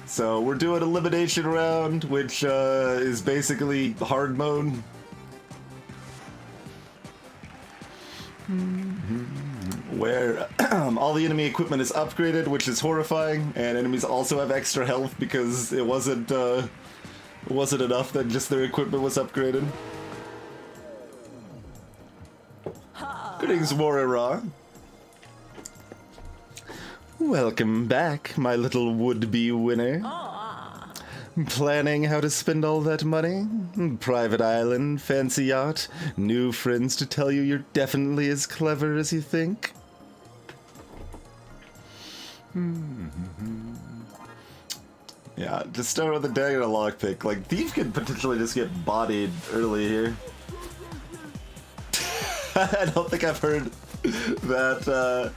So we're doing elimination round, which is basically hard mode. Where all the enemy equipment is upgraded, which is horrifying, and enemies also have extra health because it wasn't enough that just their equipment was upgraded. Greetings, Warrior. Welcome back, my little would-be winner. Planning how to spend all that money? Private island, fancy yacht, new friends to tell you you're definitely as clever as you think? Yeah, just start with a dagger and a lockpick. Like, Thief could potentially just get bodied early here. I don't think I've heard that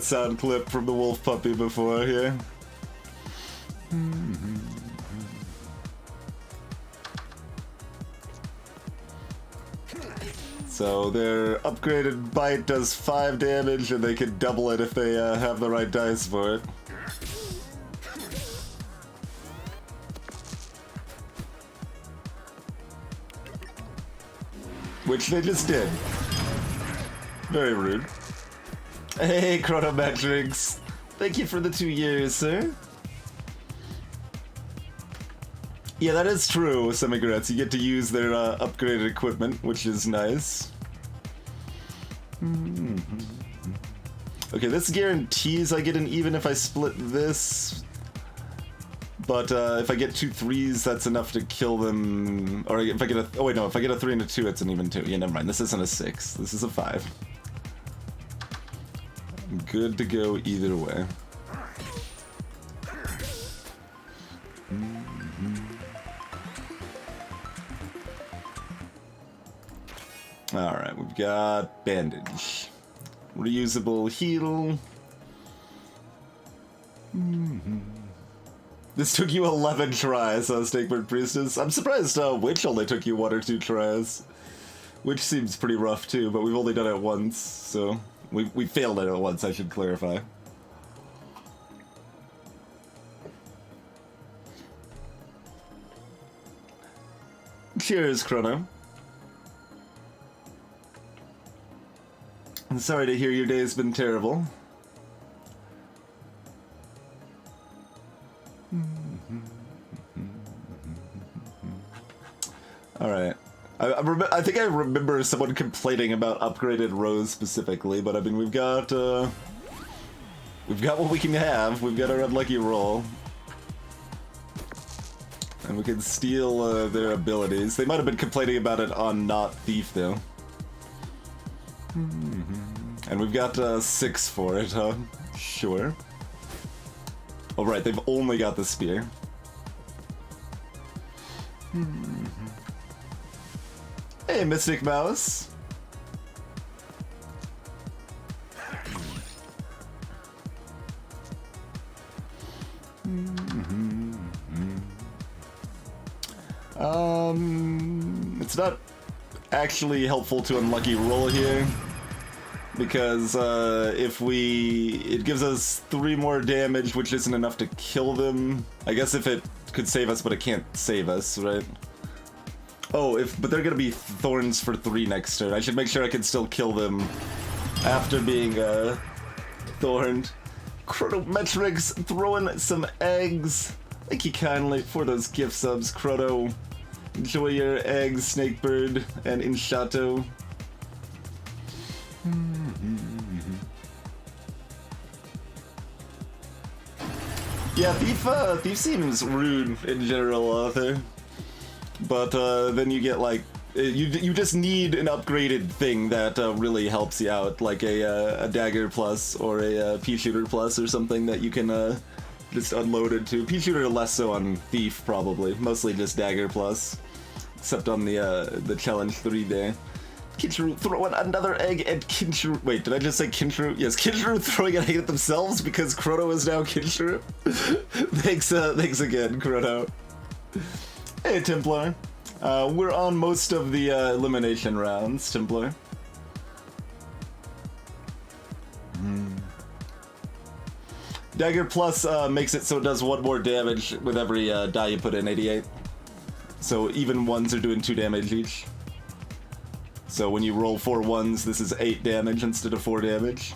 sound clip from the wolf puppy before here. So their upgraded bite does 5 damage, and they can double it if they have the right dice for it. Which they just did. Very rude. Hey, Chronometrics. Thank you for the 2 years, sir. Yeah, that is true, Semigrets. You get to use their upgraded equipment, which is nice. Okay, this guarantees I get an even if I split this. But if I get 2 3s, that's enough to kill them. Or if I get a... Oh wait, no, if I get a 3 and a 2, it's an even 2. Yeah, never mind. This isn't a 6. This is a 5. I'm good to go either way. Alright, we've got bandage. Reusable heal. This took you 11 tries, Snakebird Priestess. I'm surprised Witch only took you 1 or 2 tries. Witch seems pretty rough too, but we've only done it once, so... We failed at it once, I should clarify. Cheers, Chrono. I'm sorry to hear your day's been terrible. Alright. I think I remember someone complaining about upgraded rows specifically, but I mean, we've got what we can have. We've got our unlucky roll. And we can steal their abilities. They might have been complaining about it on Not Thief, though. And we've got 6 for it, huh? Sure. Oh, right, they've only got the spear. Hey, Mystic Mouse. It's not actually helpful to unlucky roll here, because it gives us 3 more damage, which isn't enough to kill them. I guess if it could save us, but it can't save us, right? Oh, but they're gonna be thorns for 3 next turn. I should make sure I can still kill them after being thorned. Chronometrics throwing some eggs. Thank you kindly for those gift subs, Chrono. Enjoy your eggs, Snakebird and Inshato. Yeah, Thief seems rude in general, Arthur. But then you get like you just need an upgraded thing that really helps you out, like a dagger plus or a pea shooter plus or something that you can just unload it to. Pea shooter less so on Thief probably, mostly just dagger plus, except on the challenge 3 day. Kinshru throwing another egg at Kinshru. Wait, did I just say Kinshru? Yes, Kinshru throwing an egg at themselves because Chrono is now Kinshru. Thanks again, Chrono. Hey, Templar. We're on most of the elimination rounds, Templar. Dagger Plus makes it so it does 1 more damage with every die you put in, 88. So even ones are doing 2 damage each. So when you roll 4 ones, this is 8 damage instead of 4 damage.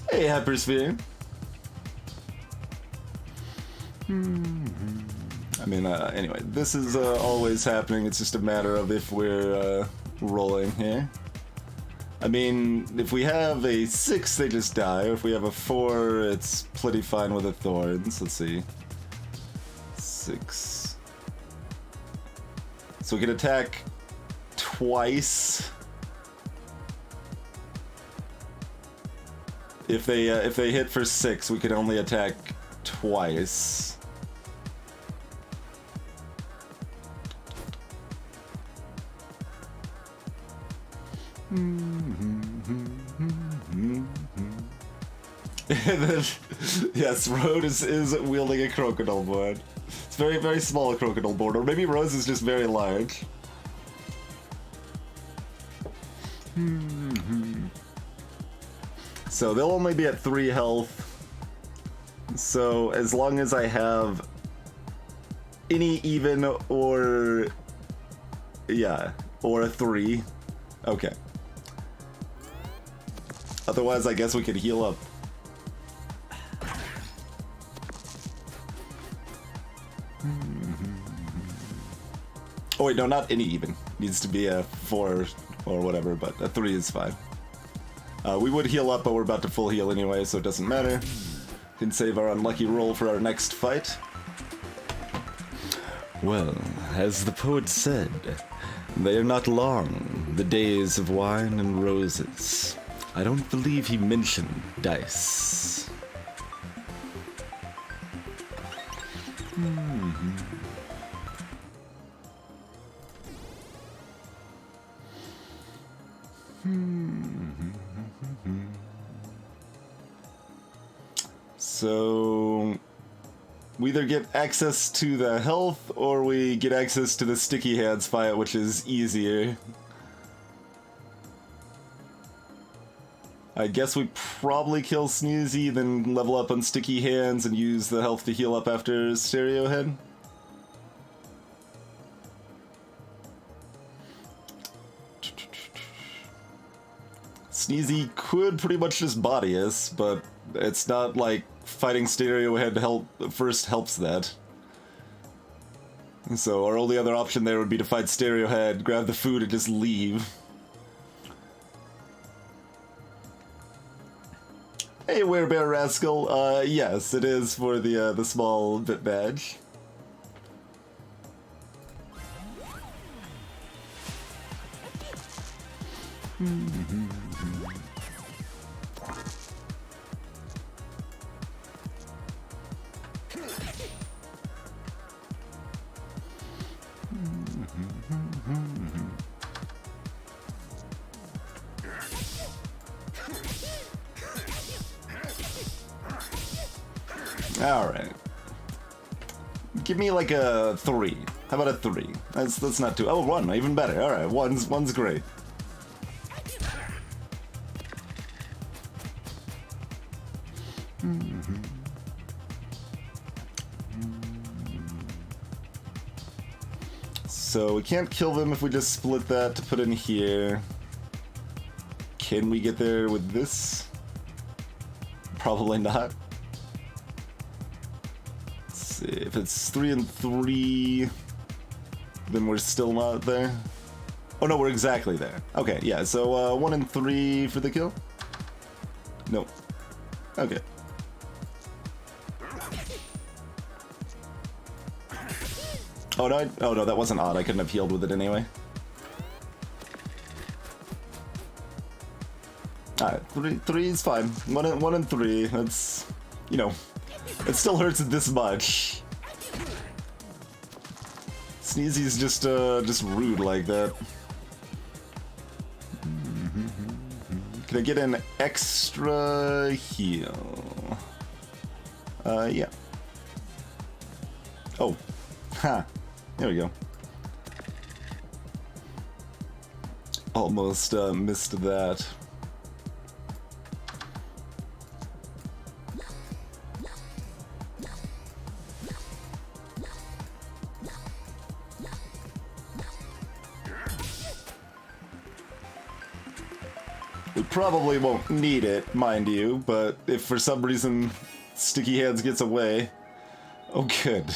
Hey, Hypersphere. I mean, anyway, this is always happening. It's just a matter of if we're rolling here. I mean, if we have a 6, they just die. If we have a 4, it's plenty fine with the thorns. Let's see. 6. So we can attack twice. If they hit for 6, we can only attack twice. Yes, Road is wielding a crocodile board. It's very, very small crocodile board, or maybe Rose is just very large. So they'll only be at 3 health. So as long as I have any even or yeah, or a 3, okay. Otherwise, I guess we could heal up. Oh wait, no, not any even. Needs to be a 4 or whatever, but a 3 is fine. We would heal up, but we're about to full heal anyway, so it doesn't matter. Can save our unlucky roll for our next fight. Well, as the poet said, they are not long, the days of wine and roses. I don't believe he mentioned dice. So we either get access to the health or we get access to the sticky hands fight, which is easier. I guess we probably kill Sneezy, then level up on sticky hands and use the health to heal up after Stereo Head. Sneezy could pretty much just body us, but it's not like fighting Stereo Head first helps that. So our only other option there would be to fight Stereo Head, grab the food, and just leave. Hey, Werebear Rascal. Yes, it is for the small bit badge. Alright. Give me like a 3. How about a 3? That's not too... Oh, 1, even better. Alright, one's great. So we can't kill them if we just split that to put in here. Can we get there with this? Probably not. If it's 3 and 3, then we're still not there. Oh no, we're exactly there. Okay, yeah, so 1 and 3 for the kill? Nope. Okay. Oh no, oh no, that wasn't odd. I couldn't have healed with it anyway. Alright, 3 is fine. 1 and 3, that's, you know, it still hurts this much. Sneezy's just rude like that. Can I get an extra heal? Yeah. Oh, ha. There we go. Almost missed that. We probably won't need it, mind you, but if for some reason Sticky Hands gets away... Oh, good.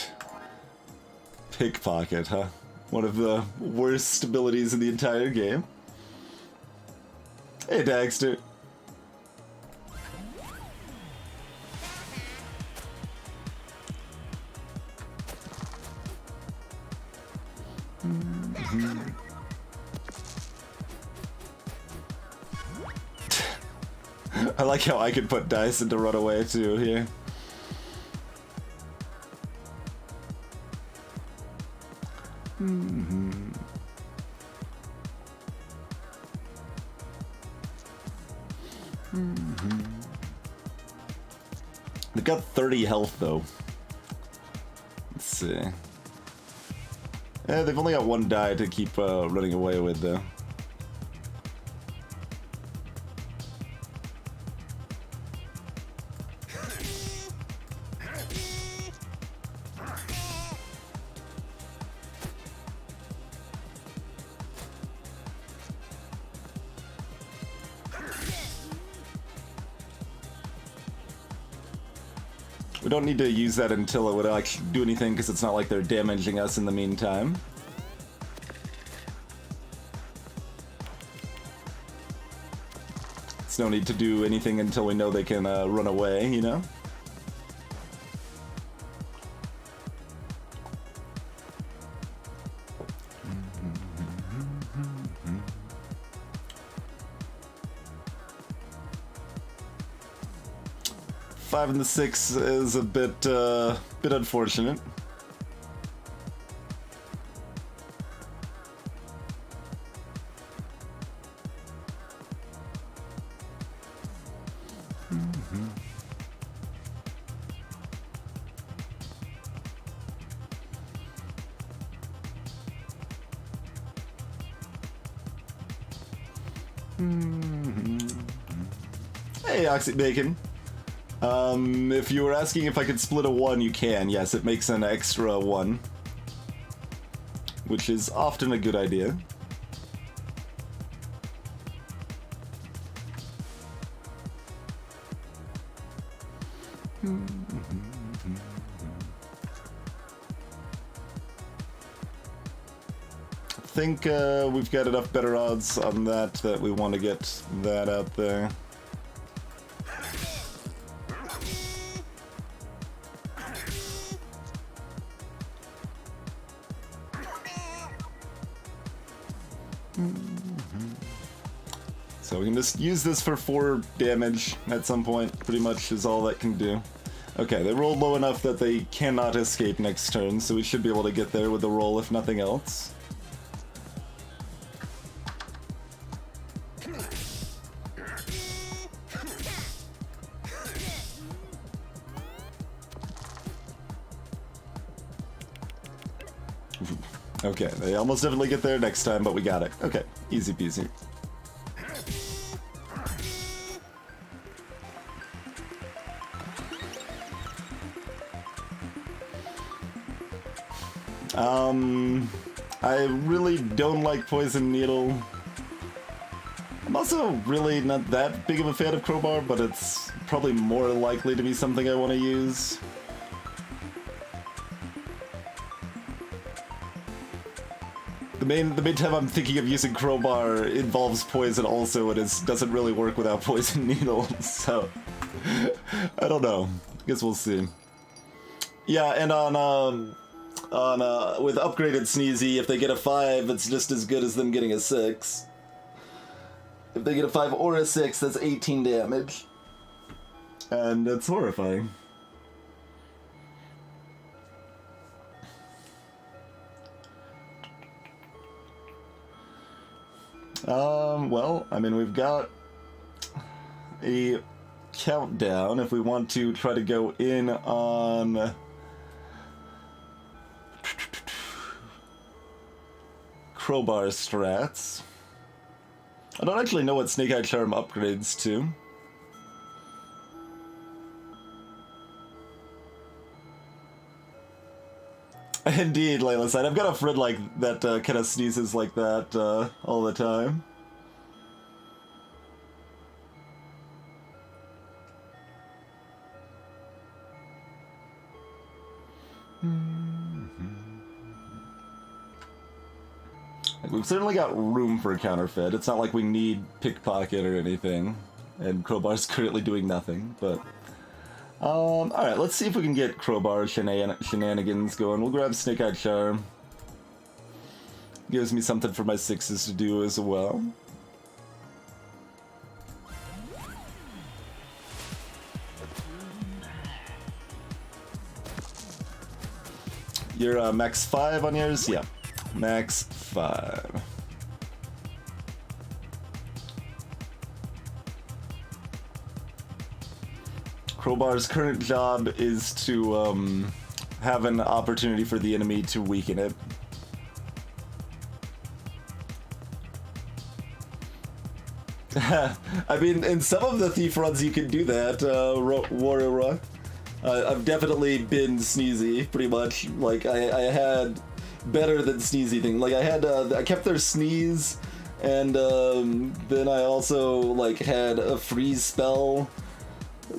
Pickpocket, huh? One of the worst abilities in the entire game. Hey, Daxter. I like how I could put dice into Runaway too here. They've got 30 health though. Let's see. Yeah, they've only got one die to keep running away with though. We don't need to use that until it would actually do anything, because it's not like they're damaging us in the meantime. There's no need to do anything until we know they can run away, you know? Five and the 6 is a bit unfortunate. Hey, Oxy Bacon. If you were asking if I could split a 1, you can. Yes, it makes an extra 1. Which is often a good idea. I think we've got enough better odds on that we want to get that out there. So we can just use this for 4 damage at some point, pretty much is all that can do. Okay, they rolled low enough that they cannot escape next turn, so we should be able to get there with the roll if nothing else. Okay, they almost definitely get there next time, but we got it. Okay, easy peasy. I really don't like Poison Needle. I'm also really not that big of a fan of Crowbar, but it's probably more likely to be something I want to use. The main time I'm thinking of using Crowbar involves poison also, and it doesn't really work without Poison Needle, so I don't know. Guess we'll see. Yeah, and with upgraded Sneezy, if they get a 5, it's just as good as them getting a 6. If they get a 5 or a 6, that's 18 damage. And it's horrifying. Well, I mean, we've got a countdown if we want to try to go in on Crowbar strats. I don't actually know what Snake Eye Charm upgrades to. Indeed, Layla said. I've got a friend like that kind of sneezes like that all the time. Like, we've certainly got room for a counterfeit. It's not like we need pickpocket or anything. And Crowbar's currently doing nothing, but... alright, let's see if we can get Crowbar shenanigans going. We'll grab Snake Eye Charm. Gives me something for my 6s to do as well. You're max 5 on yours? Yeah. Max 5. Crowbar's current job is to have an opportunity for the enemy to weaken it. I mean, in some of the Thief runs you can do that, Warrior Rock. I've definitely been Sneezy, pretty much. Like, I had better than Sneezy thing. Like, I kept their Sneeze, and then I also, like, had a freeze spell.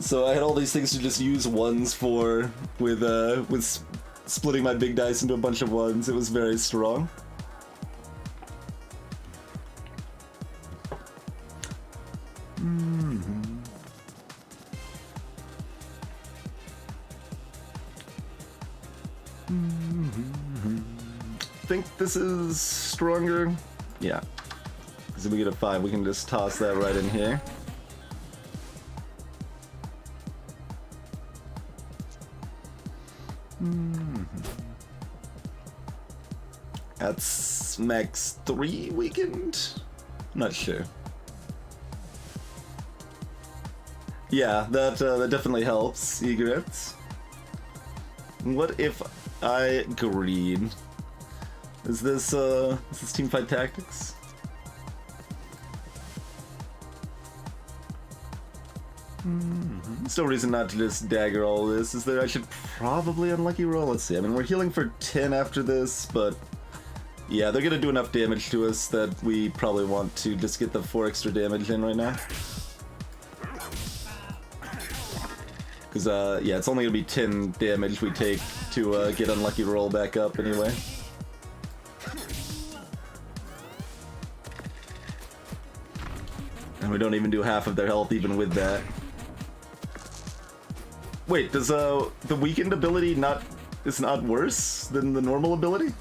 So I had all these things to just use ones for, with splitting my big dice into a bunch of ones. It was very strong. Think this is stronger? Yeah. Because if we get a 5, we can just toss that right in here. That's max 3 weakened? Not sure. Yeah, that definitely helps, Egrets. What if I greed? Is this teamfight tactics? There's no reason not to just dagger all this, is there? I should probably unlucky roll. Let's see. I mean, we're healing for 10 after this, but yeah, they're gonna do enough damage to us that we probably want to just get the 4 extra damage in right now. Because, yeah, it's only gonna be 10 damage we take to get unlucky roll back up anyway. And we don't even do half of their health even with that. Wait, does the weakened ability is not worse than the normal ability?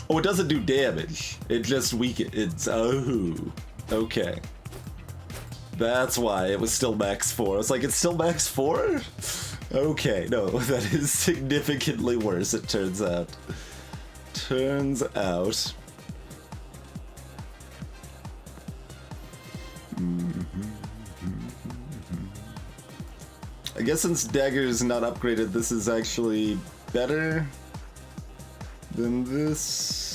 Oh, it doesn't do damage. It just it's oh, okay. That's why it was still max 4. I was like, it's still max 4? Okay, no, that is significantly worse, it turns out. I guess since dagger is not upgraded, this is actually better than this.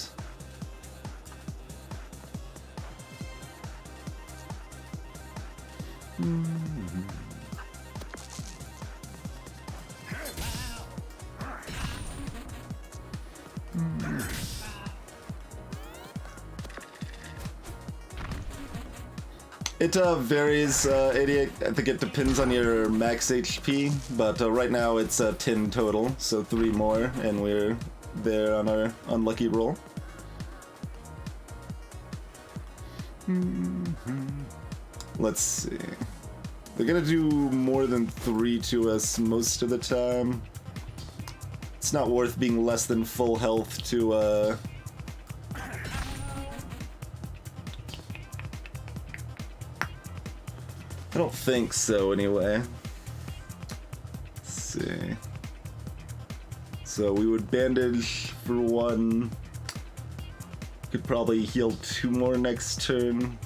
It varies, 88. I think it depends on your max HP, but right now it's 10 total, so 3 more, and we're there on our unlucky roll. Let's see. They're gonna do more than 3 to us most of the time. It's not worth being less than full health to, I don't think so, anyway. Let's see. So we would bandage for 1. Could probably heal 2 more next turn.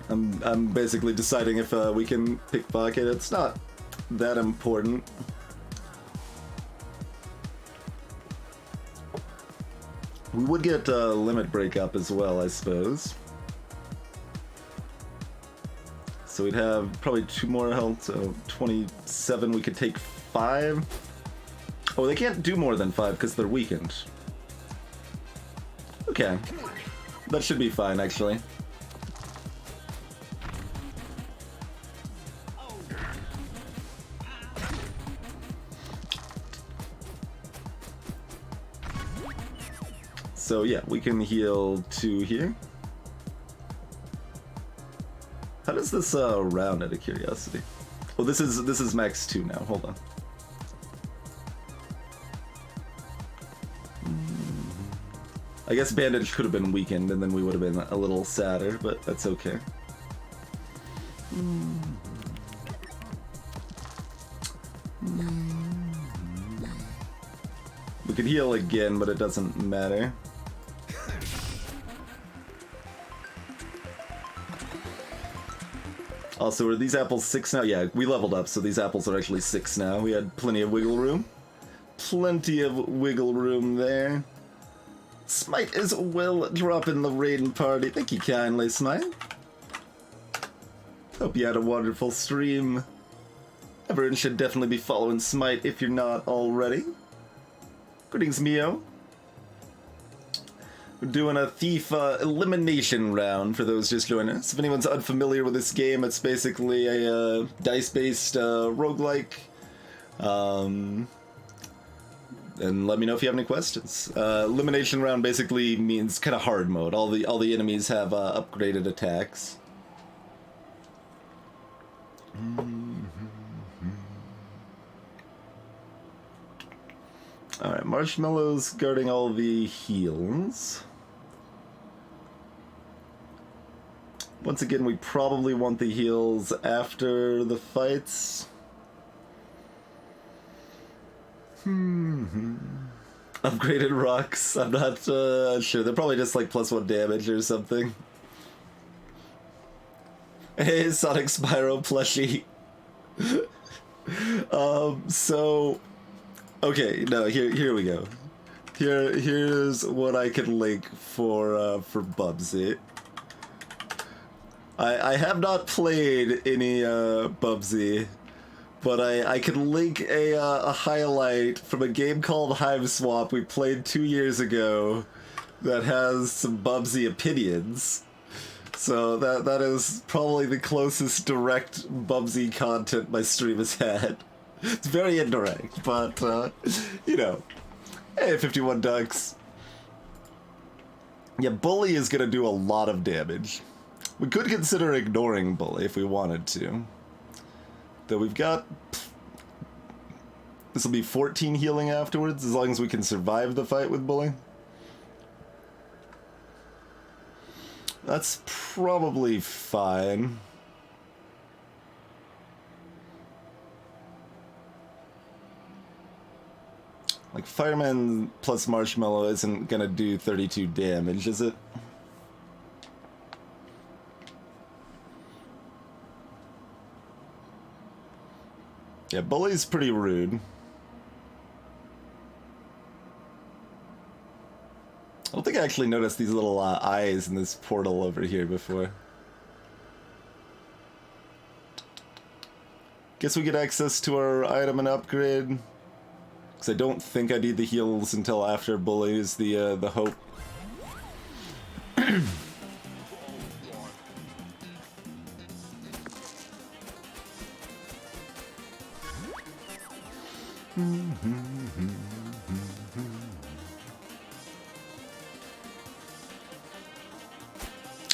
I'm basically deciding if we can pickpocket. It's not that important. We would get limit break up as well, I suppose. So we'd have probably 2 more health, so 27. We could take 5. Oh, they can't do more than 5 because they're weakened. Okay. That should be fine, actually. So yeah, we can heal 2 here. How does this round, out of curiosity? Oh, this is max 2 now. Hold on. I guess bandage could have been weakened, and then we would have been a little sadder, but that's okay. We could heal again, but it doesn't matter. Also, are these apples 6 now? Yeah, we leveled up, so these apples are actually 6 now. We had plenty of wiggle room. Plenty of wiggle room there. Smite as well dropping the raiding party. Thank you kindly, Smite. Hope you had a wonderful stream. Everyone should definitely be following Smite if you're not already. Greetings, Mio. We're doing a thief elimination round for those just joining us. If anyone's unfamiliar with this game, it's basically a dice-based roguelike. And let me know if you have any questions. Elimination round basically means kind of hard mode. All the enemies have upgraded attacks. Alright, Marshmallow's guarding all the heals. Once again, we probably want the heals after the fights. Upgraded rocks. I'm not sure. They're probably just like +1 damage or something. Hey, Sonic Spyro plushie. So... Okay, no, here we go. Here's what I can link for Bubsy. I have not played any Bubsy, but I can link a highlight from a game called Hive Swap we played 2 years ago that has some Bubsy opinions. So that is probably the closest direct Bubsy content my stream has had. It's very indirect, but, you know. Hey, 51 ducks. Yeah, Bully is gonna do a lot of damage. We could consider ignoring Bully if we wanted to. Though we've got... This will be 14 healing afterwards, as long as we can survive the fight with Bully. That's probably fine. Like, Fireman plus Marshmallow isn't gonna do 32 damage, is it? Yeah, Bully's pretty rude. I don't think I actually noticed these little eyes in this portal over here before. Guess we get access to our item and upgrade. Because I don't think I need the heals until after Bully is the hope.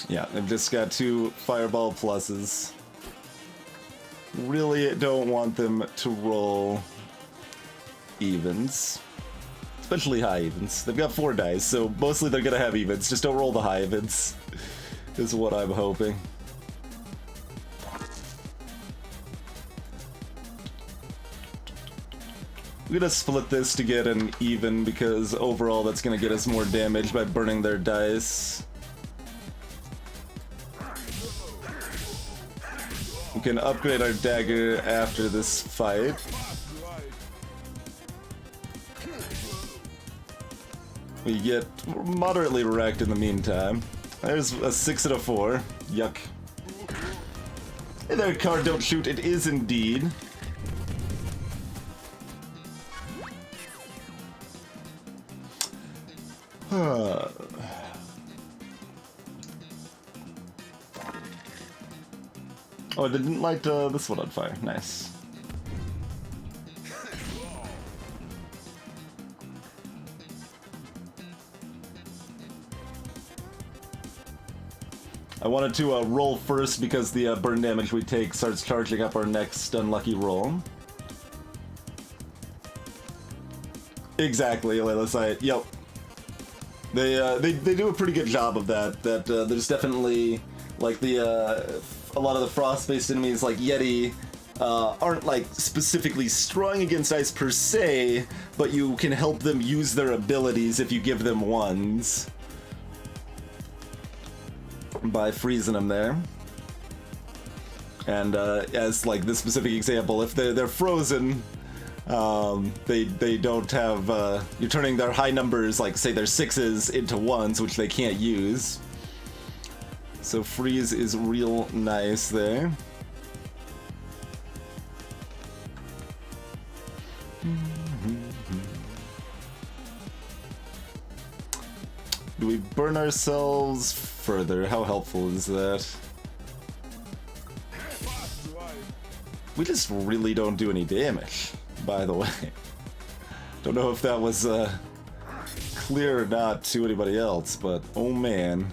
Yeah, I've just got 2 fireball pluses. Really don't want them to roll evens. Especially high evens. They've got 4 dice, so mostly they're gonna have evens. Just don't roll the high evens, is what I'm hoping. I'm gonna split this to get an even, because overall that's gonna get us more damage by burning their dice. We can upgrade our dagger after this fight. We get moderately wrecked in the meantime. There's a 6 and a 4. Yuck. Hey there, card, don't shoot. It is indeed. Oh, I didn't light this one on fire. Nice. I wanted to roll first because the burn damage we take starts charging up our next unlucky roll. Exactly, Layla Sight. Yep. They do a pretty good job of that. There's definitely like a lot of the frost-based enemies like Yeti aren't like specifically strong against ice per se, but you can help them use their abilities if you give them ones by freezing them there. And as like this specific example, if they're frozen, they don't have you're turning their high numbers, like say their 6s, into 1s, which they can't use. So freeze is real nice there. Do we burn ourselves further? How helpful is that? We just really don't do any damage, by the way. Don't know if that was clear or not to anybody else, but oh man.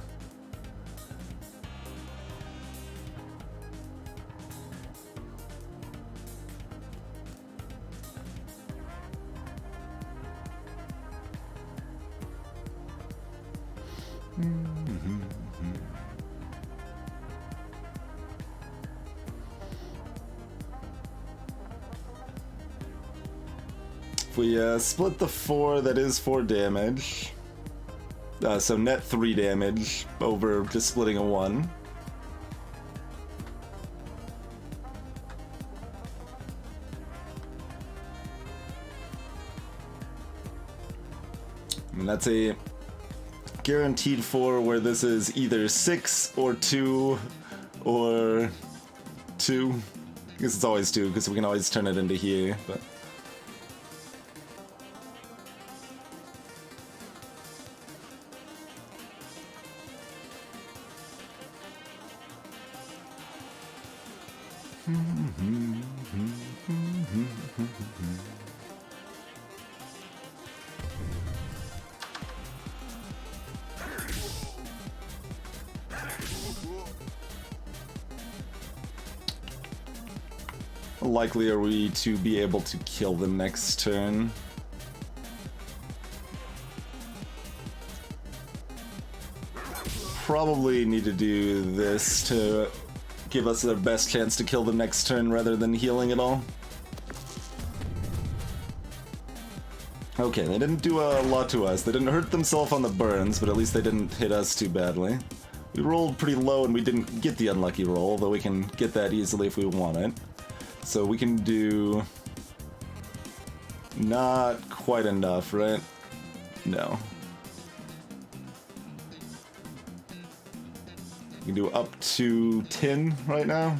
If we split the 4, that is 4 damage. So net 3 damage over just splitting a 1. And that's a guaranteed 4, where this is either 6 or 2 or 2. I guess it's always 2 because we can always turn it into here, but likely are we to be able to kill them next turn? Probably need to do this to give us the best chance to kill them next turn rather than healing it all. Okay, they didn't do a lot to us. They didn't hurt themselves on the burns, but at least they didn't hit us too badly. We rolled pretty low and we didn't get the unlucky roll, though we can get that easily if we want it. So we can do not quite enough, right? No. We can do up to 10 right now.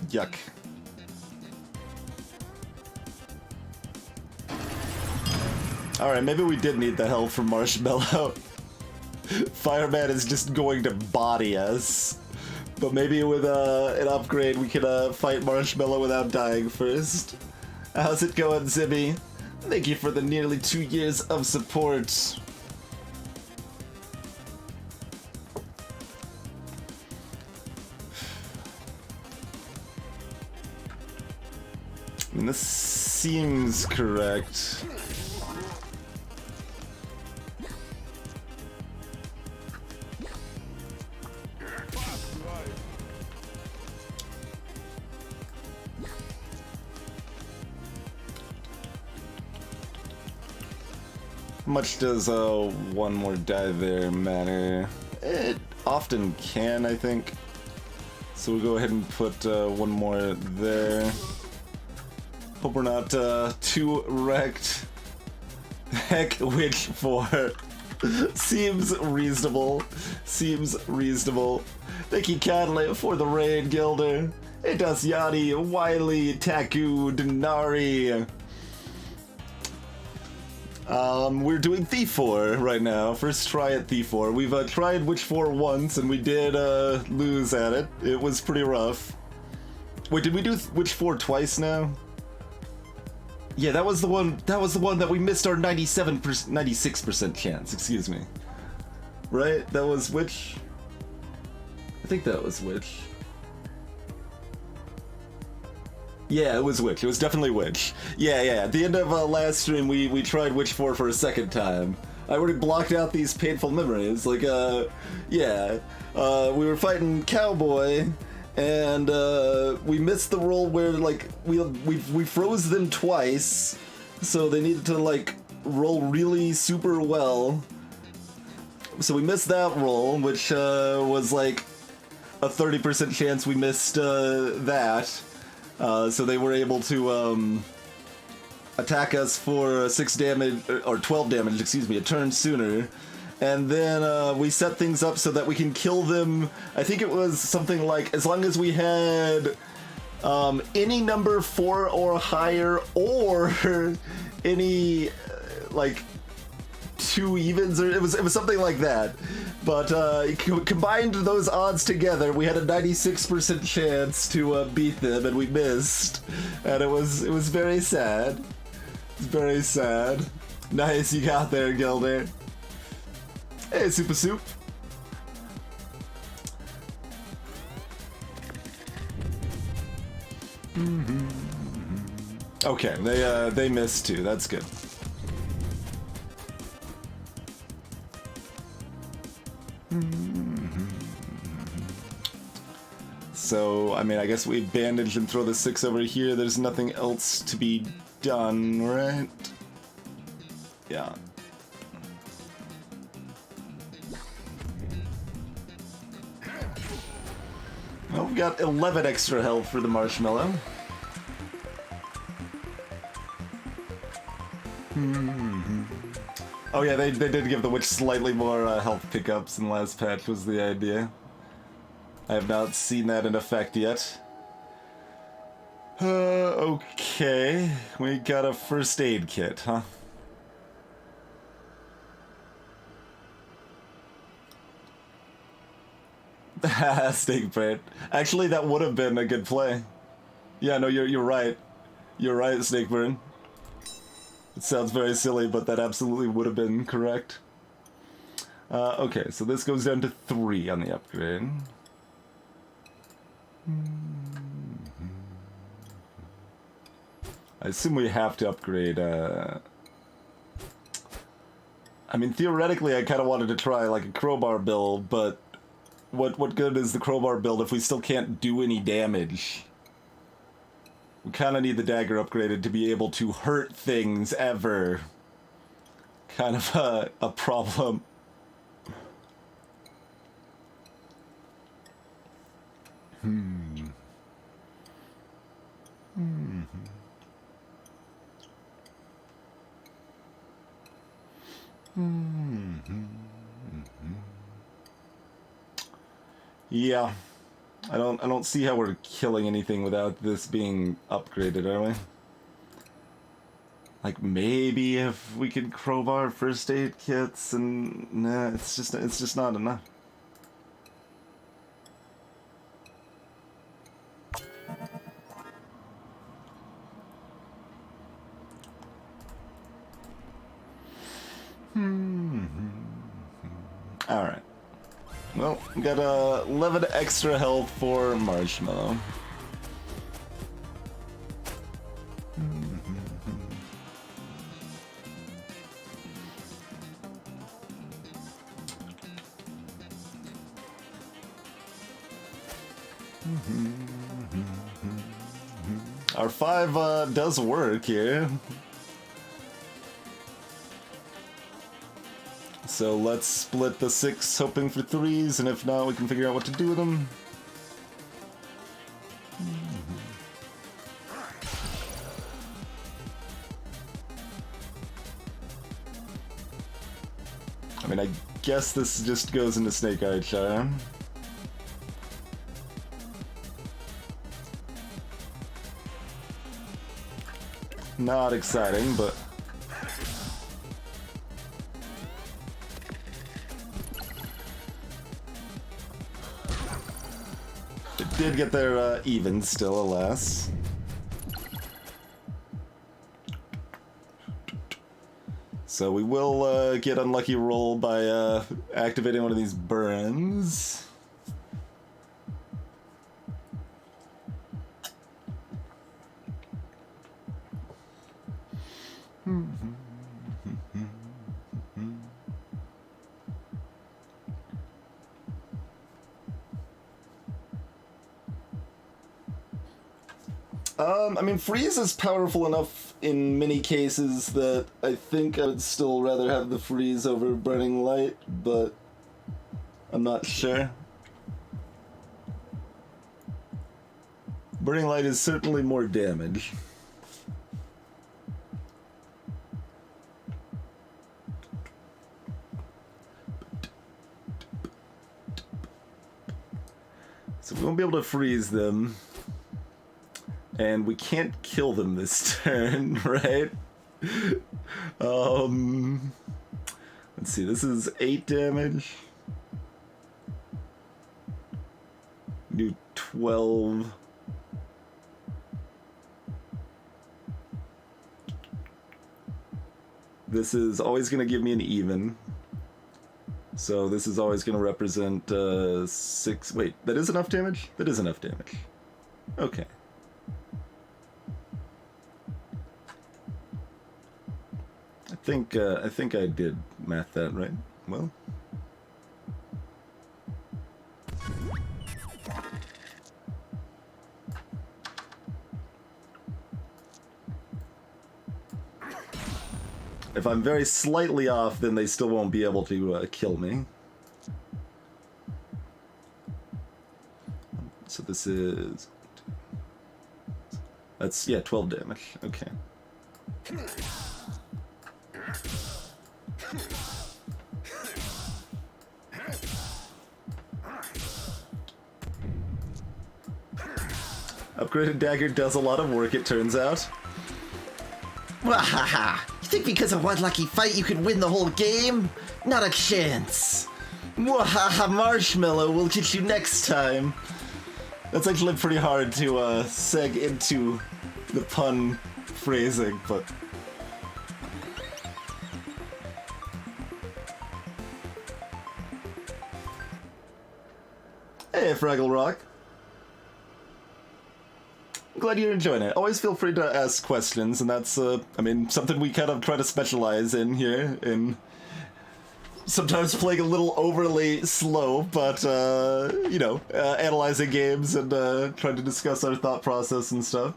Yuck. Alright, maybe we did need the help from Marshmallow. Fireman is just going to body us. But maybe with an upgrade we can fight Marshmallow without dying first. How's it going, Zibby? Thank you for the nearly 2 years of support. I mean, this seems correct. How much does one more die there matter? It often can, I think. So we'll go ahead and put one more there. Hope we're not too wrecked. Heck, which 4? Seems reasonable. Seems reasonable. Thank you kindly for the raid, Gilder. Itasyani, Wiley, Taku, Denari. We're doing Thief 4 right now. First try at Thief 4. We've tried Witch 4 once, and we did lose at it. It was pretty rough. Wait, did we do Witch 4 twice now? Yeah, that was the one. That was the one that we missed our 96% chance. Excuse me. Right? That was Witch. I think that was Witch. Yeah, it was Witch. It was definitely Witch. Yeah. At the end of last stream, we tried Witch 4 for a second time. I already blocked out these painful memories. Like, yeah. We were fighting Cowboy, and we missed the roll where, like, we froze them twice, so they needed to, like, roll really super well. So we missed that roll, which was, like, a 30% chance we missed that. So they were able to attack us for 6 damage, or 12 damage, excuse me, a turn sooner. And then we set things up so that we can kill them. I think it was something like, as long as we had any number 4 or higher, or any, like, 2 evens, or it was something like that. But combined those odds together, we had a 96% chance to beat them, and we missed. And it was very sad. It's very sad. Nice, you got there, Gilder. Hey, Super Soup. Okay, they missed too. That's good. So, I mean, I guess we bandage and throw the 6 over here. There's nothing else to be done, right? Yeah. Well, we got 11 extra health for the marshmallow. Oh yeah, they did give the witch slightly more health pickups in last patch was the idea. I have not seen that in effect yet. Okay. We got a first aid kit, huh? Snake brain. Actually, that would have been a good play. Yeah, no, you're right. You're right, Snakeburn. It sounds very silly, but that absolutely would have been correct. Okay, so this goes down to 3 on the upgrade. I assume we have to upgrade, I mean, theoretically, I kind of wanted to try, like, a crowbar build, but what good is the crowbar build if we still can't do any damage? We kind of need the dagger upgraded to be able to hurt things ever. Kind of a problem. Yeah. I don't see how we're killing anything without this being upgraded, are we? Like, maybe if we could crowbar first aid kits, and nah, it's just not enough. Alright. Well, we got 11 extra health for Marshmallow. Our 5 does work here. So let's split the 6, hoping for 3s, and if not, we can figure out what to do with them. I mean, I guess this just goes into Snake Eye Charm. Not exciting, but... it did get their even still, alas. So we will get unlucky roll by activating one of these burns. I mean, freeze is powerful enough in many cases that I think I would still rather have the freeze over burning light, but I'm not sure. Burning light is certainly more damage. So we won't be able to freeze them. And we can't kill them this turn, right? Let's see, this is 8 damage. Do 12. This is always going to give me an even. So this is always going to represent 6. Wait, that is enough damage? That is enough damage. Okay. I think I did math that right. Well. If I'm very slightly off, then they still won't be able to kill me. So this is... that's, yeah, 12 damage. Okay. Upgraded dagger does a lot of work, it turns out. Wahaha! You think because of one lucky fight you could win the whole game? Not a chance! Wahaha, Marshmallow, we'll get you next time! That's actually pretty hard to seg into the pun phrasing, but... Hey, Fraggle Rock. I'm glad you're enjoying it. Always feel free to ask questions, and that's, I mean, something we kind of try to specialize in here, in sometimes playing a little overly slow, but, you know, analyzing games and trying to discuss our thought process and stuff.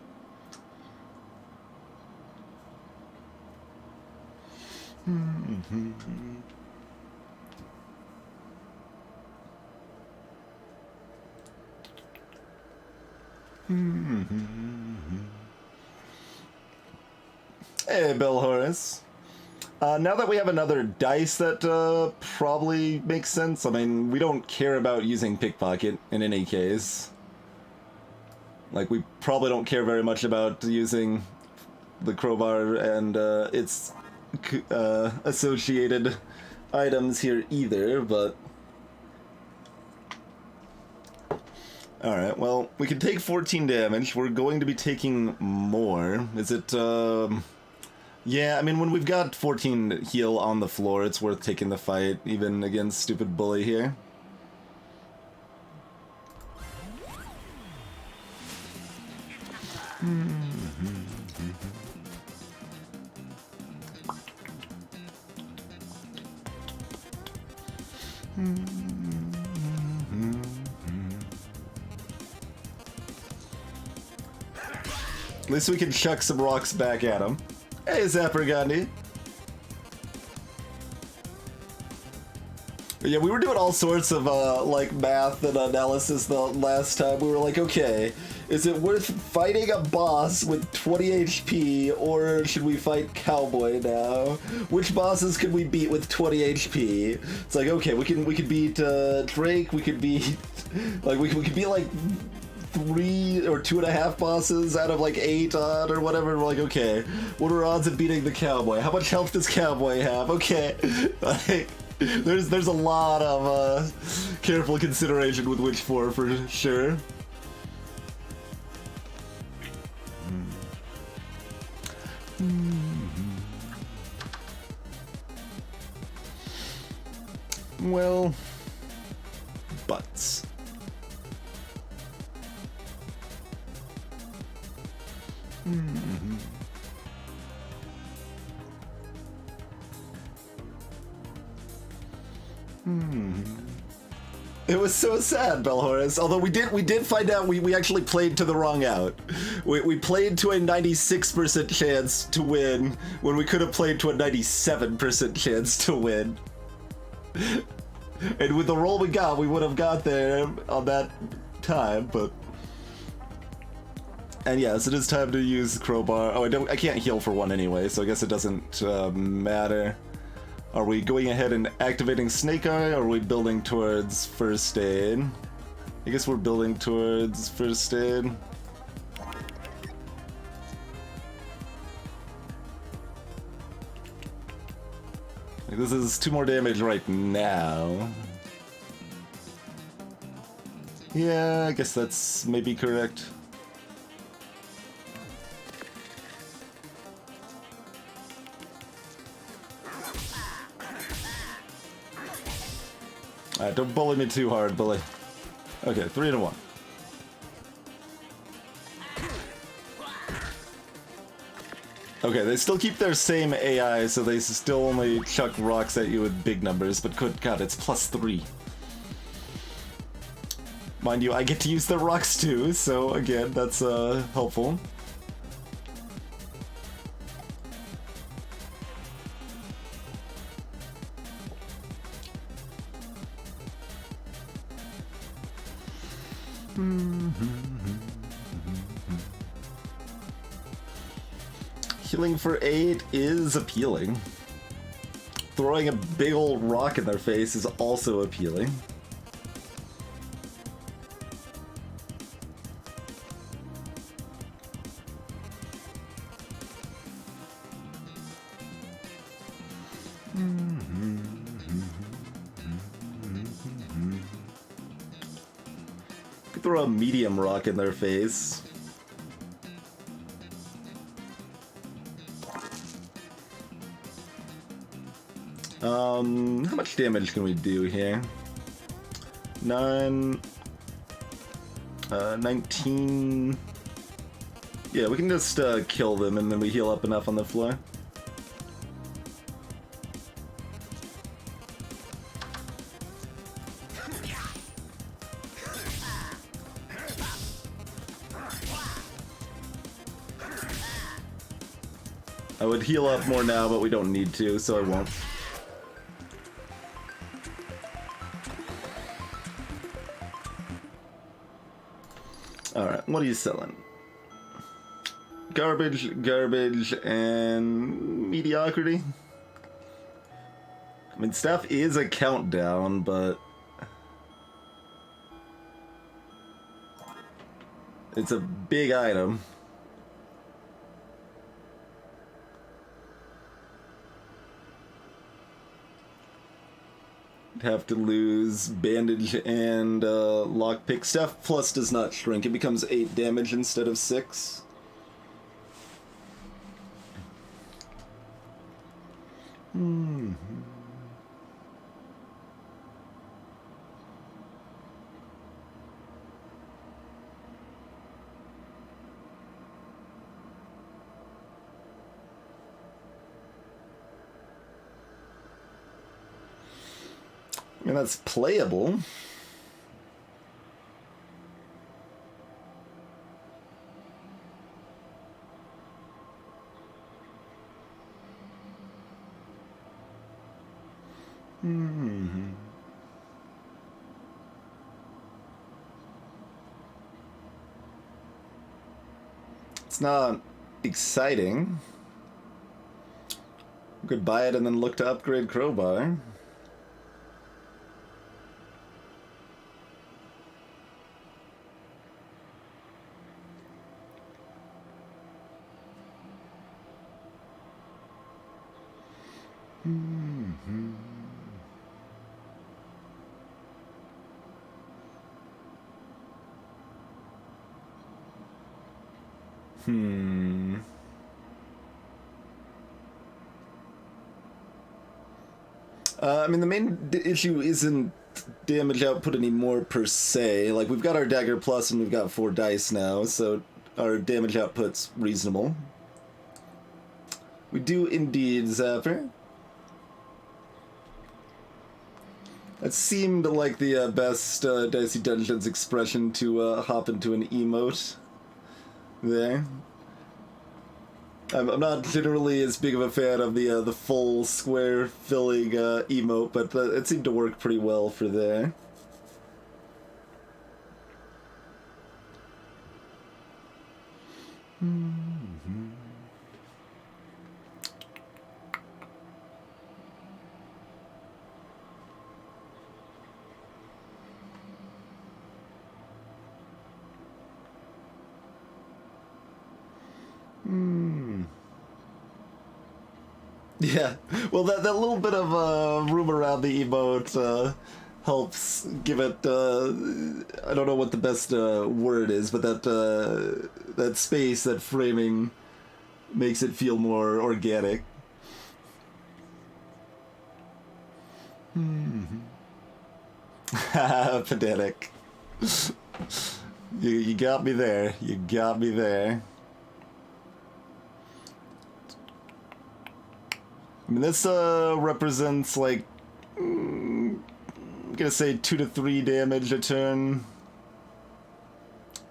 Hey, Bill Horace. Now that we have another dice, that probably makes sense. I mean, we don't care about using Pickpocket in any case. Like, we probably don't care very much about using the crowbar and its associated items here either, but... Alright, well, we can take 14 damage. We're going to be taking more. Is it, yeah, I mean, when we've got 14 heal on the floor, it's worth taking the fight, even against stupid bully here. At least we can chuck some rocks back at him. Hey, Zapper Gandhi. Yeah, we were doing all sorts of, like, math and analysis the last time. We were like, okay, Is it worth fighting a boss with 20 HP, or should we fight Cowboy now? Which bosses could we beat with 20 HP? It's like, okay, we can beat Drake, we could beat like we could beat like 3 or 2.5 bosses out of like 8 odd or whatever. We're like, okay, what are odds of beating the Cowboy? How much health does Cowboy have? Okay, like there's a lot of careful consideration with which for sure. Well, butts. It was so sad, Belhoris. Although we did find out we actually played to the wrong out. We played to a 96% chance to win when we could have played to a 97% chance to win. And with the roll we got, we would have got there on that time, but... And yes, it is time to use Crowbar. Oh, I can't heal for 1 anyway, so I guess it doesn't matter. Are we going ahead and activating Snake Eye, or are we building towards First Aid? I guess we're building towards First Aid. Like, this is 2 more damage right now. Yeah, I guess that's maybe correct. Alright, don't bully me too hard, bully. Okay, 3 to 1. Okay, they still keep their same AI, so they still only chuck rocks at you with big numbers, but good god, it's +3. Mind you, I get to use the rocks too, so again, that's helpful. Healing for 8 is appealing. Throwing a big old rock in their face is also appealing. Could throw a medium rock in their face. How much damage can we do here? 9... 19... Yeah, we can just kill them and then we heal up enough on the floor. I would heal up more now, but we don't need to, so I won't. Alright, what are you selling? Garbage, garbage, and mediocrity? I mean, staff is a countdown, but... it's a big item. Have to lose bandage and lockpick. Staff plus does not shrink. It becomes 8 damage instead of 6. I mean, that's playable. It's not exciting. We could buy it and then look to upgrade Crowbar. I mean, the main issue isn't damage output anymore per se. Like, we've got our Dagger Plus and we've got 4 dice now, so our damage output's reasonable. We do indeed, Zapper. That seemed like the best Dicey Dungeons expression to hop into an emote there. I'm not generally as big of a fan of the full square filling emote, but it seemed to work pretty well for there. Yeah, well, that little bit of room around the emote helps give it, I don't know what the best word is, but that space, that framing, makes it feel more organic. Pedantic. You got me there. You got me there. I mean, this represents, like, I'm gonna say 2 to 3 damage a turn.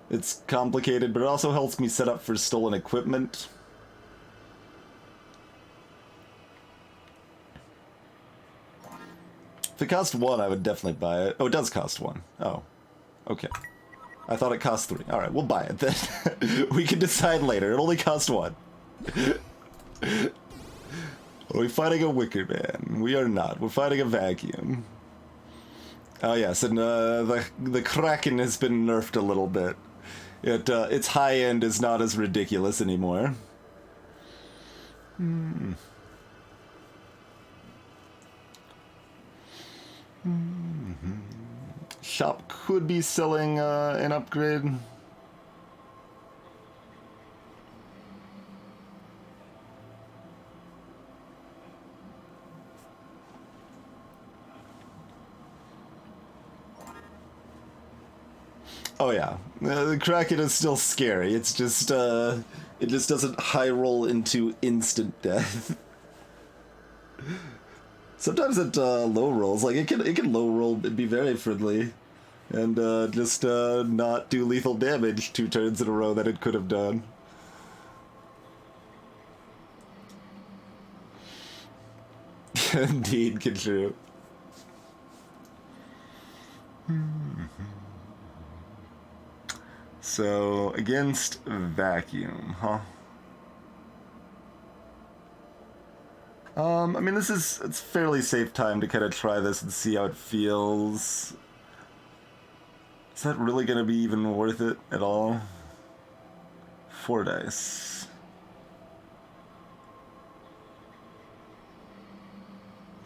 It's complicated, but it also helps me set up for stolen equipment. If it cost 1, I would definitely buy it. Oh, it does cost 1. Oh, okay. I thought it cost 3. Alright, we'll buy it then. We can decide later. It only cost 1. Are we fighting a Wicker Man? We are not. We're fighting a vacuum. Oh yes, and the Kraken has been nerfed a little bit. Its high end is not as ridiculous anymore. Shop could be selling an upgrade. Oh yeah, the Kraken is still scary. It's just, it just doesn't high roll into instant death. Sometimes it low rolls, like it can low roll and be very friendly, and just not do lethal damage 2 turns in a row that it could have done. Indeed, Kinshiro. So, against vacuum, huh? I mean, it's fairly safe time to kind of try this and see how it feels. Is that really going to be even worth it at all? 4 dice.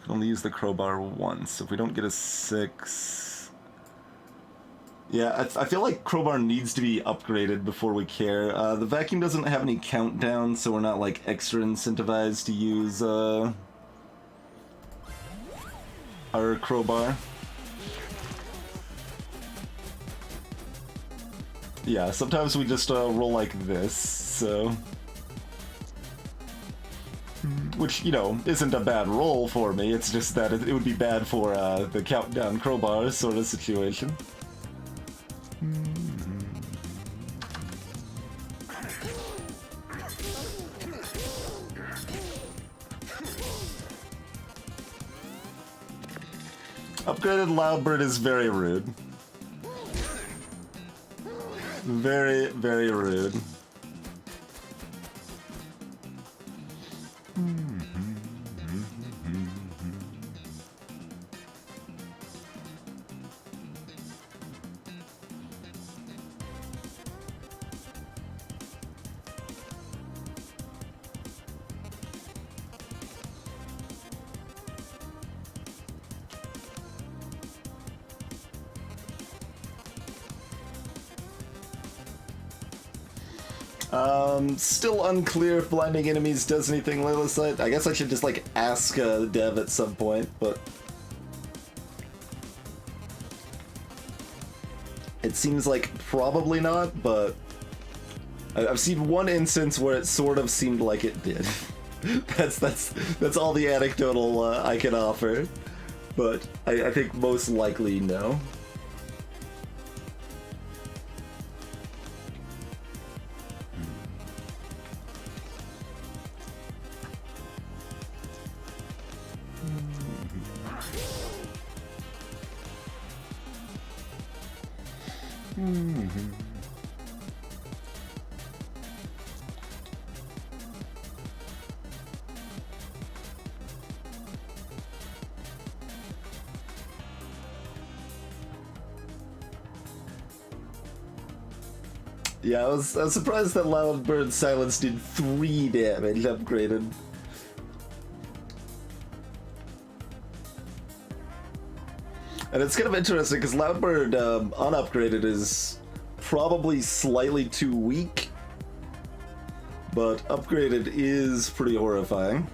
I can only use the crowbar once. If we don't get a 6... Yeah, I feel like Crowbar needs to be upgraded before we care. The vacuum doesn't have any countdown, so we're not, like, extra incentivized to use, our Crowbar. Yeah, sometimes we just, roll like this, so... Which, you know, isn't a bad roll for me, it's just that it would be bad for, the countdown Crowbar sort of situation. Upgraded Loudbird is very rude. Very, very rude. Still unclear if blinding enemies does anything Lilithite. I guess I should just like ask the dev at some point, but it seems like probably not, but I've seen one instance where it sort of seemed like it did. that's all the anecdotal I can offer, but I think most likely no. Yeah, I was surprised that Loud Bird Silence did 3 damage upgraded. And it's kind of interesting because Loudbird unupgraded is probably slightly too weak, but upgraded is pretty horrifying.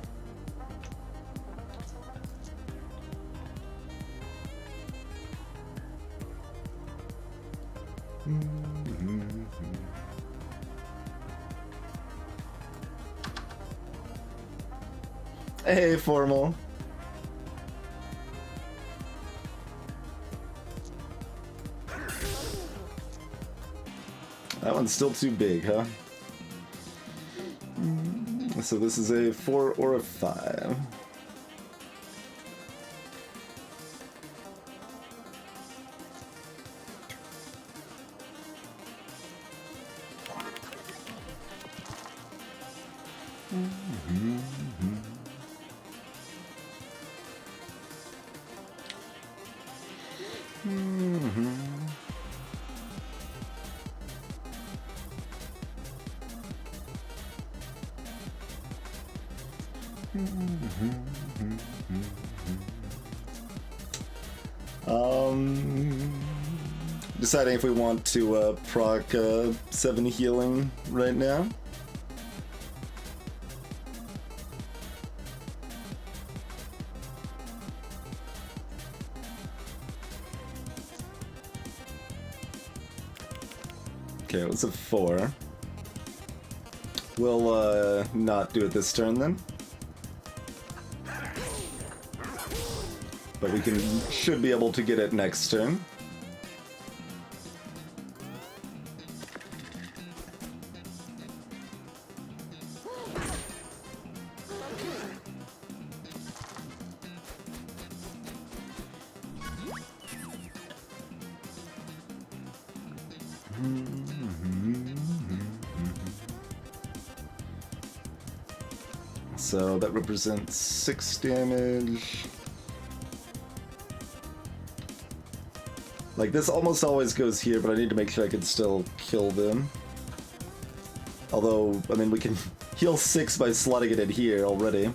Hey, Formal. That one's still too big, huh? So this is a 4 or a 5. Deciding if we want to proc 7 healing right now. Okay, it was a 4. We'll not do it this turn then. But we should be able to get it next turn. So that represents 6 damage. Like, this almost always goes here, but I need to make sure I can still kill them. Although, I mean, we can heal 6 by slotting it in here already.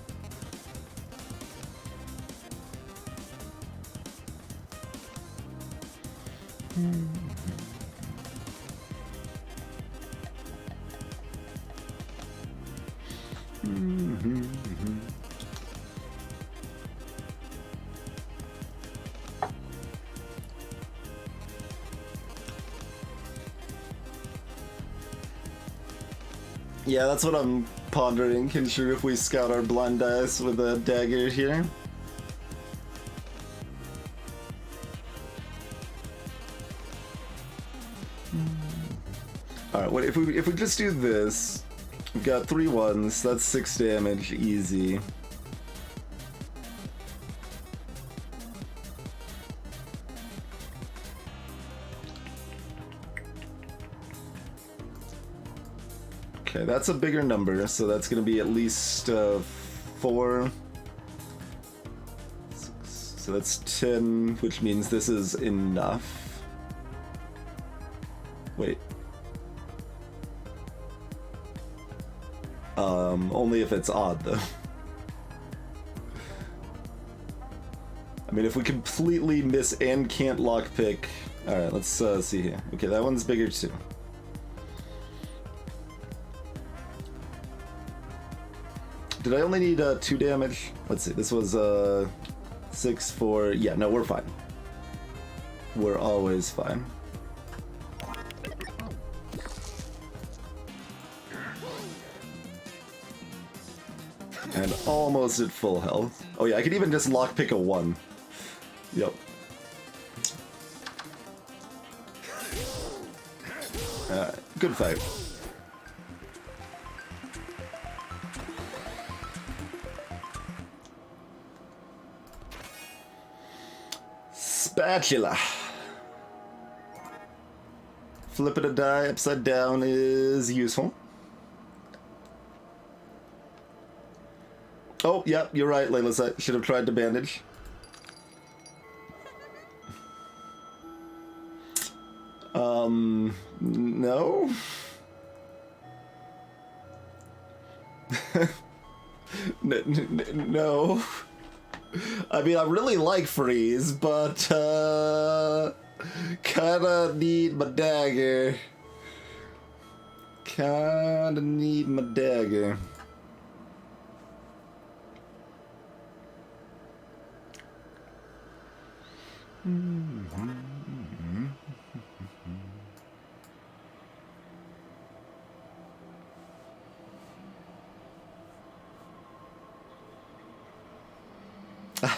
Yeah, that's what I'm pondering. Can sure if we scout our blind dice with a dagger here. Alright, what if we just do this? We've got 3 1s, that's 6 damage, easy. Okay, that's a bigger number, so that's going to be at least 4. 6, so that's 10, which means this is enough. Wait. Only if it's odd, though. I mean, if we completely miss and can't lockpick... Alright, let's see here. Okay, that one's bigger too. Did I only need 2 damage? Let's see, this was 6, 4... Yeah, no, we're fine. We're always fine. And almost at full health. Oh yeah, I could even just lockpick a 1. Yep. Good fight. Spatula. Flipping a die upside down is useful. Oh, yeah, you're right, Layla. I should have tried to bandage. No? No. I mean, I really like freeze, but, kinda need my dagger. Kinda need my dagger.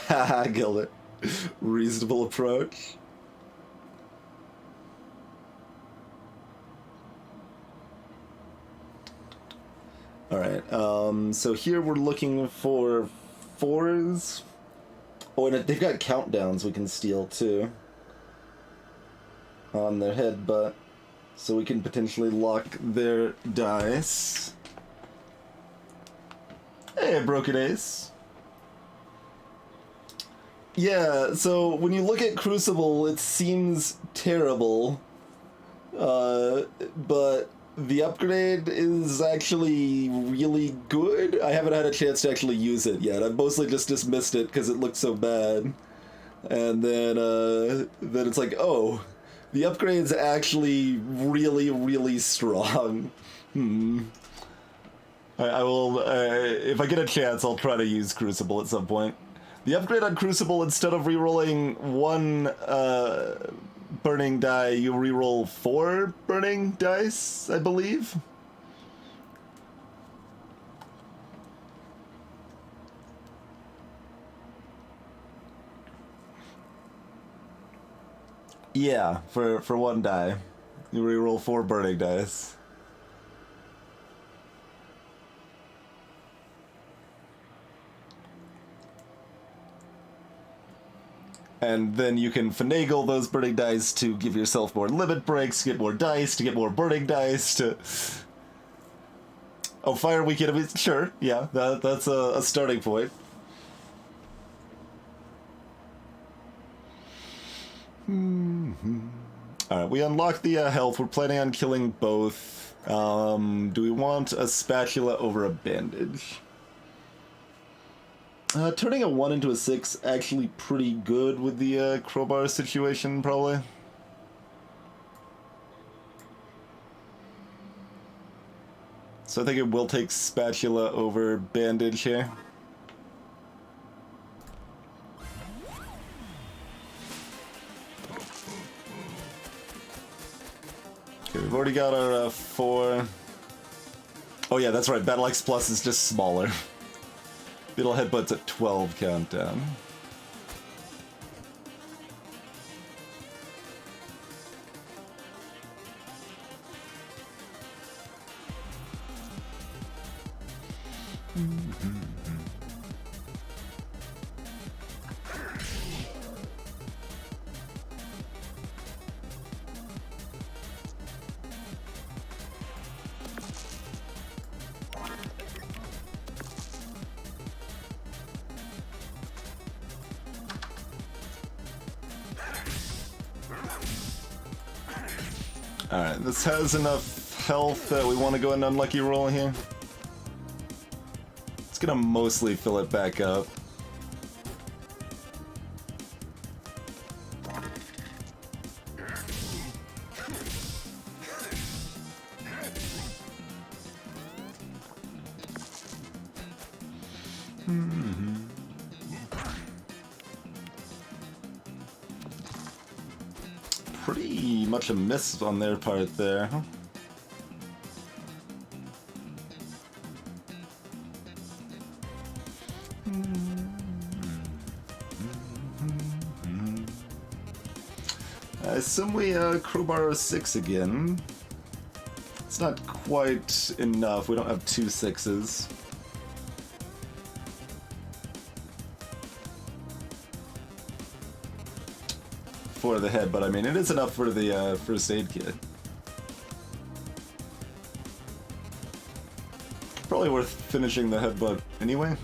I killed it. Reasonable approach. Alright, so here we're looking for 4s. Oh, and they've got countdowns we can steal too. On their headbutt. So we can potentially lock their dice. Hey, Broken Ace. Yeah, so when you look at Crucible, it seems terrible. But the upgrade is actually really good. I haven't had a chance to actually use it yet. I've mostly just dismissed it because it looked so bad. And then it's like, oh, the upgrade's actually really, really strong. I will, if I get a chance, I'll try to use Crucible at some point. The upgrade on Crucible, instead of rerolling 1 burning die, you reroll 4 burning dice, I believe. Yeah, for 1 die. You reroll 4 burning dice. And then you can finagle those burning dice to give yourself more limit breaks, to get more dice, to get more burning dice, to... Oh, fire weak enemies? Sure, yeah, that's a starting point. Alright, we unlocked the health. We're planning on killing both. Do we want a spatula over a bandage? Turning a 1 into a 6, actually pretty good with the crowbar situation, probably. So I think it will take spatula over bandage here. Okay, we've already got our 4. Oh yeah, that's right, Battle X Plus is just smaller. Little headbutts at 12 countdown. Alright, this has enough health that we want to go an unlucky roll here. It's gonna mostly fill it back up. pretty much a miss on their part there. I assume we crowbar a 6 again. It's not quite enough. We don't have 2 6s. For the head, but I mean, it is enough for the first aid kit. Probably worth finishing the headbutt anyway.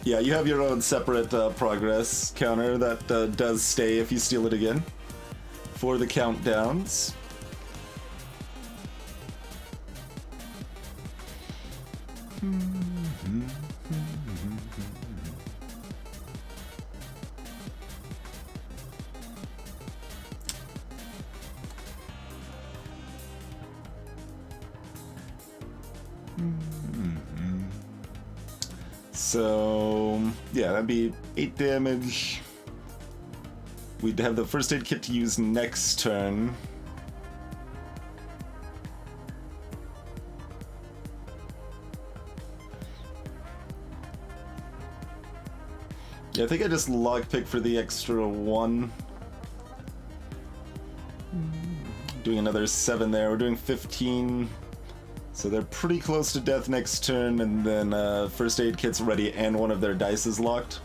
Yeah, you have your own separate progress counter that does stay if you steal it again for the countdowns. So, yeah, that'd be 8 damage. We'd have the first aid kit to use next turn. Yeah, I think I just lockpick for the extra 1. Doing another 7 there. We're doing 15. So they're pretty close to death next turn, and then first aid kit's ready and one of their dice is locked.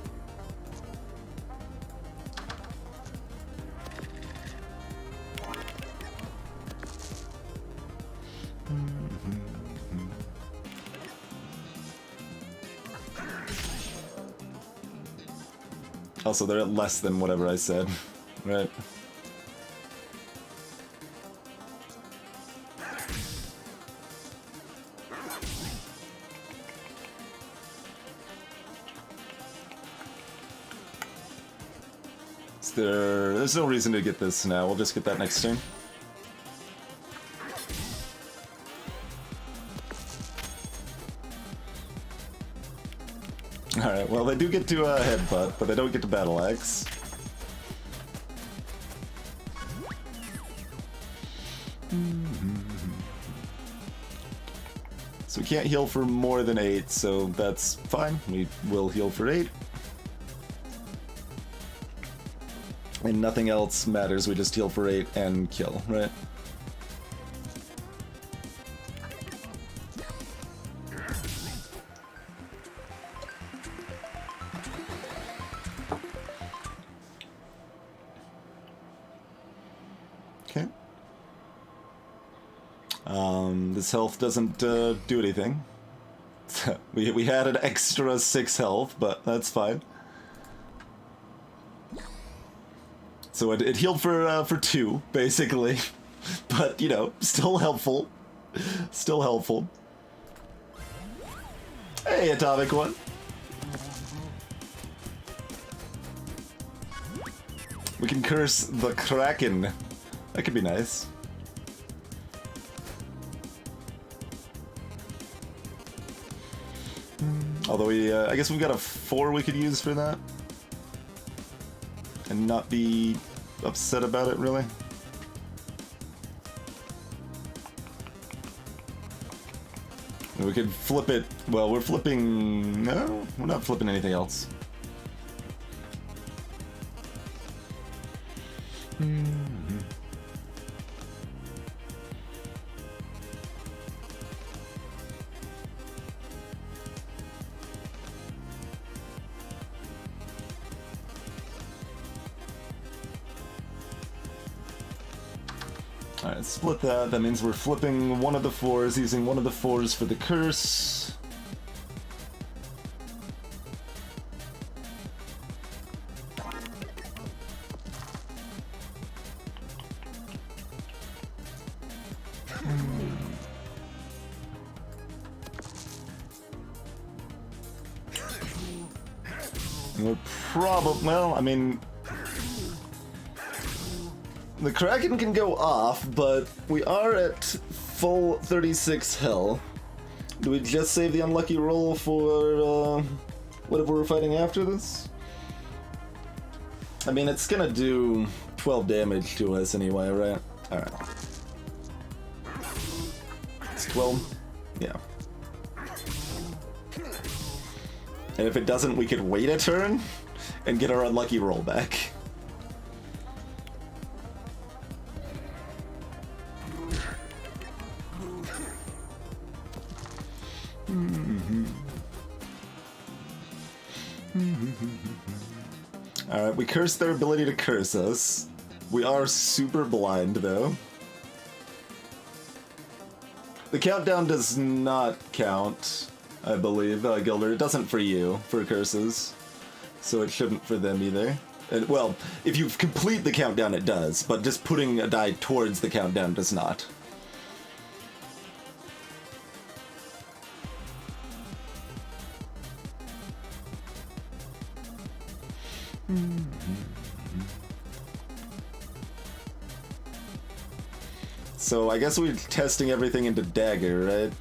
Also, they're at less than whatever I said, right? There's no reason to get this now. We'll just get that next turn. Alright, well, they do get to a headbutt, but they don't get to battle axe. So we can't heal for more than 8, so that's fine. We will heal for 8. And nothing else matters, we just heal for 8 and kill, right? Okay. This health doesn't do anything. we had an extra 6 health, but that's fine. So it healed for 2, basically. But, you know, still helpful. Still helpful. Hey, Atomic One. We can curse the Kraken. That could be nice. Although I guess we've got a 4 we could use for that. And not be upset about it, really. We could flip it. Well, we're flipping. No, we're not flipping anything else. Alright, split that. That means we're flipping one of the 4s, using one of the 4s for the curse. We're probably, well, I mean, The Kraken can go off, but we are at full 36 health. Do we just save the unlucky roll for whatever we're fighting after this? I mean, it's gonna do 12 damage to us anyway, right? Alright. It's 12? Yeah. And if it doesn't, we could wait a turn and get our unlucky roll back. Alright, we cursed their ability to curse us. We are super blind, though. The countdown does not count, I believe, Gilder. It doesn't for you, for curses. So it shouldn't for them either. And, well, if you complete the countdown, it does, but just putting a die towards the countdown does not. So I guess we're testing everything into dagger, right?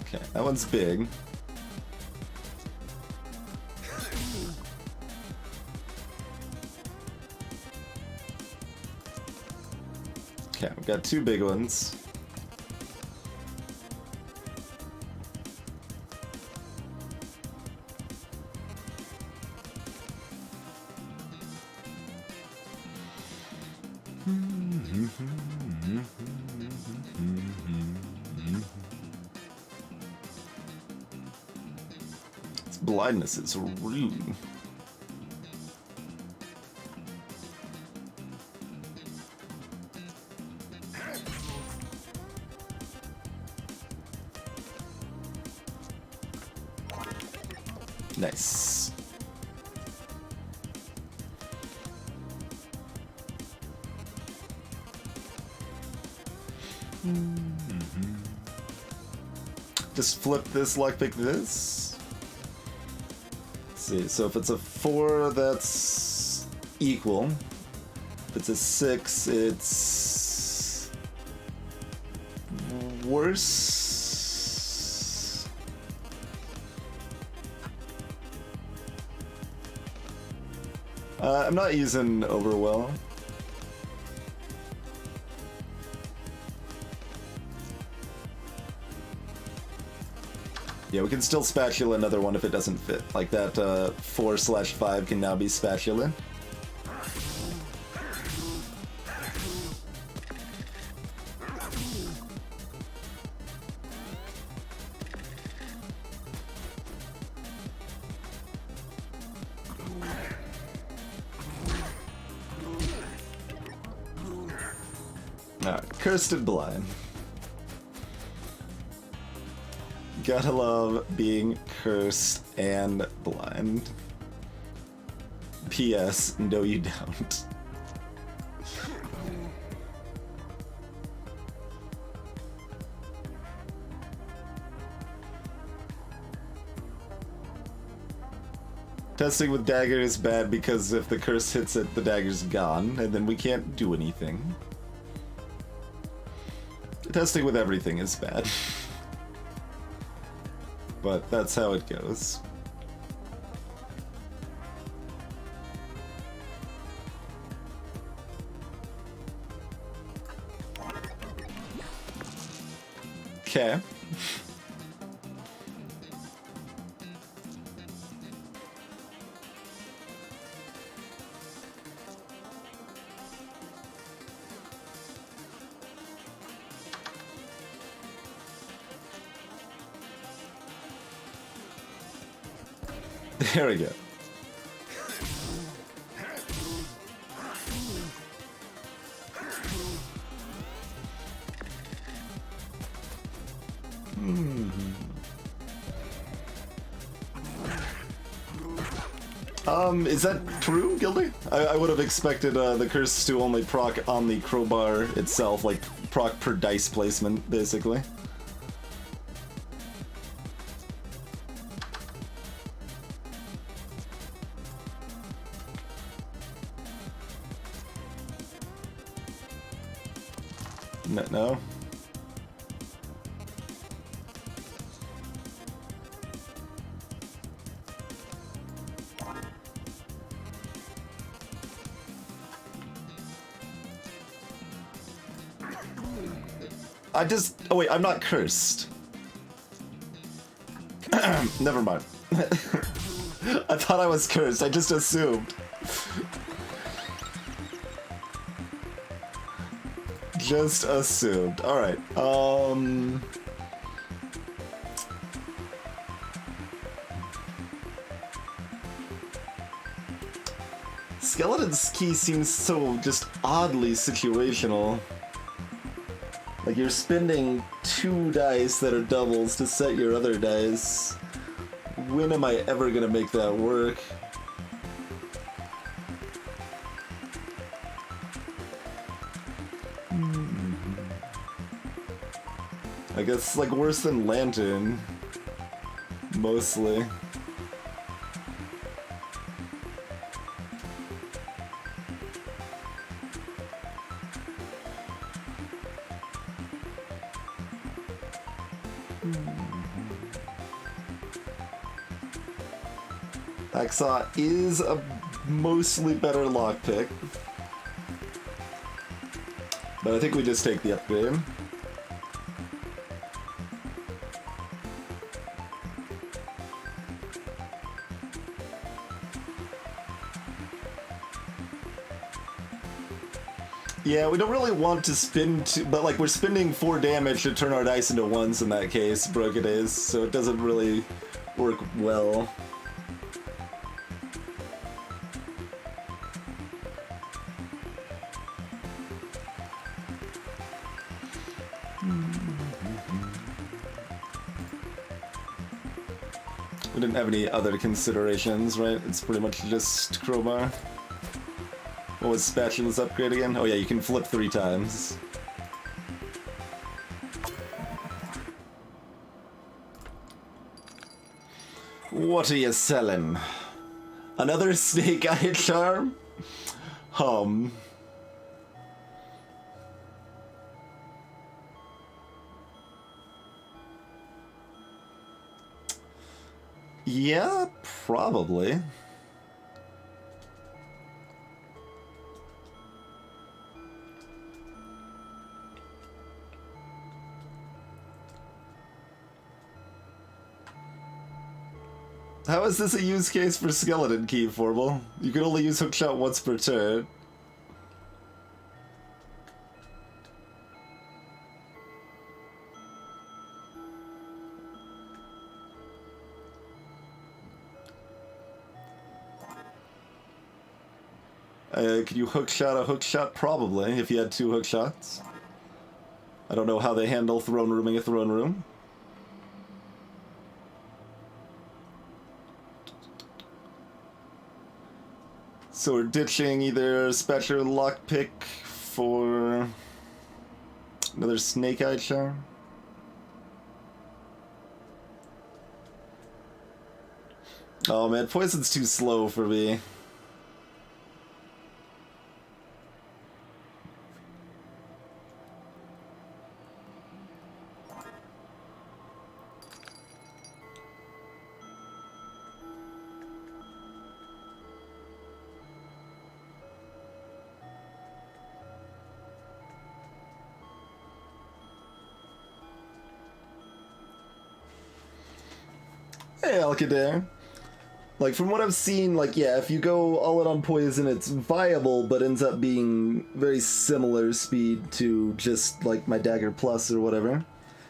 Okay, that one's big. Okay, we've got two big ones. Its blindness is rude. Nice. Just flip this, lockpick this. Let's see, so if it's a 4, that's equal. If it's a 6, it's worse. I'm not using Overwhelm. Yeah, we can still spatula another one if it doesn't fit. Like that 4/5 can now be spatula. Cursed and blind. Gotta love being cursed and blind. P.S. No, you don't. Testing with dagger is bad because if the curse hits it, the dagger's gone, and then we can't do anything. Testing with everything is bad. But that's how it goes. Okay. There we go. Is that true, Gildy? I would have expected the curse to only proc on the crowbar itself, like proc per dice placement, basically. it, no? Oh wait, I'm not cursed. Never mind. I thought I was cursed, I just assumed. Just assumed. Alright, Skeleton's key seems so just oddly situational. Like you're spending 2 dice that are doubles to set your other dice. When am I ever gonna make that work? I guess like worse than Lantern. Mostly. Hacksaw is a mostly better lockpick. But I think we just take the upgrade. Yeah, we don't really want to spin but like we're spending 4 damage to turn our dice into 1s in that case, broke it is, so it doesn't really work well. We didn't have any other considerations, right? It's pretty much just crowbar. What was Spatula's upgrade again? Oh yeah, you can flip 3 times. What are you selling? Another snake eye charm? Yeah, probably. How is this a use case for Skeleton Key, Formal? You can only use Hookshot once per turn. Could you hookshot a hookshot? Probably, if you had 2 hookshots. I don't know how they handle throne rooming a throne room. So we're ditching either Spatula Lockpick for another Snake Eye Charm. Oh man, Poison's too slow for me. Hey, Alcadair. Like, from what I've seen, like, yeah, if you go all in on Poison, it's viable, but ends up being very similar speed to just, like, my Dagger Plus or whatever.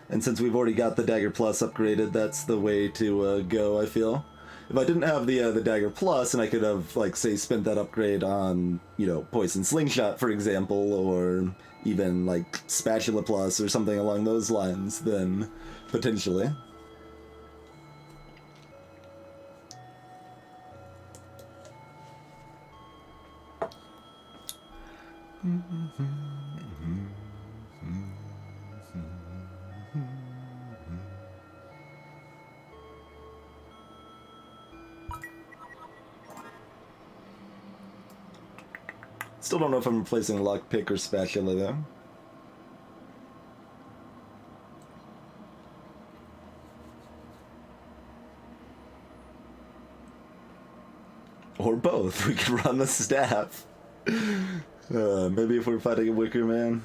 And since we've already got the Dagger Plus upgraded, that's the way to go, I feel. If I didn't have the Dagger Plus, and I could have, like, say, spent that upgrade on, you know, Poison Slingshot, for example, or even, like, Spatula Plus or something along those lines, then potentially. Still don't know if I'm replacing Lockpick or Spatula though. Or both. We could run the staff. Maybe if we're fighting a Wicker Man.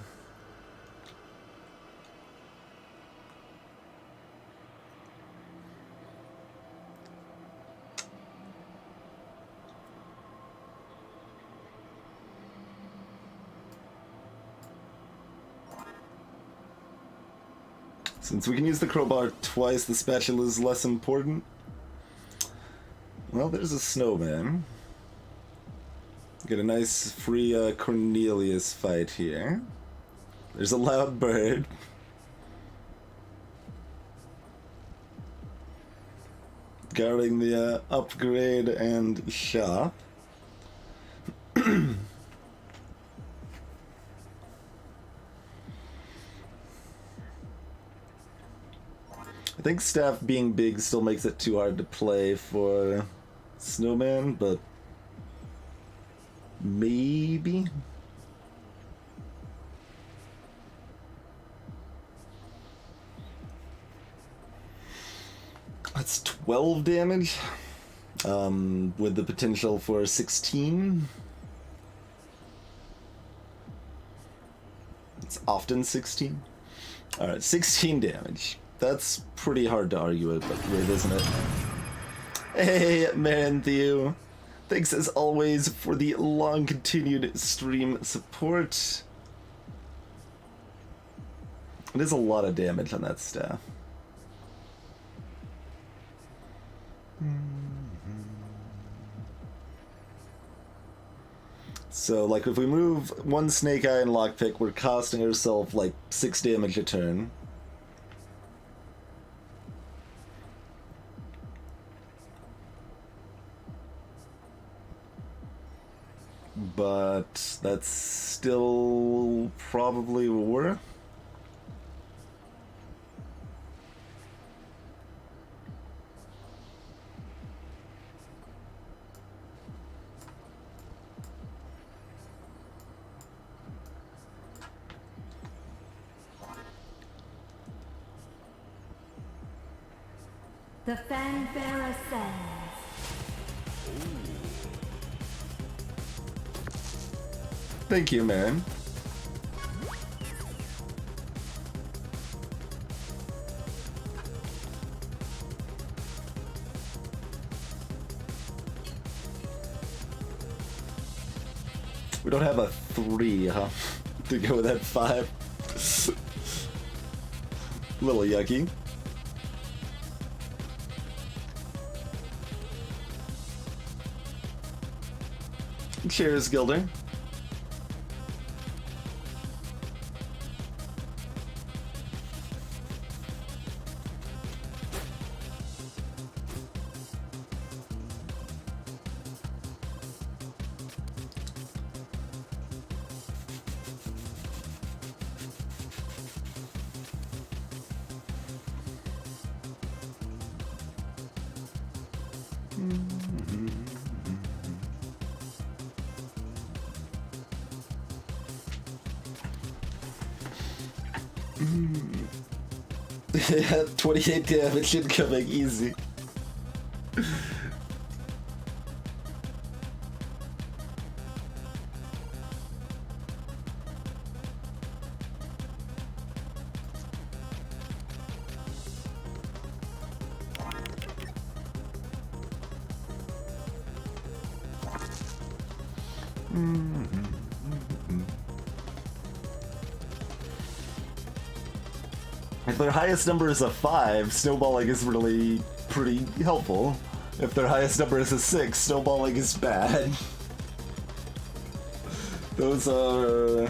Since we can use the crowbar twice, the spatula is less important. Well, there's a snowman. Get a nice free Cornelius fight here. There's a loud bird. Guarding the upgrade and shop. I think staff being big still makes it too hard to play for Snowman, but maybe? That's 12 damage, with the potential for 16. It's often 16. Alright, 16 damage. That's pretty hard to argue with, isn't it? Hey, Marin Theo. Thanks as always for the long continued stream support. It is a lot of damage on that staff. So, like, if we move one Snake Eye and Lockpick, we're costing ourselves, like, 6 damage a turn. But that's still probably war. The Fanfare ascends. Thank you, man. We don't have a 3, huh? To go with that 5. Little yucky. Cheers, Gilder. Yeah, 28 damage incoming, easy. If their highest number is a 5, snowballing is really pretty helpful. If their highest number is a 6, snowballing is bad. Those are...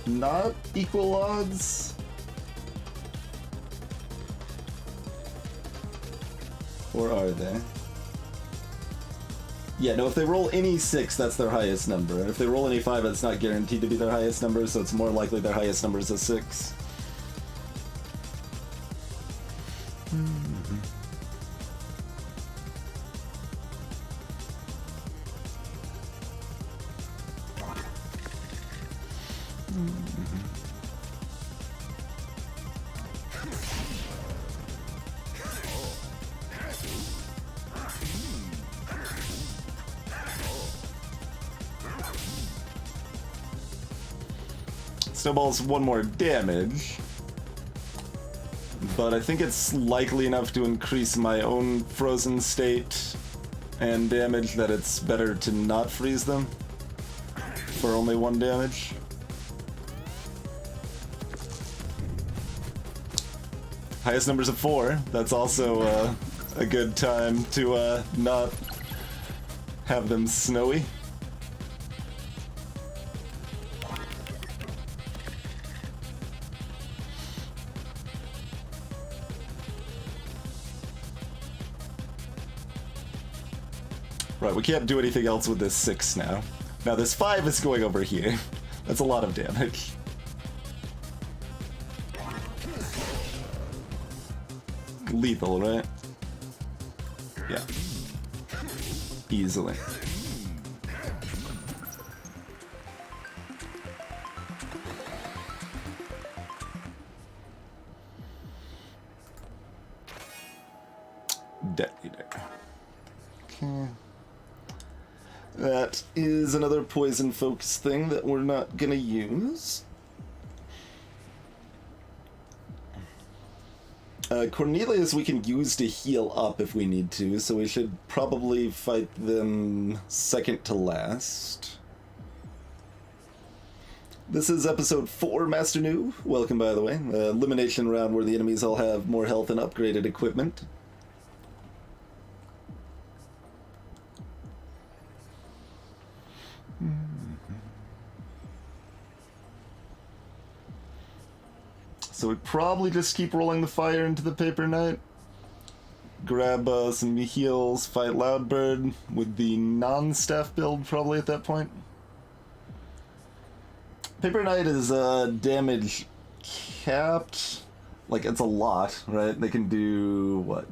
not equal odds? Or are they? Yeah, no, if they roll any 6, that's their highest number. And if they roll any 5, it's not guaranteed to be their highest number, so it's more likely their highest number is a 6. Snowball's 1 more damage. But I think it's likely enough to increase my own frozen state and damage that it's better to not freeze them for only 1 damage. Highest numbers of 4. That's also a good time to not have them snowy. Right, we can't do anything else with this 6 now. Now this 5 is going over here. That's a lot of damage. Lethal, right? Yeah. Easily. Detonator. Okay. That is another poison focus thing that we're not gonna use. Cornelius we can use to heal up if we need to, so we should probably fight them second to last. This is episode 4, Master New. Welcome, by the way. Elimination round where the enemies all have more health and upgraded equipment. So we probably just keep rolling the fire into the Paper Knight. Grab some heals, fight Loudbird with the non-staff build probably at that point. Paper Knight is damage capped. Like, it's a lot, right? They can do, what,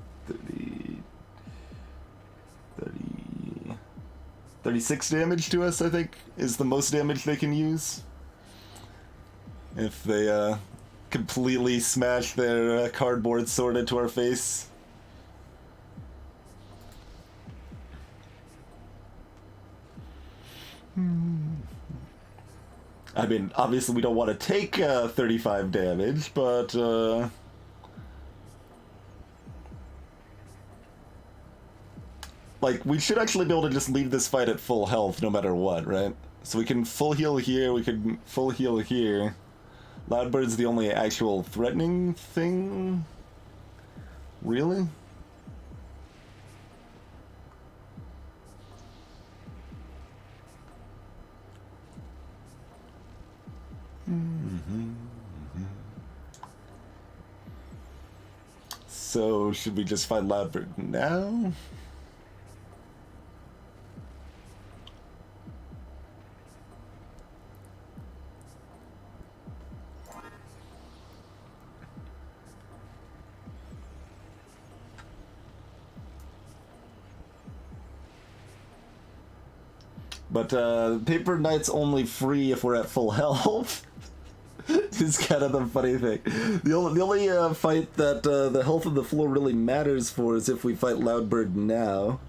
36 damage to us, I think, is the most damage they can use. If they, completely smash their cardboard sword into our face. I mean, obviously we don't want to take 35 damage, but like, we should actually be able to just leave this fight at full health no matter what, right? So we can full heal here, we can full heal here. Loudbird's the only actual threatening thing? Really? So, should we just fight Loudbird now? But Paper Knight's only free if we're at full health. Is kind of the funny thing. The only fight that the health of the floor really matters for is if we fight Loudbird now.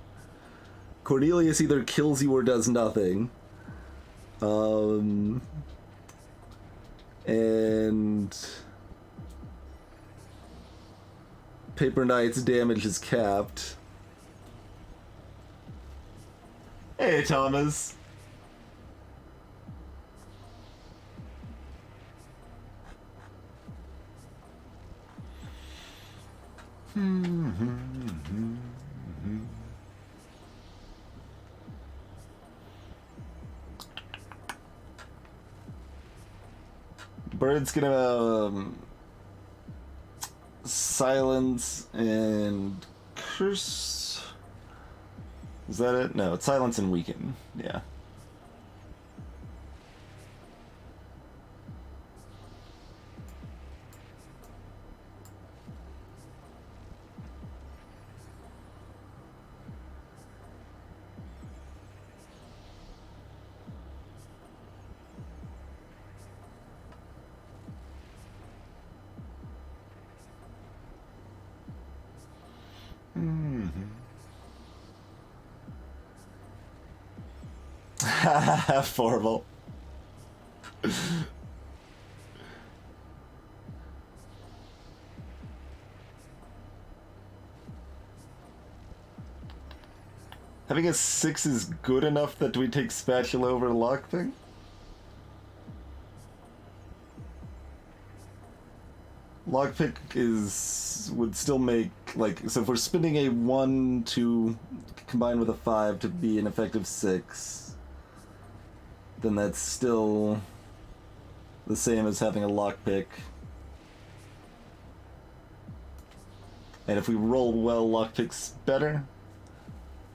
Cornelius either kills you or does nothing. And Paper Knight's damage is capped. Hey, Thomas. Bird's gonna silence and curse. Is that it? No, it's silence and weaken. Yeah. Formal. Having a 6 is good enough that we take spatula over lockpick? Lockpick would still make, like, so if we're spending a 1 to combine with a 5 to be an effective 6, then that's still the same as having a lockpick. And if we roll well, lockpick's better.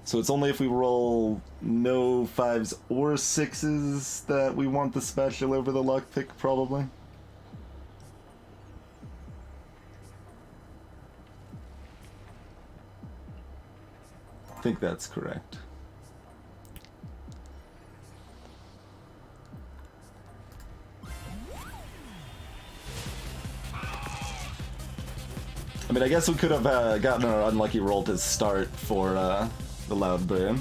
So it's only if we roll no 5s or 6s that we want the spatula over the lockpick, probably. I think that's correct. I mean, I guess we could have gotten our unlucky roll to start for the loud brain.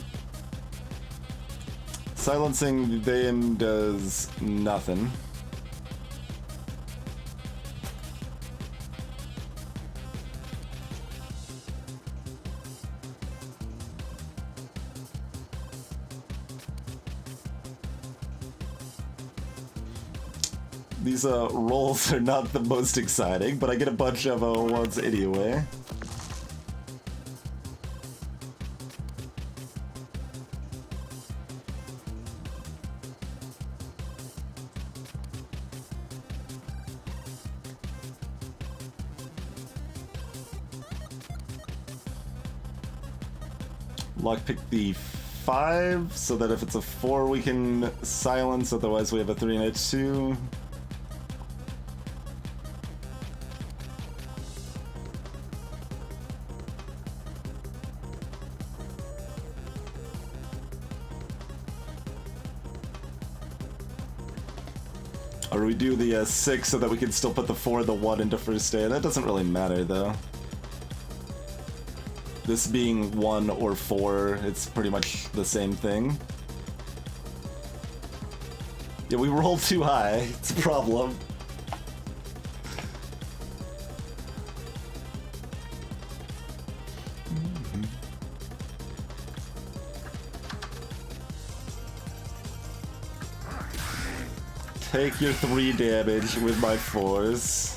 Silencing them does nothing. These rolls are not the most exciting, but I get a bunch of ones anyway. Lockpick the 5, so that if it's a 4 we can silence, otherwise we have a 3 and a 2. Or we do the 6 so that we can still put the 4 and the 1 into first aid. That doesn't really matter though. This being 1 or 4, it's pretty much the same thing. Yeah, we rolled too high. It's a problem. Take your 3 damage with my 4s.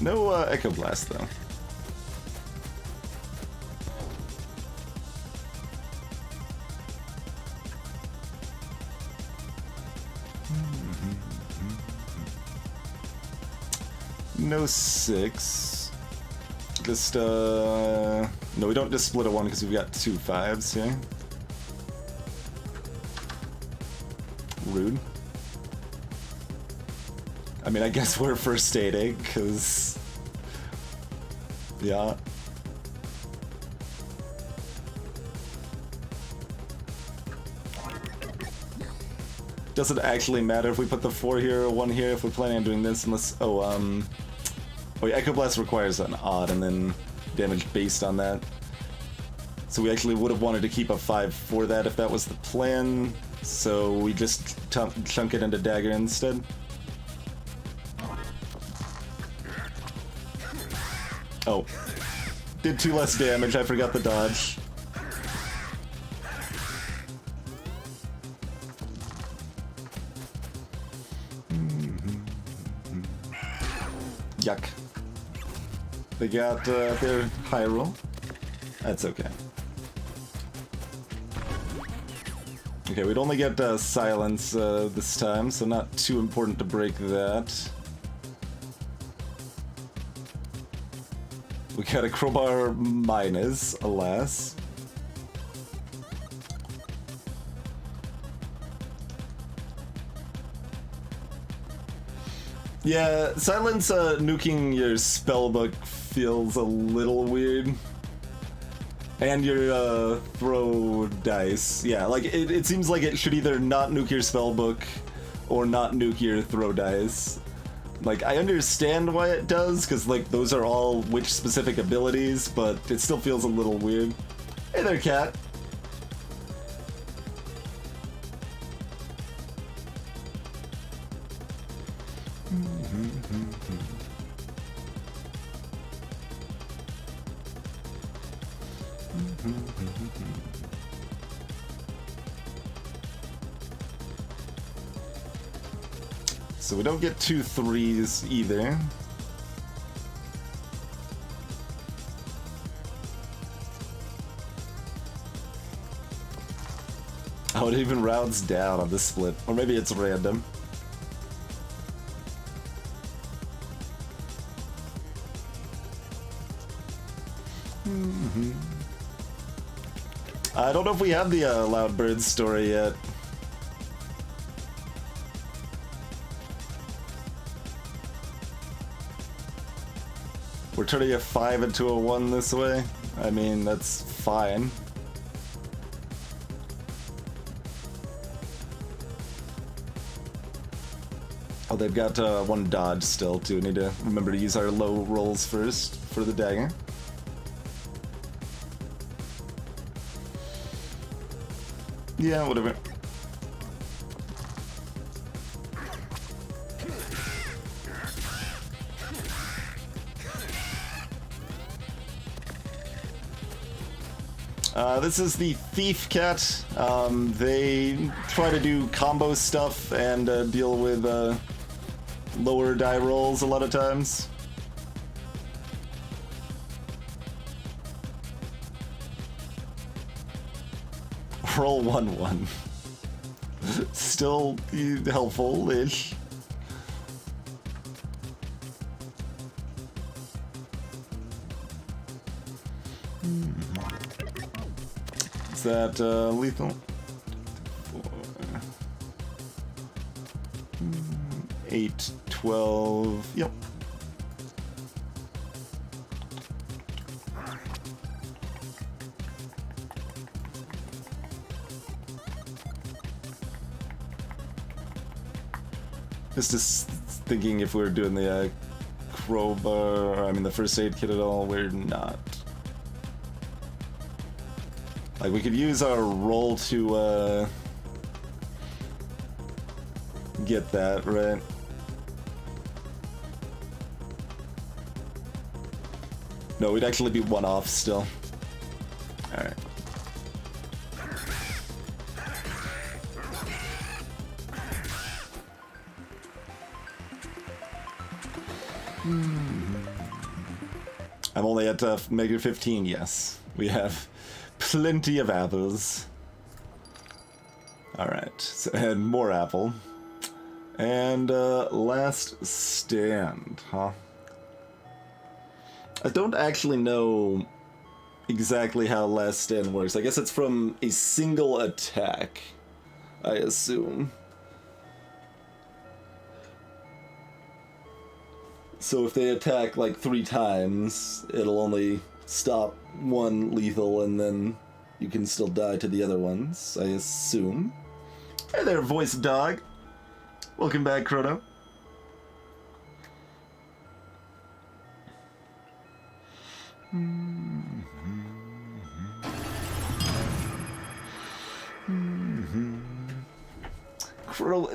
No Echo Blast though. No 6. Just no, we don't just split a 1 because we've got 2 5s here. Rude. I mean, I guess we're first aiding, because... yeah. Doesn't actually matter if we put the 4 here or 1 here if we're planning on doing this, unless... oh, yeah, Echo Blast requires an odd and then damage based on that. So we actually would have wanted to keep a 5 for that if that was the plan, so we just chunk it into dagger instead. Oh. Did 2 less damage, I forgot the dodge. Yuck. They got their high roll. That's okay. Okay, we'd only get silence this time, so not too important to break that. We got a crowbar minus, alas. Yeah, silence nuking your spellbook feels a little weird. And your throw dice. Yeah, like it seems like it should either not nuke your spellbook or not nuke your throw dice. Like, I understand why it does, because, like, those are all which specific abilities, but it still feels a little weird. Hey there, cat. So we don't get 2 3s either. Oh, it even rounds down on this split. Or maybe it's random. I don't know if we have the Loud Birds story yet. We're turning a 5 into a 1 this way. I mean, that's fine. Oh, they've got 1 dodge still, too. Need to remember to use our low rolls first for the dagger. Yeah, whatever. This is the Thief Cat. They try to do combo stuff and deal with lower die rolls a lot of times. Roll 1-1. Still helpful-ish. Is that lethal? 8, 12. Yep. Just thinking if we're doing the crowbar, I mean the first aid kit at all, we're not. Like, we could use our roll to get that, right? No, we'd actually be 1 off still. Alright. I'm only at Mega 15, yes. We have plenty of apples. Alright, so, and more apple. And last stand, huh? I don't actually know exactly how last stand works. I guess it's from a single attack, I assume. So if they attack like 3 times, it'll only stop 1 lethal and then you can still die to the other ones, I assume. Hey there, voice dog. Welcome back, Chrono.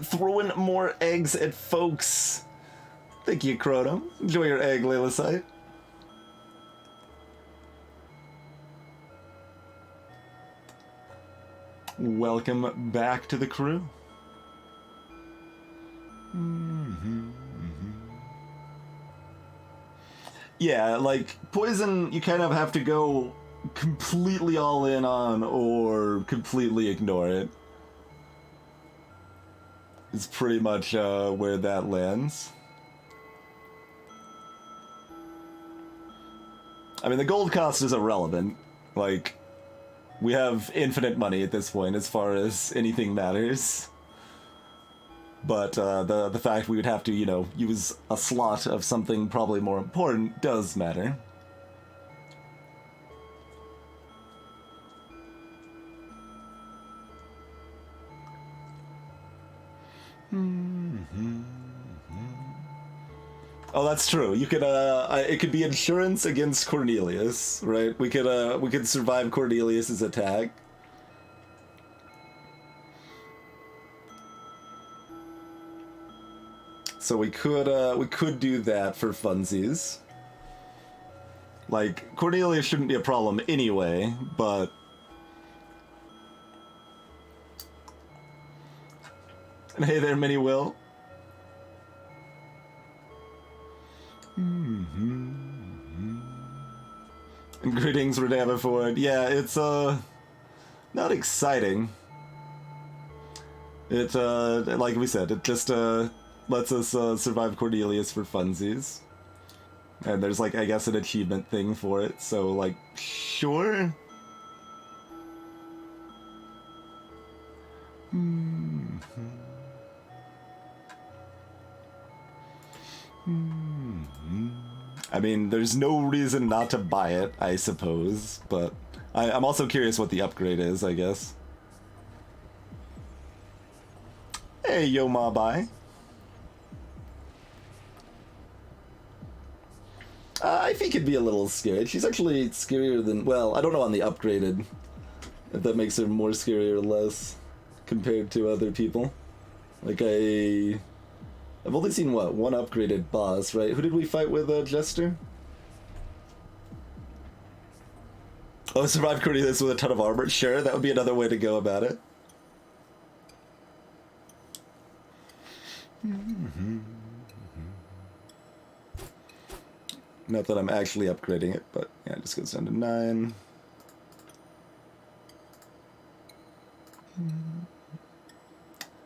Throwing more eggs at folks. Thank you, Chrono. Enjoy your egg, Lilithite. Welcome back to the crew. Yeah, like, poison you kind of have to go completely all in on or completely ignore it. It's pretty much where that lands. I mean, the gold cost is irrelevant. Like, we have infinite money at this point as far as anything matters. But the fact we would have to, you know, use a slot of something probably more important does matter. Oh, that's true. You could it could be insurance against Cornelius, right? We could survive Cornelius's attack. So we could do that for funsies. Like, Cordelia shouldn't be a problem anyway, but... And hey there, Minnie Will. And greetings, Renava Ford. Yeah, it's, not exciting. It, like we said, it just, lets us, survive Cordelius for funsies. And there's, like, I guess an achievement thing for it, so, like, sure? I mean, there's no reason not to buy it, I suppose, but I'm also curious what the upgrade is, I guess. Hey, Yo Ma Bai. I think it'd be a little scary. She's actually scarier than... Well, I don't know on the upgraded. If that makes her more scary or less compared to other people. Like, I've only seen, what, one upgraded boss, right? Who did we fight with, Jester? Oh, survive Cornelius with a ton of armor? Sure, that would be another way to go about it. Not that I'm actually upgrading it, but yeah, it just goes down to 9.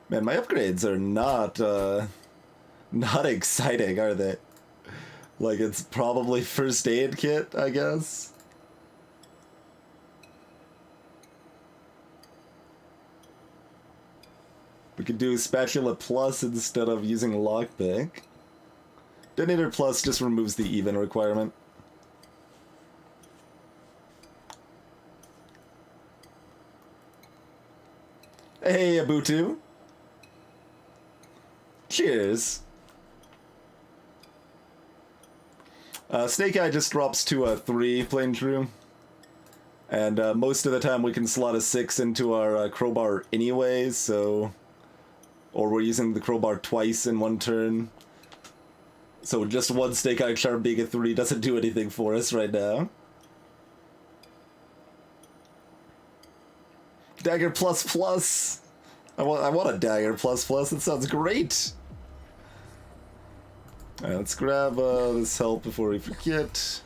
Man, my upgrades are not exciting, are they? Like, it's probably first aid kit, I guess? We could do Spatula Plus instead of using Lockpick. Detonator Plus just removes the even requirement. Hey, Abutu. Cheers. Snake Eye just drops to a 3 plain true. And most of the time we can slot a 6 into our crowbar anyway, so... Or we're using the crowbar twice in one turn. So just one Snake Eye Charm being a 3 doesn't do anything for us right now. Dagger plus plus! I want a Dagger plus plus, it sounds great! Alright, let's grab this help before we forget.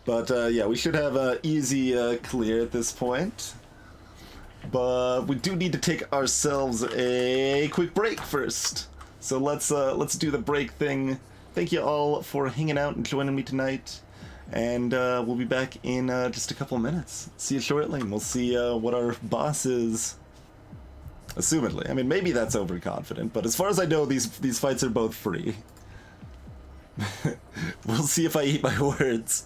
But yeah, we should have an easy clear at this point. But we do need to take ourselves a quick break first. So let's do the break thing. Thank you all for hanging out and joining me tonight. And we'll be back in just a couple minutes. See you shortly, and we'll see what our boss is. Assumedly. I mean, maybe that's overconfident, but as far as I know, these fights are both free. We'll see if I eat my words.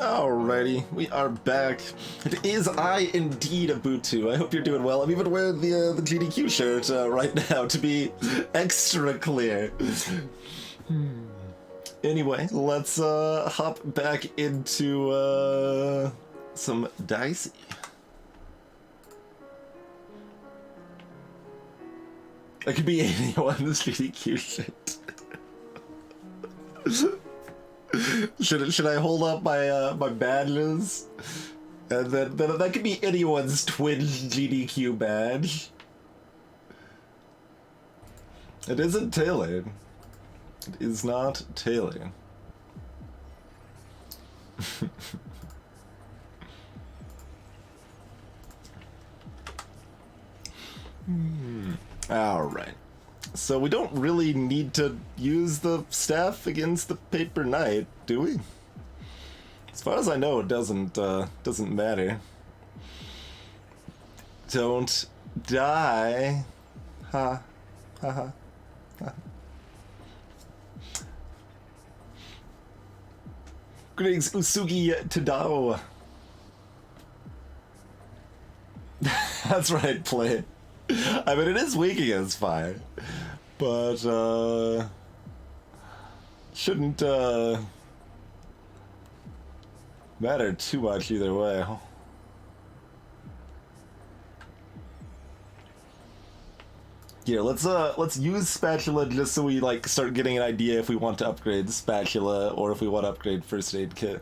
Alrighty, we are back. It is I indeed, Abutu. I hope you're doing well. I'm even wearing the GDQ shirt right now to be extra clear. Anyway, let's hop back into some Dicey. That could be anyone's GDQ shirt. Should I hold up my my badges? And then that could be anyone's Twitch GDQ badge. It isn't tailored. It is not tailored. Alright. So we don't really need to use the staff against the paper knight, do we? As far as I know, it doesn't matter. Don't die. Ha. Ha ha. Ha. Greetings, Usugi Tadao. That's right, play. I mean, it is weak against fire, but shouldn't matter too much either way. Here, let's use spatula just so we like start getting an idea if we want to upgrade the spatula or if we want to upgrade first aid kit.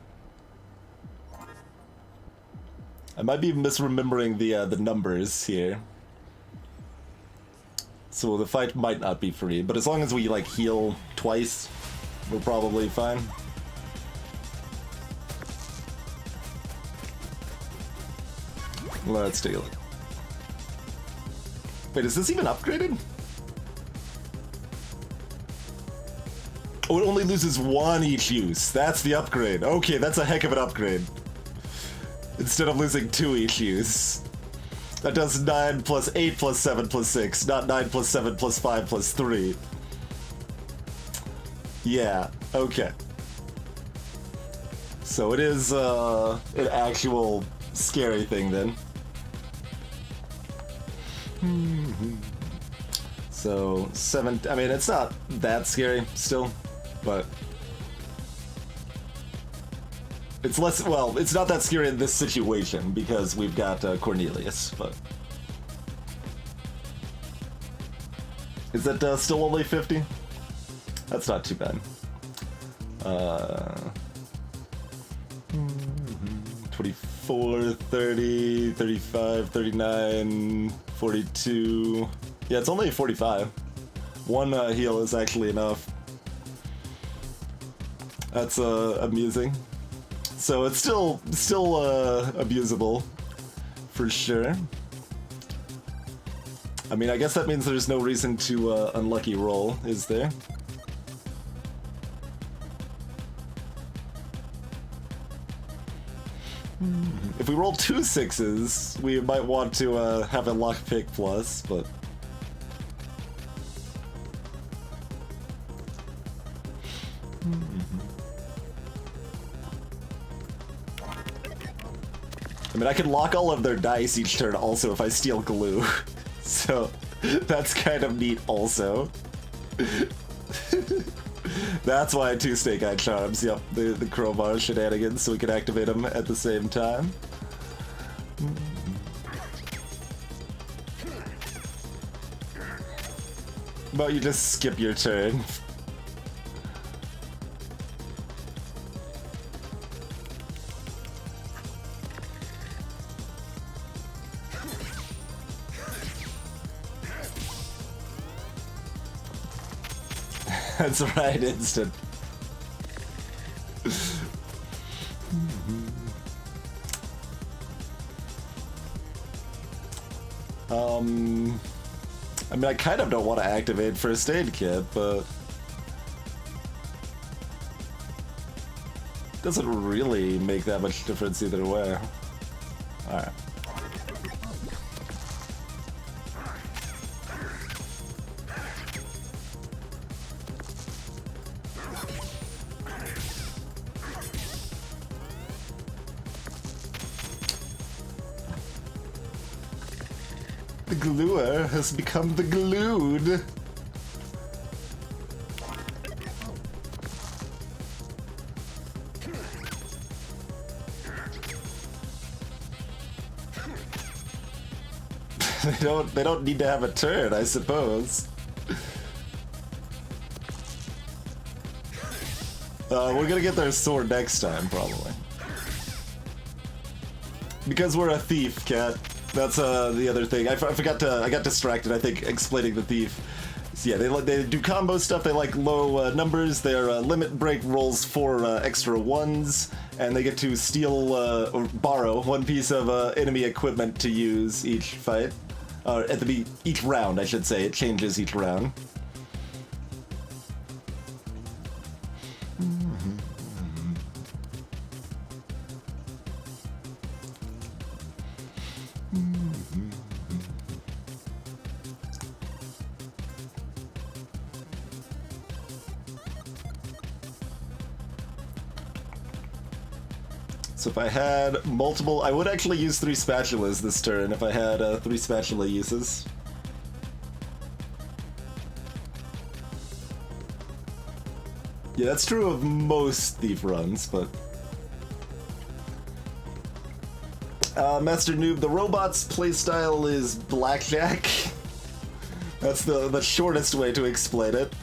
I might be misremembering the numbers here. So the fight might not be free, but as long as we like heal twice, we're probably fine. Let's take a look. Wait, is this even upgraded? Oh, it only loses one each use. That's the upgrade. Okay, that's a heck of an upgrade. Instead of losing 2 each use. That does 9 plus 8 plus 7 plus 6, not 9 plus 7 plus 5 plus 3. Yeah, okay. So it is an actual scary thing then. So 7, I mean, it's not that scary still, but it's less, well, it's not that scary in this situation because we've got Cornelius, but is that still only 50? That's not too bad. 24, 30, 35, 39, 42. Yeah, it's only 45. One heal is actually enough. That's amusing. So it's still abusable, for sure. I mean, I guess that means there's no reason to unlucky roll, is there? If we roll 2 6s, we might want to have a lockpick plus, but I mean, I can lock all of their dice each turn also if I steal glue. So, that's kind of neat also. That's why 2 Snake Eye Charms, yep, the crowbar shenanigans, so we can activate them at the same time. But you just skip your turn. That's right, instant. I mean, I kind of don't want to activate first aid kit, but doesn't really make that much difference either way. Alright. The gluer has become the glued. They don't need to have a turn, I suppose. We're gonna get their sword next time, probably. Because we're a thief, Cat. That's the other thing. I forgot to. I got distracted, I think, explaining the thief. So yeah, they do combo stuff. They like low numbers. Their limit break rolls 4 extra ones, and they get to steal or borrow one piece of enemy equipment to use each fight. Each round, I should say. It changes each round. So if I had multiple, I would actually use 3 spatulas this turn if I had 3 spatula uses. Yeah, that's true of most thief runs, but... Master Noob, the robot's playstyle is blackjack. That's the shortest way to explain it.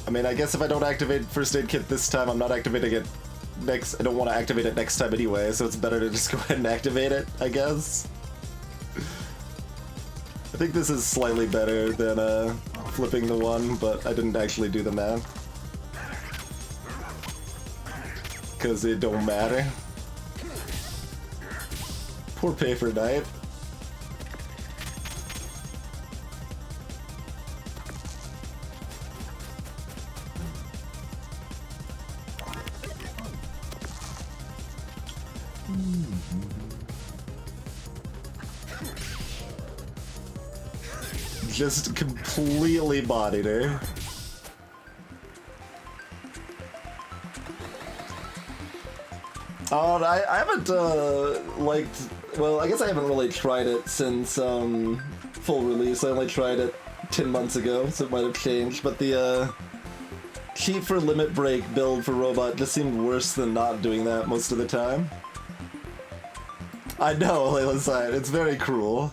I mean, I guess if I don't activate First Aid Kit this time, I'm not activating it next. I don't want to activate it next time anyway, so it's better to just go ahead and activate it, I guess. I think this is slightly better than flipping the one, but I didn't actually do the math. Because it don't matter. Poor Paper Knight. Just completely bodied her. I haven't liked. Well, I guess I haven't really tried it since full release. I only tried it 10 months ago, so it might have changed. But the cheat for limit break build for robot just seemed worse than not doing that most of the time. I know, Layla Side. It's very cruel.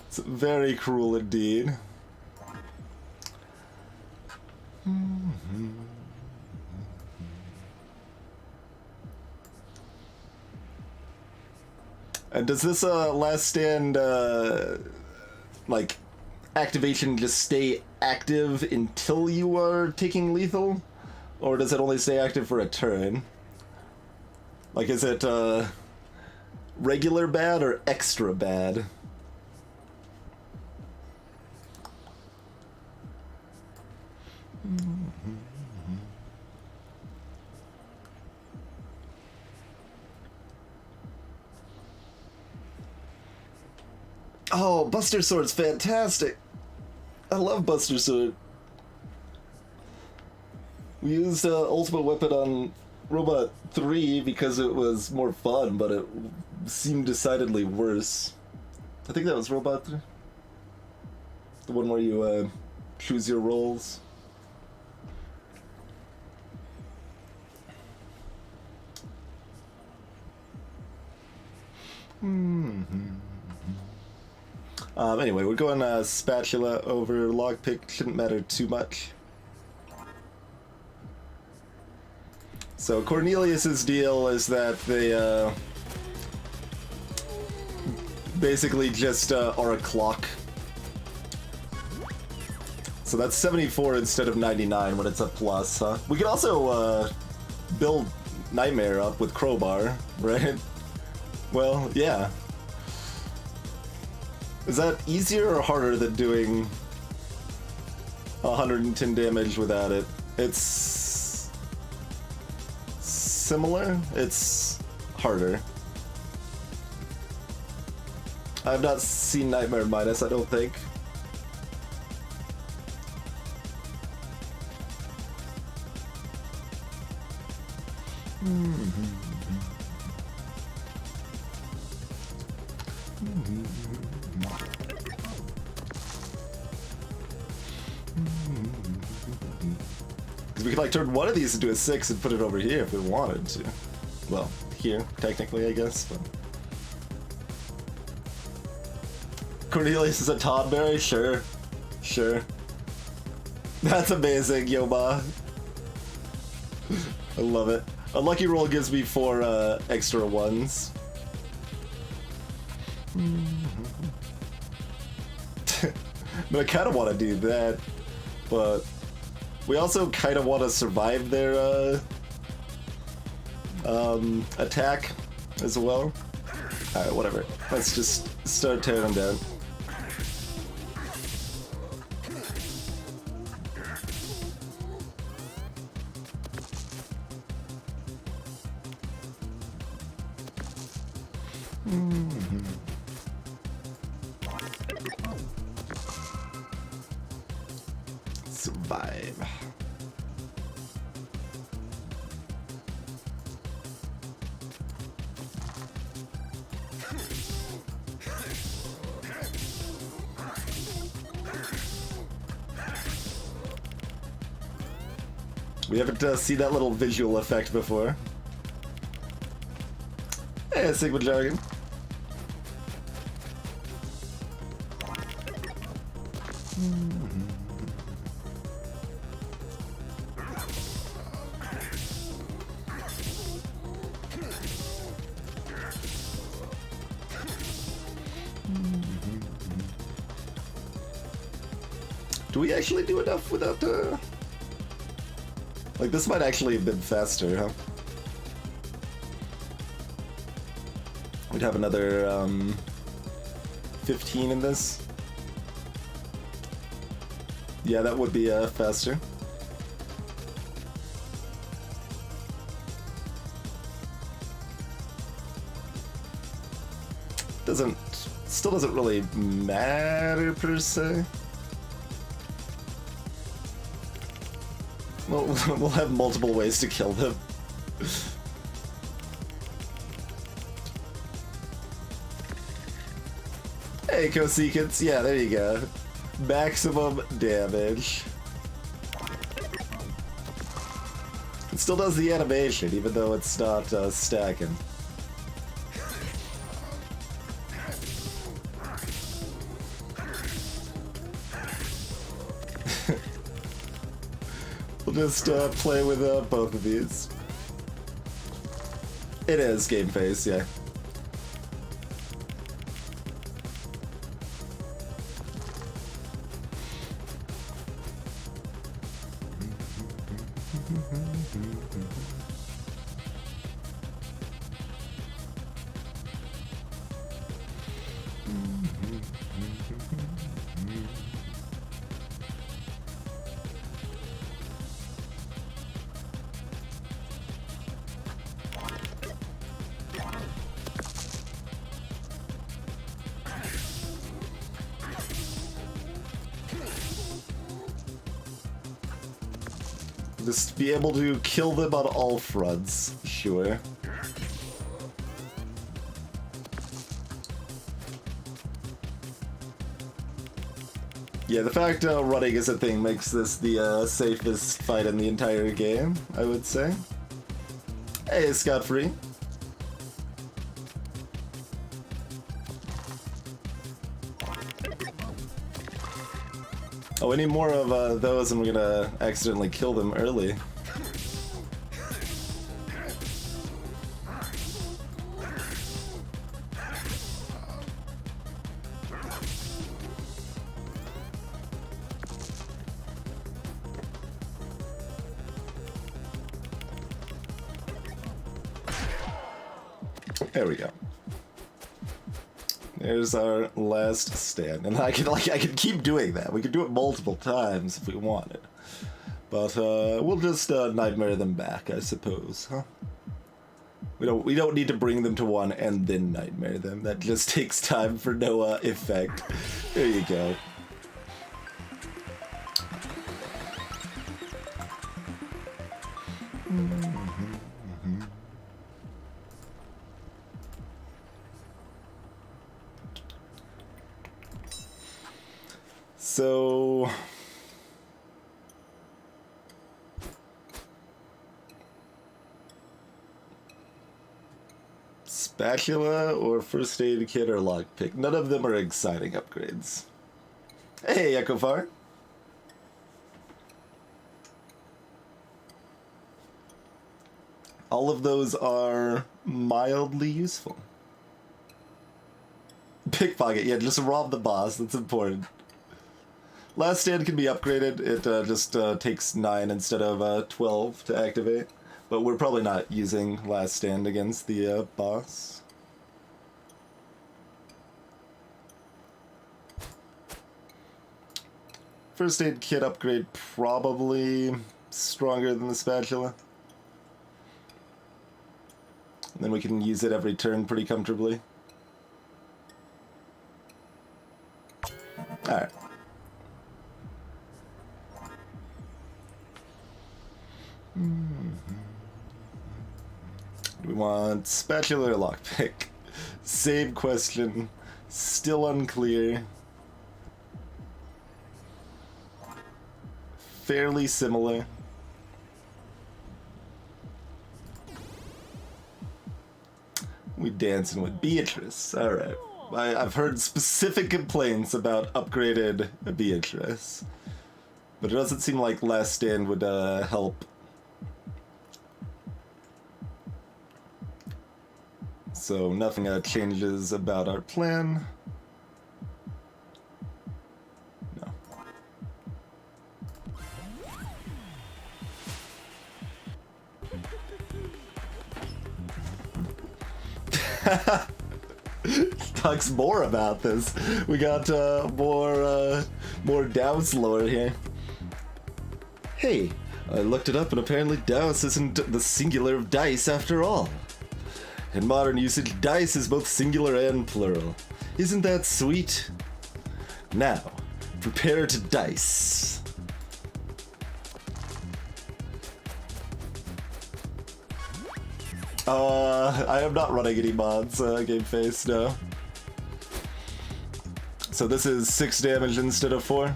It's very cruel indeed. And does this last stand like activation just stay active until you are taking lethal, or does it only stay active for a turn? Like, is it regular bad or extra bad? Oh, Buster Sword's fantastic. I love Buster Sword. We used Ultimate Weapon on Robot 3 because it was more fun, but it seemed decidedly worse. I think that was Robot 3. The one where you choose your roles. Anyway, we're going spatula over lockpick. Shouldn't matter too much. So Cornelius's deal is that they basically just are a clock. So that's 74 instead of 99 when it's a plus, huh? We could also build Nightmare up with Crowbar, right? Well, yeah. Is that easier or harder than doing 110 damage without it? It's... similar. It's harder. I've not seen Nightmare Minus, I don't think. Because we could like turn one of these into a 6 and put it over here if we wanted to. Well, here, technically, I guess, but... Cornelius is a Toddberry? Sure. Sure. That's amazing, Yoma. I love it. A lucky roll gives me 4 extra ones. But I kind of want to do that. But we also kind of want to survive their attack as well. Alright, whatever. Let's just start tearing them down. Survive. We haven't seen that little visual effect before. Hey, Sigma Jargon. Do we actually do enough without like, this might actually have been faster, huh? We'd have another, 15 in this. Yeah, that would be, faster. Still doesn't really matter, per se. Well, we'll have multiple ways to kill them. Hey, Cosequence. Yeah, there you go. Maximum damage. It still does the animation, even though it's not stacking. We'll just play with both of these. It is game face, yeah. Just be able to kill them on all fronts, sure. Yeah, the fact running is a thing makes this the safest fight in the entire game, I would say. Hey, scot-free. Oh, we need more of those and we're gonna accidentally kill them early. There we go. There's our last stand, and I could keep doing that. We could do it multiple times if we wanted, but we'll just nightmare them back, I suppose, huh? We don't need to bring them to 1 and then nightmare them. That just takes time for no effect. There you go. So spatula or first aid kit or lockpick. None of them are exciting upgrades. Hey, Echofar. All of those are mildly useful. Pickpocket, yeah, just rob the boss. That's important. Last Stand can be upgraded. It just takes 9 instead of 12 to activate. But we're probably not using Last Stand against the boss. First Aid Kit upgrade probably stronger than the spatula. And then we can use it every turn pretty comfortably. Alright. We want spatula or lockpick. Same question. Still unclear. Fairly similar. We dancing with Beatrice. Alright. I've heard specific complaints about upgraded Beatrice. But it doesn't seem like Last Stand would help. So nothing changes about our plan. No. Talks more about this. We got more Douse lore here. Hey, I looked it up and apparently Douse isn't the singular of dice after all. In modern usage, dice is both singular and plural. Isn't that sweet? Now, prepare to dice. I am not running any mods, Game Face, no. So this is 6 damage instead of 4.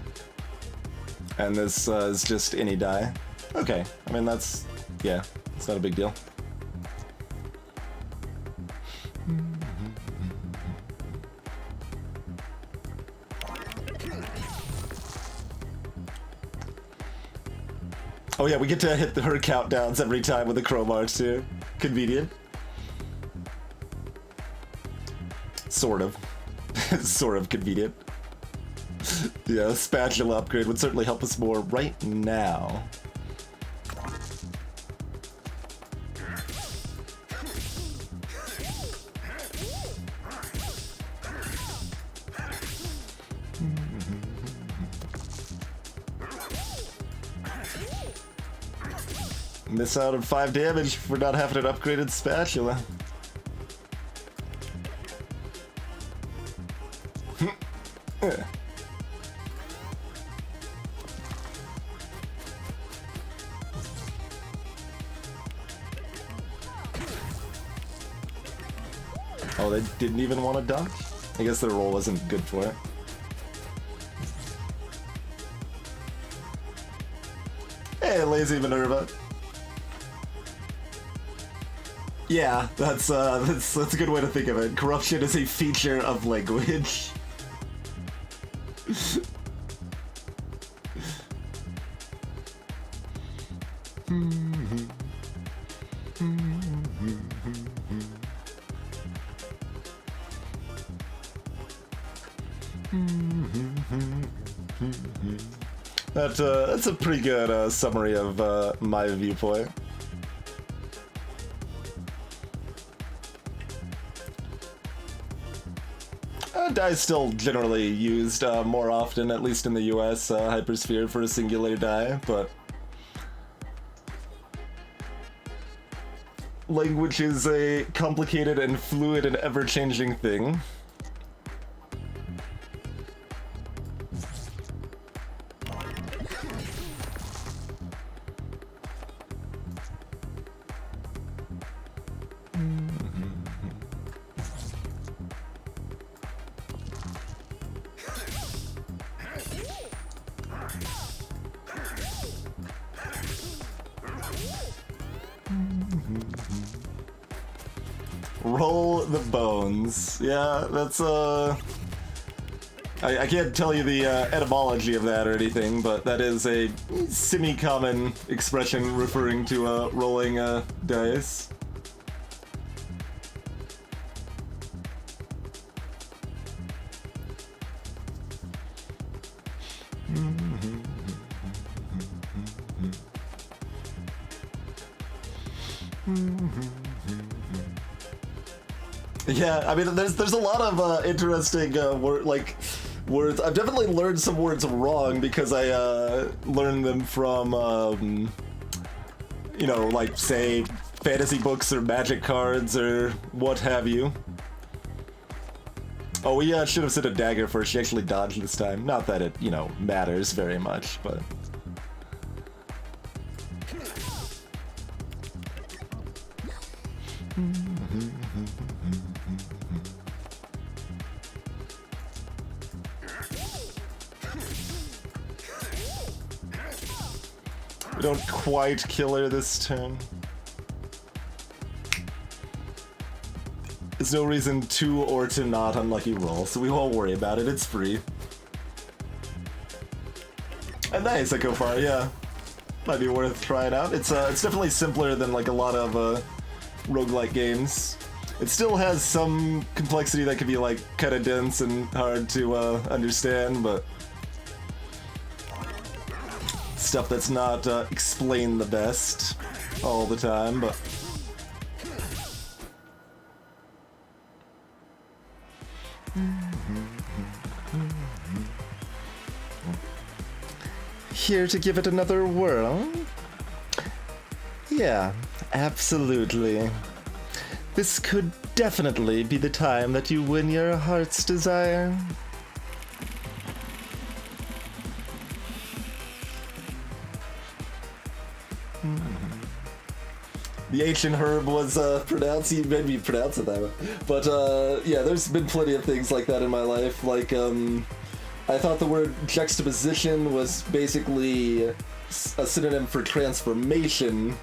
And this is just any die. Okay, I mean that's, yeah, it's not a big deal. Oh yeah, we get to hit her countdowns every time with the crowbar too. Convenient. Sort of. Sort of convenient. Yeah, a spatula upgrade would certainly help us more right now. Miss out on 5 damage for not having an upgraded spatula. Oh, they didn't even want to dodge? I guess their roll wasn't good for it. Hey, lazy Minerva. Yeah, that's a good way to think of it. Corruption is a feature of language. That's a pretty good summary of my viewpoint. Die is still generally used more often, at least in the US, Hypersphere for a singular die, but language is a complicated and fluid and ever-changing thing. Roll the bones. Yeah, that's I can't tell you the etymology of that or anything, but that is a semi-common expression referring to rolling dice. Yeah, I mean, there's a lot of interesting words. I've definitely learned some words wrong because I learned them from you know, like say fantasy books or magic cards or what have you. Oh, we should have said a dagger first. She actually dodged this time. Not that it, you know, matters very much, but. We don't quite kill her this turn. There's no reason to or to not unlucky roll, so we won't worry about it. It's free. And nice, I go far, yeah. Might be worth trying out. It's definitely simpler than like a lot of roguelike games. It still has some complexity that can be like kind of dense and hard to understand, but stuff that's not explained the best all the time, but here to give it another whirl? Yeah, absolutely. This could definitely be the time that you win your heart's desire. The ancient herb was pronounced, he made me pronounce it that way. But yeah, there's been plenty of things like that in my life. Like, I thought the word juxtaposition was basically a synonym for transformation,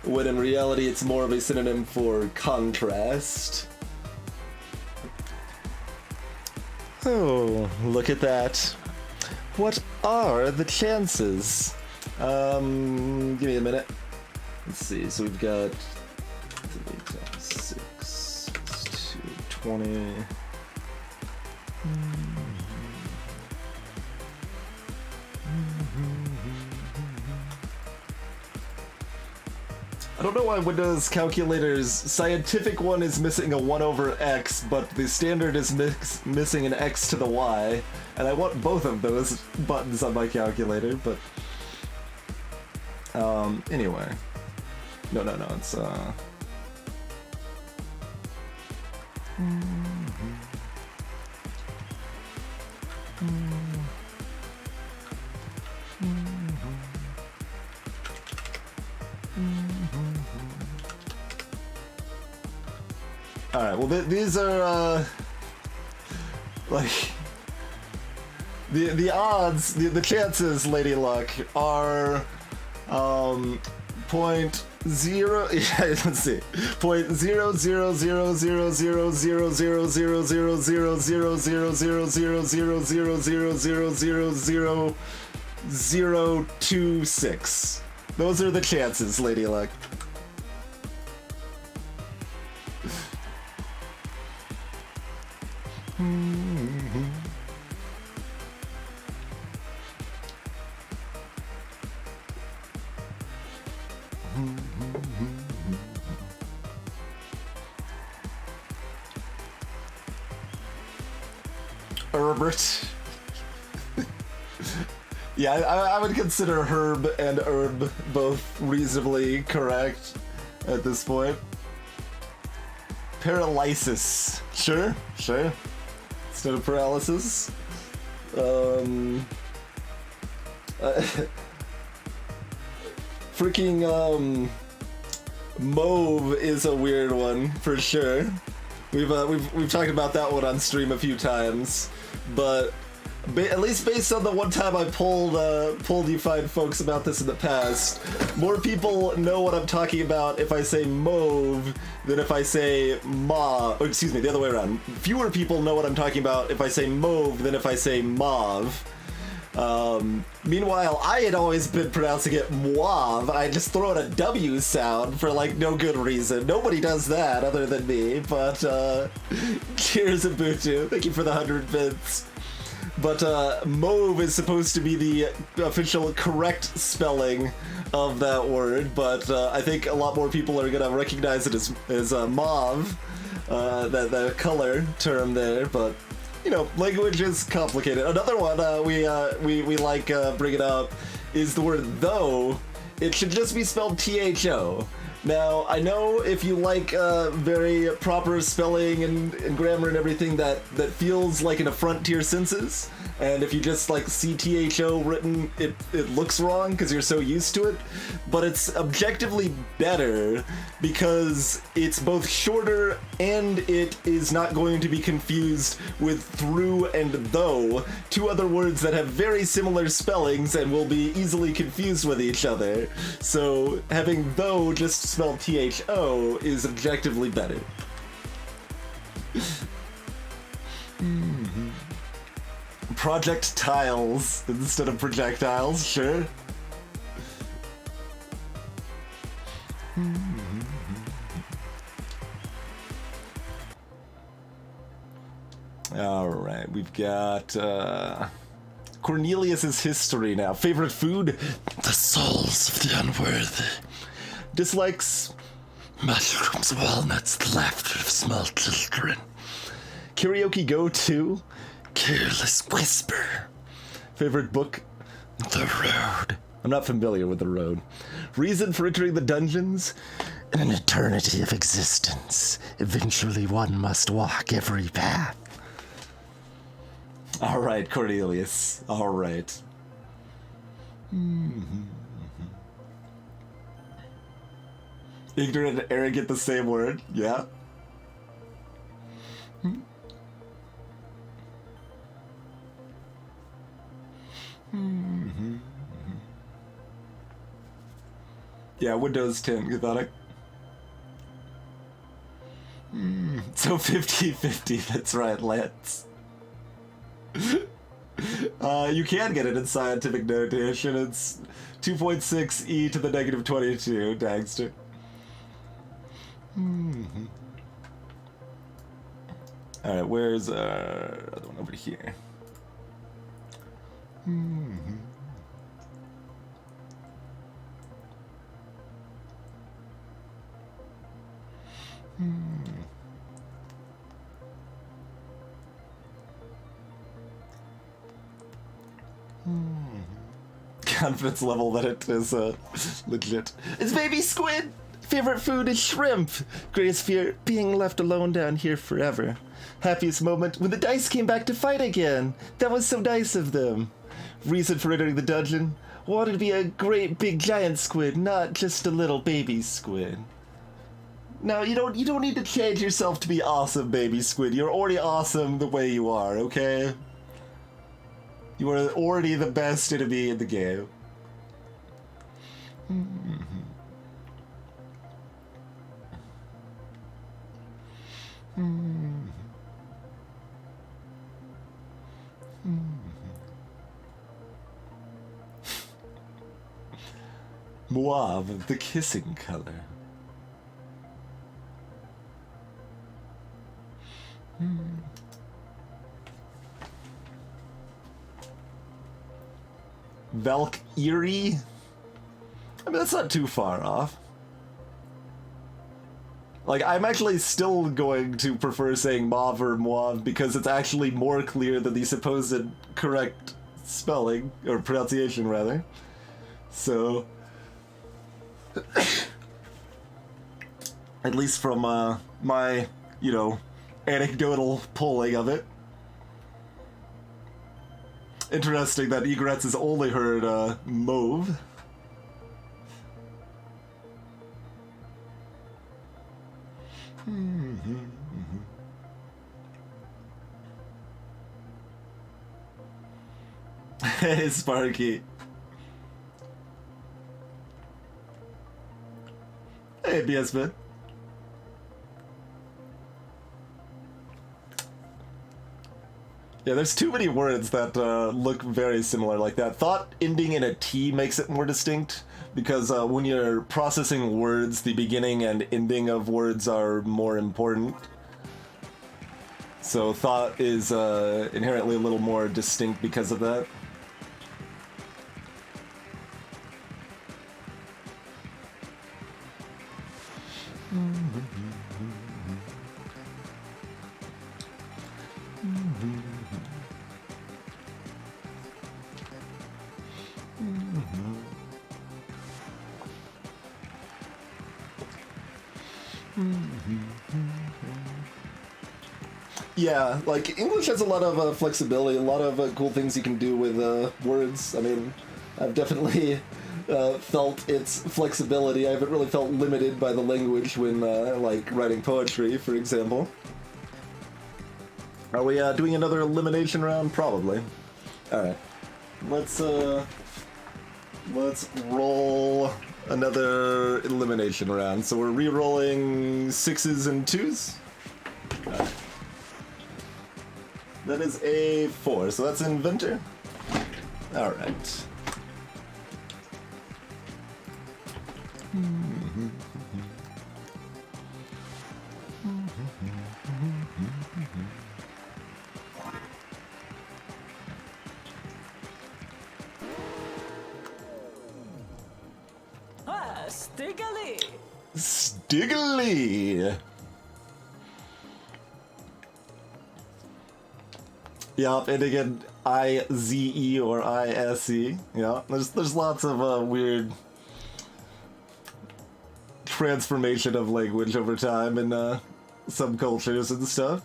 when in reality it's more of a synonym for contrast. Oh, look at that. What are the chances? Give me a minute. Let's see, so we've got 6, 2, 20. I don't know why Windows calculators scientific one is missing a 1 over x, but the standard is missing an x to the y, and I want both of those buttons on my calculator, but anyway. No, it's Alright, well these are like the odds, the chances, Lady Luck, are point zero. Yeah, let's see. 0.00000000000000000026. Those are the chances, Lady Luck. Herbert. Yeah, I would consider herb and herb both reasonably correct at this point. Paralysis. Sure. Instead of paralysis. Freaking mauve is a weird one for sure. We've talked about that one on stream a few times, but at least based on the one time I polled you fine folks about this in the past, more people know what I'm talking about if I say mauve than if I say mauve. Excuse me, the other way around. Fewer people know what I'm talking about if I say mauve than if I say mauve. Meanwhile, I had always been pronouncing it mauve. I just throw in a W sound for like no good reason. Nobody does that other than me, but cheers Ubuntu. Thank you for the 100 bits. But mauve is supposed to be the official correct spelling of that word, but I think a lot more people are gonna recognize it as mauve, that color term there, but you know, language is complicated. Another one we like bringing up is the word though. It should just be spelled THO. Now, I know if you like very proper spelling and grammar and everything that feels like an affront to your senses, and if you just like see THO written, it looks wrong because you're so used to it, but it's objectively better because it's both shorter and it is not going to be confused with through and though, two other words that have very similar spellings and will be easily confused with each other. So having though just spelled THO is objectively better. Project tiles instead of projectiles, sure. All right, we've got Cornelius's history now. Favorite food? The souls of the unworthy. Dislikes? Mushrooms, walnuts, the laughter of small children. Karaoke go-to? Careless whisper. Favorite book? The road. I'm not familiar with The Road. Reason for entering the dungeons? In an eternity of existence, eventually one must walk every path. All right, Cornelius. All right. Ignorant and arrogant, the same word. Yeah. Yeah, Windows 10, Gothic. So 50-50, that's right, Lance. You can get it in scientific notation. It's 2.6 e to the negative 22, Dagster. Alright, where's our other one over here? Confidence level that it is legit. It's baby squid! Favorite food is shrimp. Greatest fear, being left alone down here forever. Happiest moment, when the dice came back to fight again. That was so nice of them. Reason for entering the dungeon, wanted to be a great big giant squid, not just a little baby squid. No, you don't need to change yourself to be awesome, baby squid. You're already awesome the way you are, okay? You are already the best enemy in the game. Mauve, the kissing color. Valkyrie? I mean, that's not too far off. Like, I'm actually still going to prefer saying mauve or mauve because it's actually more clear than the supposed correct spelling, or pronunciation, rather. So... at least from my you know, anecdotal polling of it. Interesting that Egrets has only heard mauve. Hey, Sparky. Hey, BSB. Yeah, there's too many words that look very similar like that. Thought ending in a T makes it more distinct, because when you're processing words, the beginning and ending of words are more important. So thought is inherently a little more distinct because of that. Yeah, like, English has a lot of flexibility, a lot of cool things you can do with words. I mean, I've definitely felt its flexibility. I haven't really felt limited by the language when, like, writing poetry, for example. Are we doing another elimination round? Probably. Alright. Let's roll another elimination round. So we're re-rolling 6s and 2s? Alright. That is a 4, so that's Inventor. Alright. Stiggly! Stiggly! Yup, and again, I-Z-E or I-S-E. Yeah, there's lots of weird transformation of language over time in some cultures and stuff.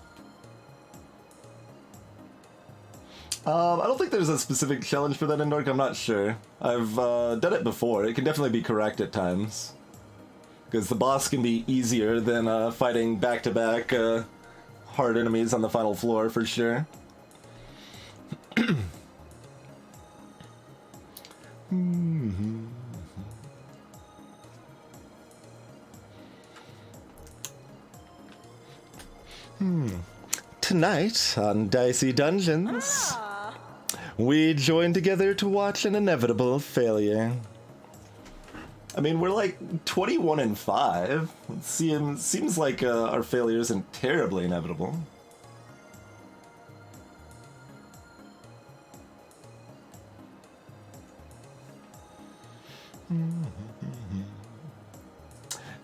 I don't think there's a specific challenge for that in Dark, I'm not sure. I've done it before. It can definitely be correct at times. Because the boss can be easier than fighting back-to-back hard enemies on the final floor, for sure. Tonight on Dicey Dungeons, we join together to watch an inevitable failure. I mean, we're like 21 and 5. It seems like our failure isn't terribly inevitable.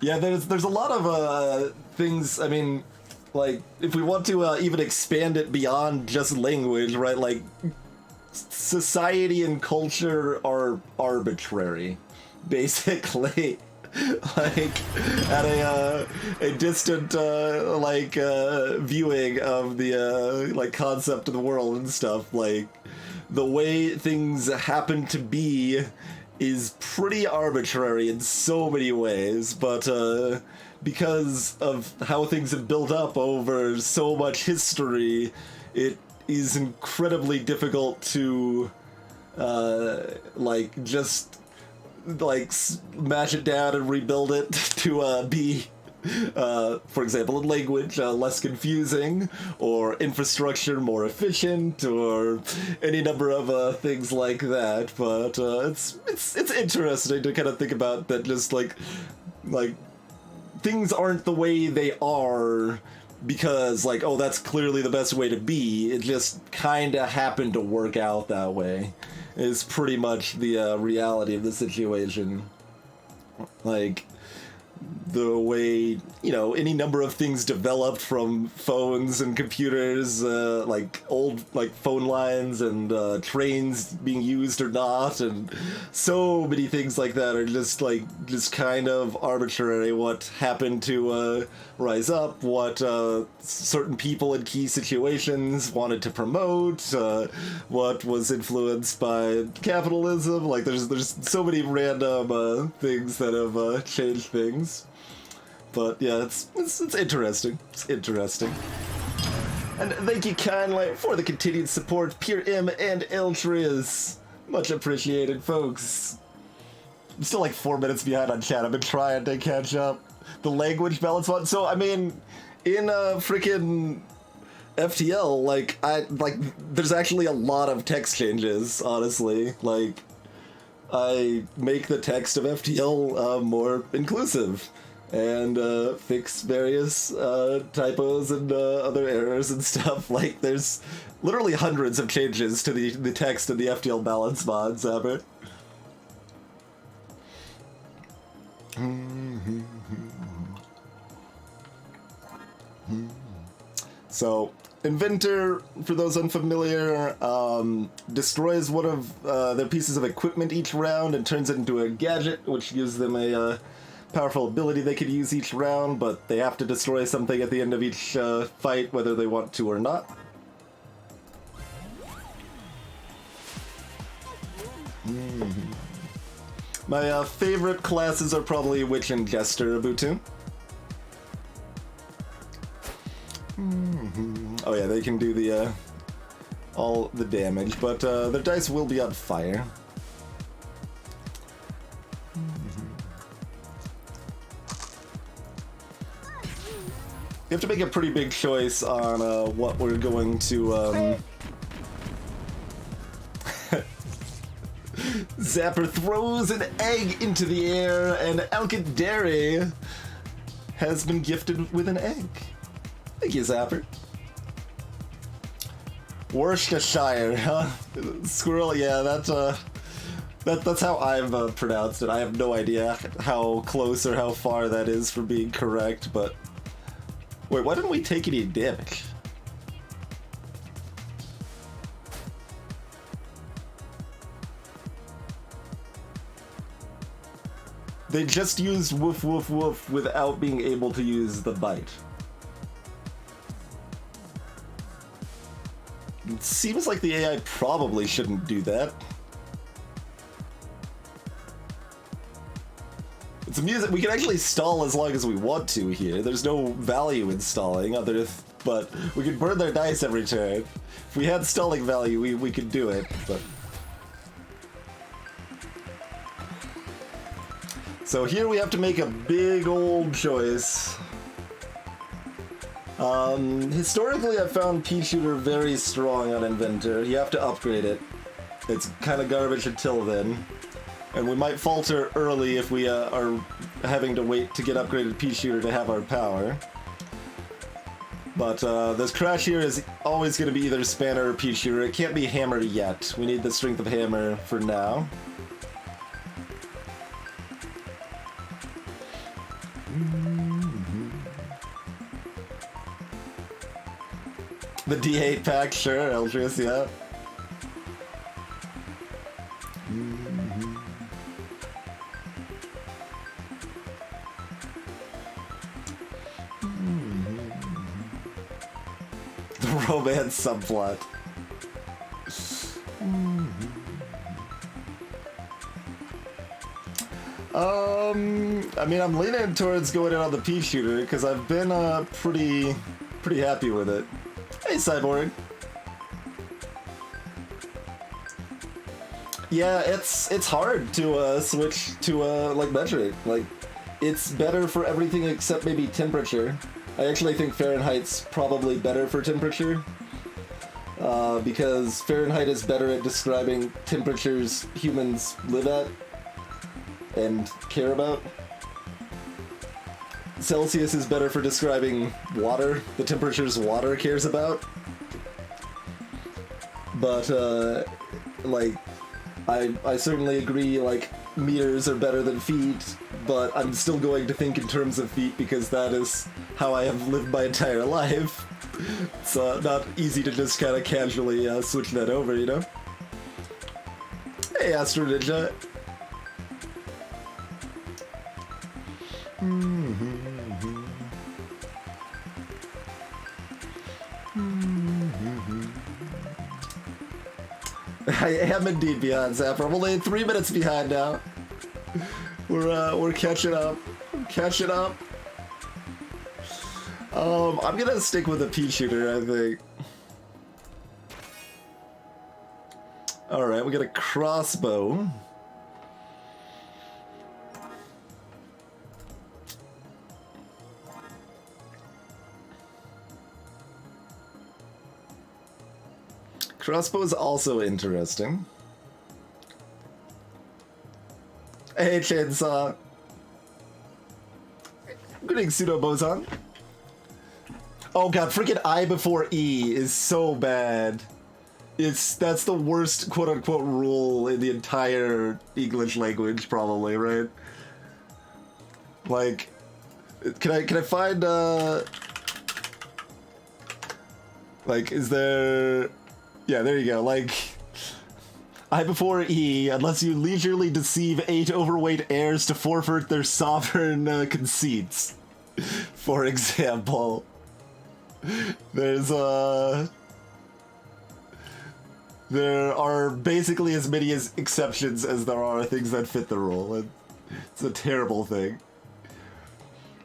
Yeah, there's a lot of things. I mean, like, if we want to even expand it beyond just language, right? Like, society and culture are arbitrary, basically. Like, at a distant viewing of the like concept of the world and stuff, like the way things happen to be is pretty arbitrary in so many ways, but because of how things have built up over so much history, it is incredibly difficult to just smash it down and rebuild it to be for example, in language, less confusing, or infrastructure more efficient, or any number of things like that. But it's interesting to kind of think about that. Just like things aren't the way they are because, like, oh, that's clearly the best way to be. It just kind of happened to work out that way. Is pretty much the reality of the situation. Like, the way, you know, any number of things developed from phones and computers, like old like phone lines and trains being used or not, and so many things like that are just kind of arbitrary. What happened to rise up, what certain people in key situations wanted to promote, what was influenced by capitalism. Like there's so many random things that have changed things. But yeah, it's interesting. It's interesting. And thank you kindly for the continued support, Pure M and Eltriz. Much appreciated, folks. I'm still like 4 minutes behind on chat. I've been trying to catch up. The language balance one. So I mean, in freaking FTL, there's actually a lot of text changes. Honestly, like I make the text of FTL more inclusive. And fix various typos and other errors and stuff. Like, there's literally hundreds of changes to the text in the FTL balance mods ever. So, Inventor, for those unfamiliar, destroys one of their pieces of equipment each round and turns it into a gadget, which gives them a powerful ability they could use each round, but they have to destroy something at the end of each fight, whether they want to or not. My favorite classes are probably Witch and Jester, Ubuntu. Oh yeah, they can do the all the damage, but their dice will be on fire. You have to make a pretty big choice on what we're going to. Zapper throws an egg into the air, and Alkadari has been gifted with an egg. Thank you, Zapper. Worcestershire, huh? Squirrel, yeah, that's how I've pronounced it. I have no idea how close or how far that is from being correct, but. Wait, why didn't we take any damage? They just used woof woof woof without being able to use the bite. It seems like the AI probably shouldn't do that. It's amusing. We can actually stall as long as we want to here. There's no value in stalling, but we could burn their dice every turn. If we had stalling value, we could do it. But so here we have to make a big old choice. Historically, I've found Pea Shooter very strong on Inventor. You have to upgrade it. It's kind of garbage until then. And we might falter early if we are having to wait to get upgraded Pea Shooter to have our power. But this crash here is always going to be either Spanner or Pea Shooter. It can't be Hammer yet. We need the strength of Hammer for now. The D8 pack, sure, Eldris, yeah. Romance subplot. I mean, I'm leaning towards going in on the Pea Shooter because I've been pretty happy with it. Hey, Cyborg. Yeah, it's hard to switch to like metric. Like, it's better for everything except maybe temperature. I actually think Fahrenheit's probably better for temperature, because Fahrenheit is better at describing temperatures humans live at and care about. Celsius is better for describing water, the temperatures water cares about. But, like, I certainly agree, like, meters are better than feet, but I'm still going to think in terms of feet because that is how I have lived my entire life. It's not easy to just kind of casually switch that over, you know? Hey, Astro Ninja. I am indeed behind, Zapper. I'm only 3 minutes behind now. We're catching up. Catching up. I'm gonna stick with a pea shooter, I think. Alright, we got a crossbow. Crossbow is also interesting. Hey, Chainsaw. Greetings, Pseudo Boson. Oh god, freaking I before E is so bad. That's the worst quote-unquote rule in the entire English language, probably, right? Like, can I find like, is there? Yeah, there you go. Like, I before E, unless you leisurely deceive 8 overweight heirs to forfeit their sovereign conceits. For example, there's there are basically as many exceptions as there are things that fit the rule, and it's a terrible thing.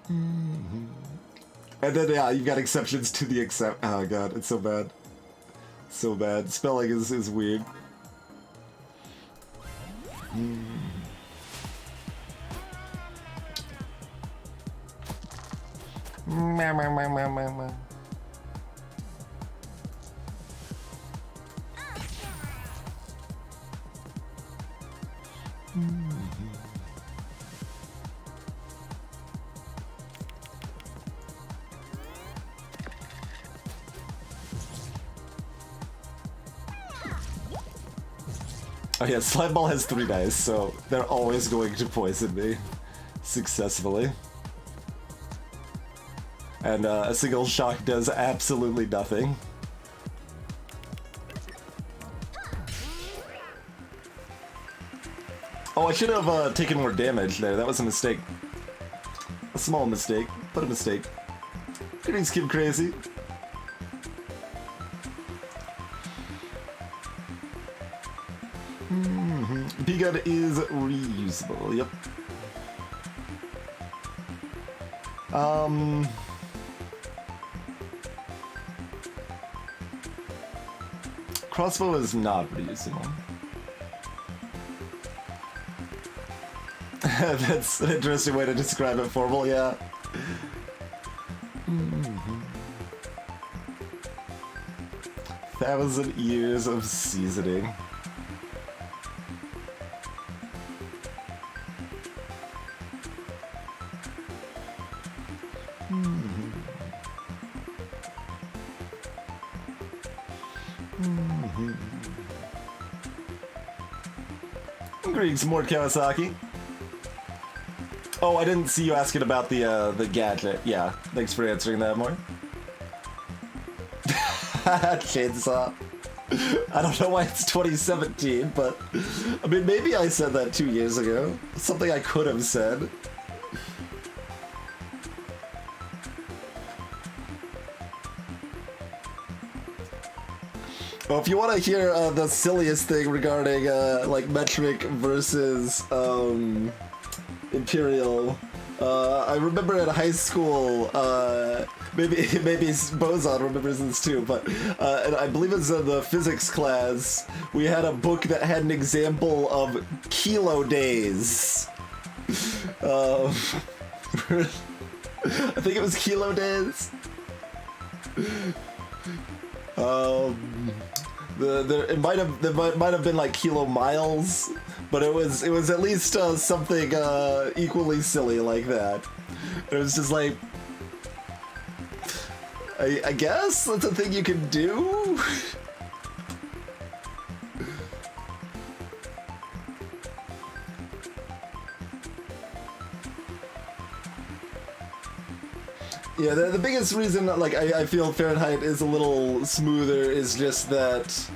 And then yeah, you've got exceptions to the oh god, it's so bad. So bad. Spelling is weird. Oh yeah, Slime Ball has 3 dice, so they're always going to poison me successfully. And a single shock does absolutely nothing. Oh, I should have taken more damage there. That was a mistake. A small mistake, but a mistake. Greetings, Kid Crazy. P-Gun is reusable, yep. Crossbow is not reusable. That's an interesting way to describe it, Formal, yeah. Thousand years of seasoning. Greetings, Mort Kawasaki. Oh, I didn't see you asking about the gadget. Yeah, thanks for answering that, Mort. Chainsaw. I don't know why it's 2017, but I mean, maybe I said that 2 years ago. Something I could have said. Well, if you want to hear the silliest thing regarding like metric versus imperial, I remember in high school, maybe Boson remembers this too, but and I believe it's in the physics class, we had a book that had an example of kilo days. I think it was kilo days. It might have been like kilo miles, but it was at least something equally silly like that. It was just like, I guess that's a thing you can do. Yeah, the biggest reason like I feel Fahrenheit is a little smoother is just that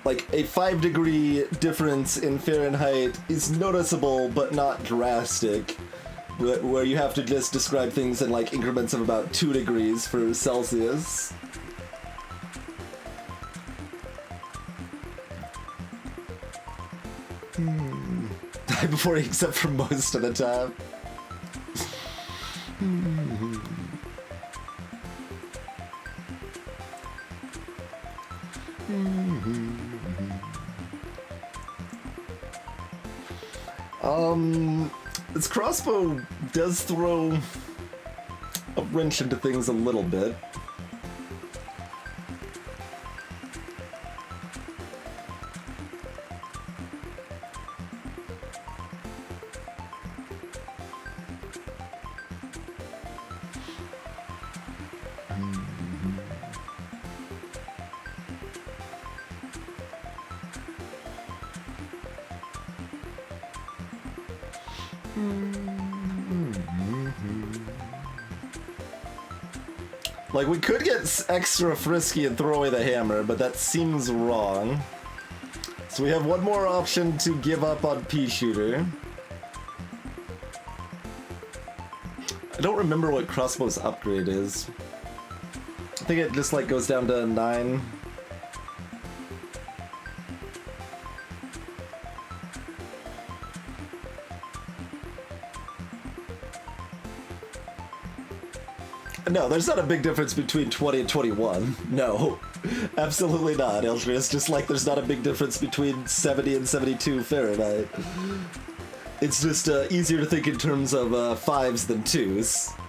like a 5-degree difference in Fahrenheit is noticeable but not drastic, where you have to just describe things in like increments of about 2 degrees for Celsius. Die before he except for most of the time. This crossbow does throw a wrench into things a little bit. Like, we could get extra frisky and throw away the hammer, but that seems wrong. So we have one more option to give up on pea shooter. I don't remember what crossbow's upgrade is. I think it just like goes down to 9. No, there's not a big difference between 20 and 21. No, absolutely not, Eldris. Just like there's not a big difference between 70 and 72 Fahrenheit. It's just easier to think in terms of 5s than 2s.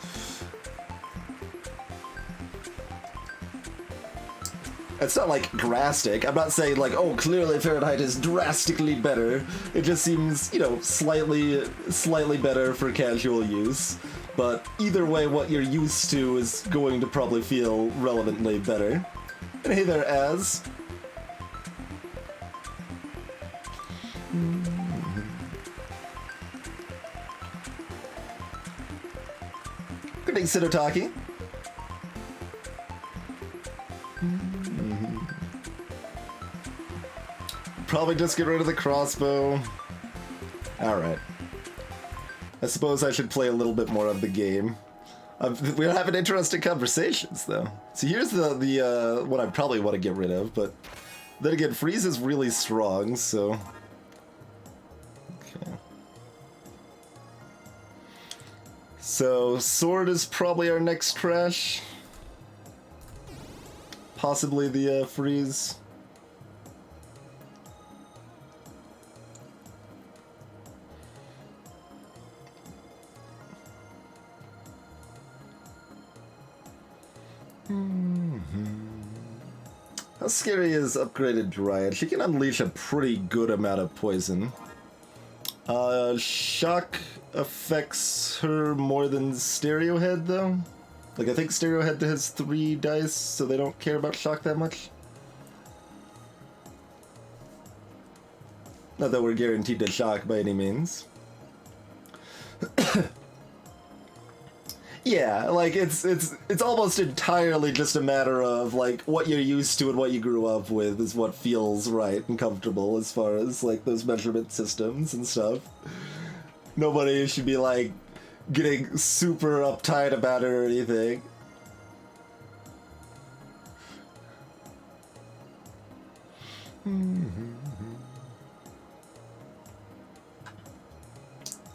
It's not like drastic. I'm not saying like, oh, clearly Fahrenheit is drastically better. It just seems, you know, slightly better for casual use. But either way, what you're used to is going to probably feel relevantly better. And hey there, Az. Good day, Sidotaki. Probably just get rid of the crossbow. Alright. I suppose I should play a little bit more of the game. We're having interesting conversations, though. So here's the what I probably want to get rid of, but then again, freeze is really strong, so... Okay. So, sword is probably our next trash. Possibly the freeze. How scary is upgraded Dryad? She can unleash a pretty good amount of poison. Shock affects her more than Stereo Head, though. Like, I think Stereo Head has 3 dice, so they don't care about shock that much. Not that we're guaranteed to shock by any means. Yeah, like, it's almost entirely just a matter of, like, what you're used to and what you grew up with is what feels right and comfortable as far as, like, those measurement systems and stuff. Nobody should be, like, getting super uptight about it or anything.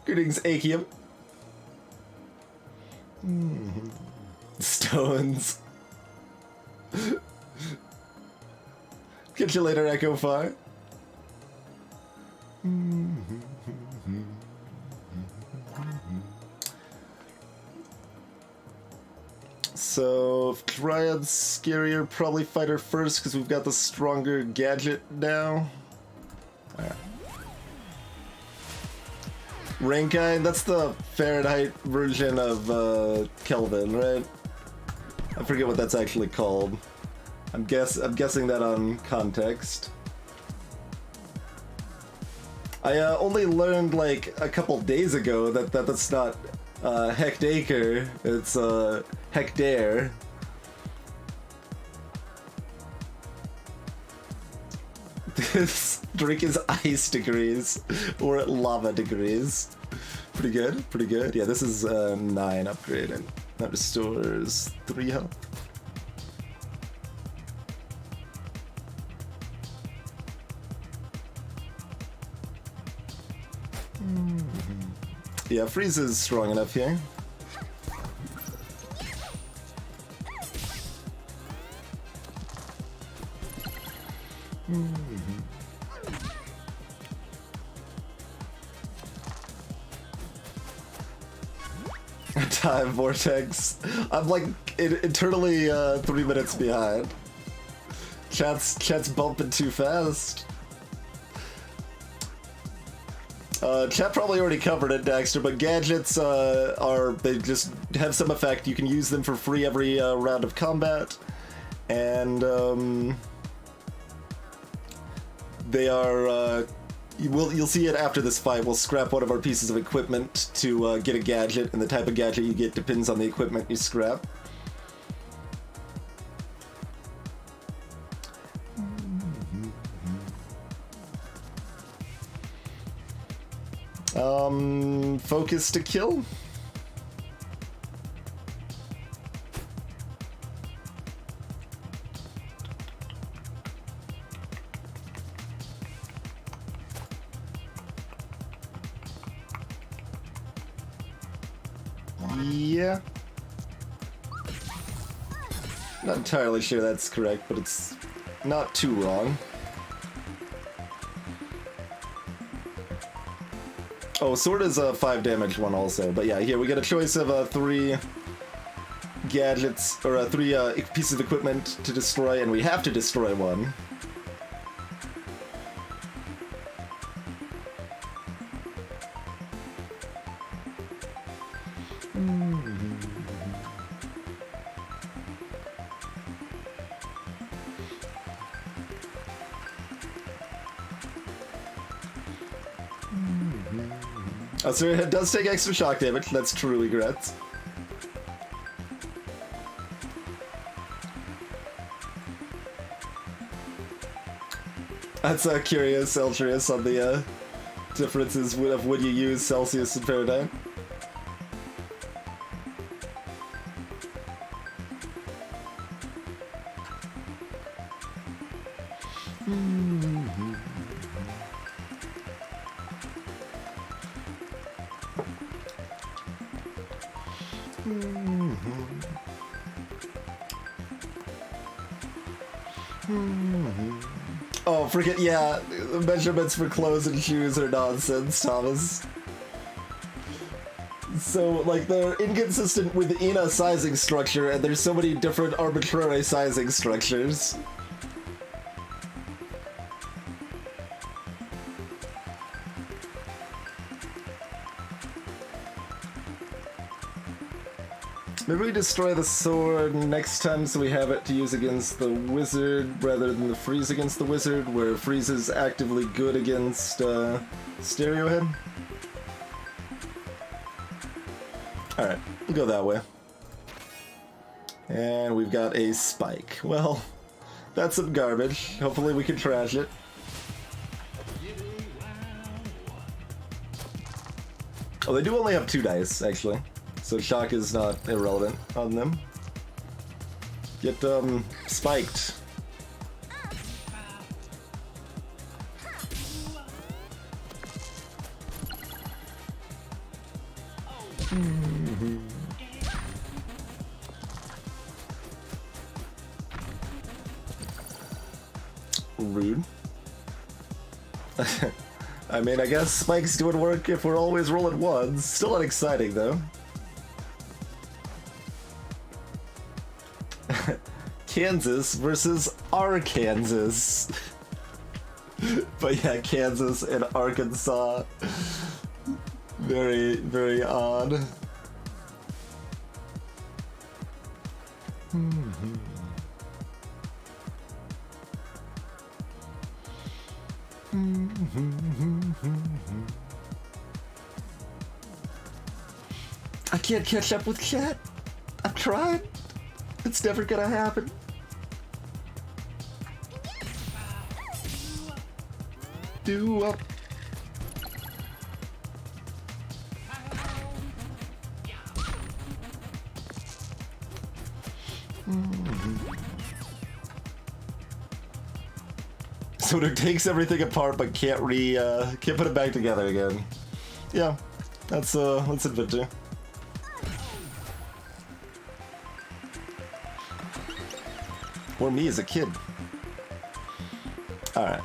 Greetings, Achium. Stones. Catch you later, Echo Fire. So, if Dryad's scarier, probably fight her first because we've got the stronger gadget now. Alright. Rankine, that's the Fahrenheit version of Kelvin, right? I forget what that's actually called. I'm guessing that on context. I only learned like a couple days ago that that's not hectacre. It's hectare. This drink is ice degrees or lava degrees. Pretty good, pretty good. Yeah, this is 9 upgrade and that restores 3 health. Yeah, freeze is strong enough here. Time vortex. I'm like internally 3 minutes behind. Chat's bumping too fast. Chat probably already covered it, Dexter, but gadgets they just have some effect. You can use them for free every round of combat, and they are. You'll see it after this fight. We'll scrap one of our pieces of equipment to get a gadget, and the type of gadget you get depends on the equipment you scrap. Focus to kill. Yeah. Not entirely sure that's correct, but it's not too wrong. Oh, sword is a 5 damage one also, but yeah, here we get a choice of 3 gadgets, or 3 pieces of equipment to destroy, and we have to destroy one. Oh, so it does take extra shock damage. That's truly regrets. That's curious, Eltrius, on the differences of when you use Celsius and Fahrenheit. Oh, forget, yeah, measurements for clothes and shoes are nonsense, Thomas. So, like, they're inconsistent within a sizing structure, and there's so many different arbitrary sizing structures. Maybe we destroy the sword next time so we have it to use against the wizard rather than the freeze against the wizard, where freeze is actively good against Stereo Head. Alright, we'll go that way. And we've got a spike. Well, that's some garbage. Hopefully we can trash it. Oh, they do only have 2 dice, actually. So shock is not irrelevant on them. Get spiked. Rude. I mean, I guess spikes doing work if we're always rolling ones. Still not exciting though. Kansas versus Arkansas. But yeah, Kansas and Arkansas. Very, very odd. I can't catch up with chat. I've tried. It's never gonna happen. Do up. So it takes everything apart but can't put it back together again. Yeah, that's adventure. Or me as a kid. Alright,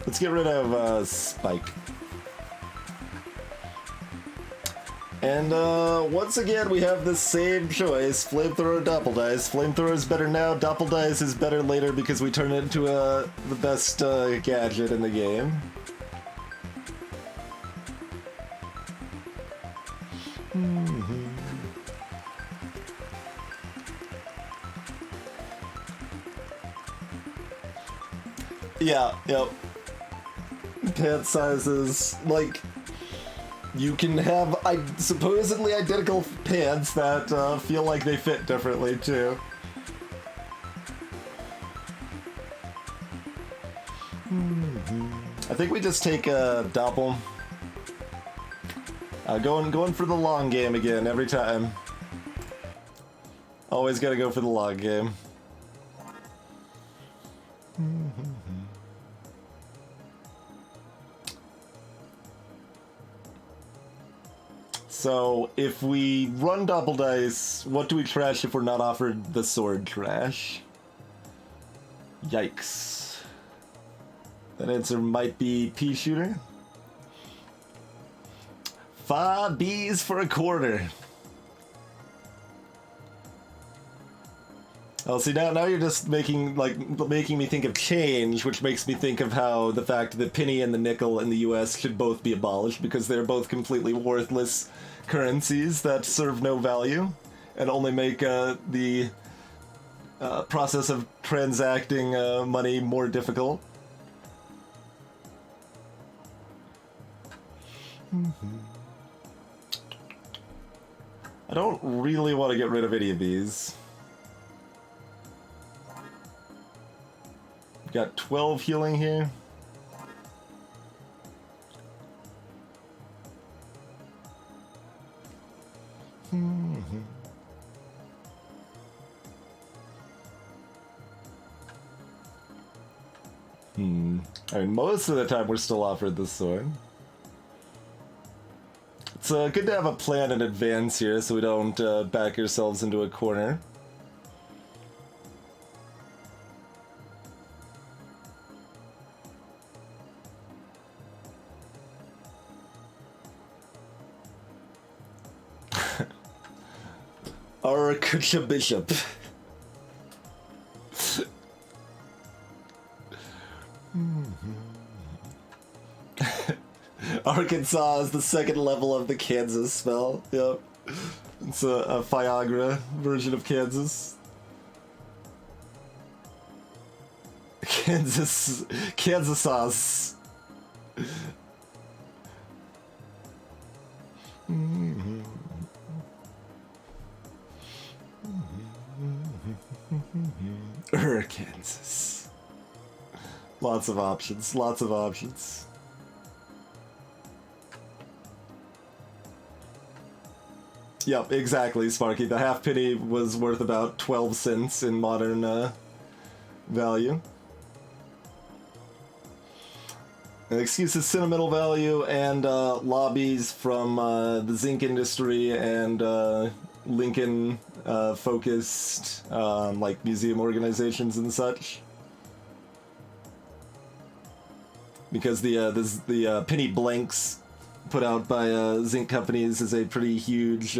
let's get rid of Spike. And once again, we have the same choice: flamethrower, doppel dice. Flamethrower is better now. Doppel dice is better later because we turn it into the best gadget in the game. Yeah. Yep. Pant sizes, like. You can have supposedly identical pants that feel like they fit differently, too. I think we just take a doppel. Going for the long game again every time. Always gotta go for the long game. So, if we run double dice, what do we trash if we're not offered the sword trash? Yikes. That answer might be pea shooter. 5 B's for a quarter. Oh, see, now you're just making me think of change, which makes me think of how the fact that penny and the nickel in the US should both be abolished because they're both completely worthless currencies that serve no value and only make the process of transacting money more difficult. I don't really want to get rid of any of these. Got 12 healing here. I mean, most of the time we're still offered this sword. It's good to have a plan in advance here so we don't back ourselves into a corner. Archbishop. Arkansas is the second level of the Kansas spell. Yep. It's a Viagra version of Kansas. Kansas sauce. Kansas. Lots of options, lots of options. Yep, exactly, Sparky. The half penny was worth about 12 cents in modern value. An excuse is sentimental value and lobbies from the zinc industry and Lincoln focused like museum organizations and such. Because the penny blanks put out by zinc companies is a pretty huge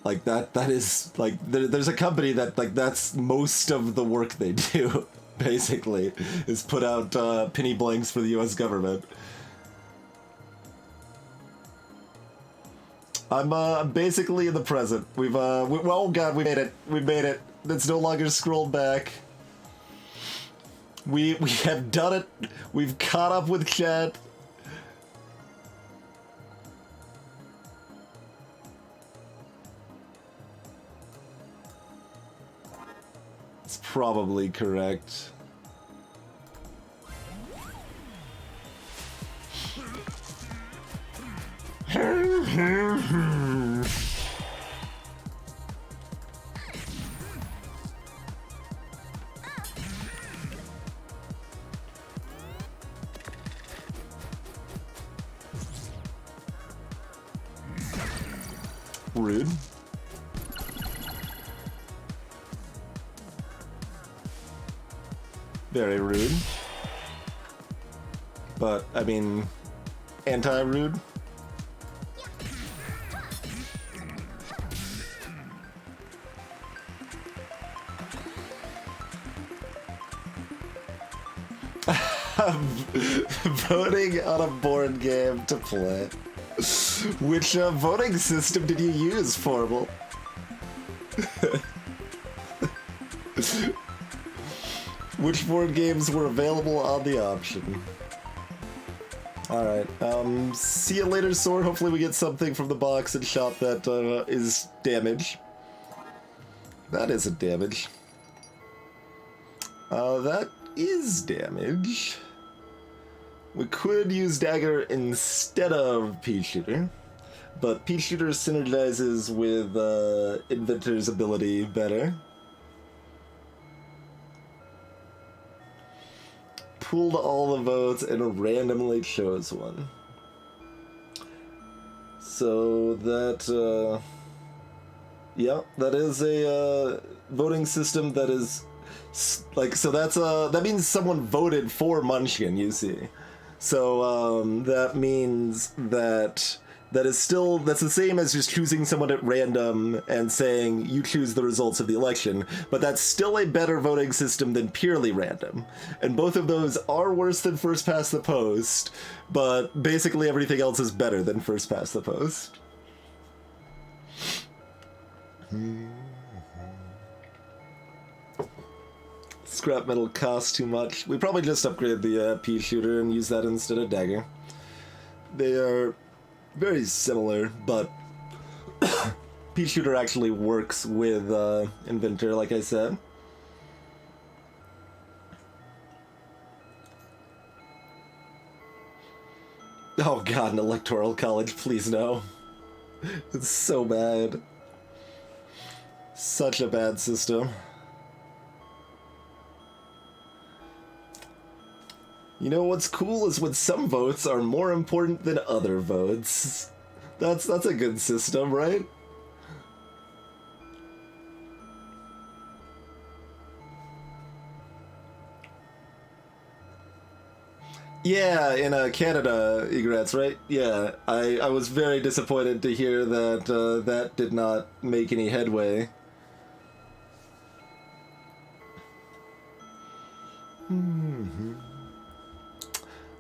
like that is like there's a company that like that's most of the work they do basically is put out penny blanks for the US government. I'm basically in the present. We've oh god, we made it. We made it. It's no longer scrolled back. We have done it. We've caught up with chat. probably correct. Rude. Very rude. But, I mean, anti-rude? Voting on a board game to play. Which voting system did you use, Formal? Which board games were available on the option? Alright, see you later, Sword. Hopefully we get something from the box and shop that is damage. That isn't damage. That is damage. We could use Dagger instead of Pea Shooter, but Pea Shooter synergizes with Inventor's ability better. Pooled all the votes and randomly chose one. So that, yeah, that is a voting system that is, like, so that's, that means someone voted for Munchkin, you see. So, that means that that's the same as just choosing someone at random and saying you choose the results of the election, but that's still a better voting system than purely random. And both of those are worse than first past the post, but basically everything else is better than first past the post. Scrap metal costs too much. We probably just upgrade the pea shooter and use that instead of dagger. They are very similar, but pea shooter actually works with Inventor, like I said. Oh god, an electoral college, please no. It's so bad. Such a bad system. You know what's cool is when some votes are more important than other votes. That's a good system, right? Yeah, in Canada, Egrets, right? Yeah, I was very disappointed to hear that that did not make any headway.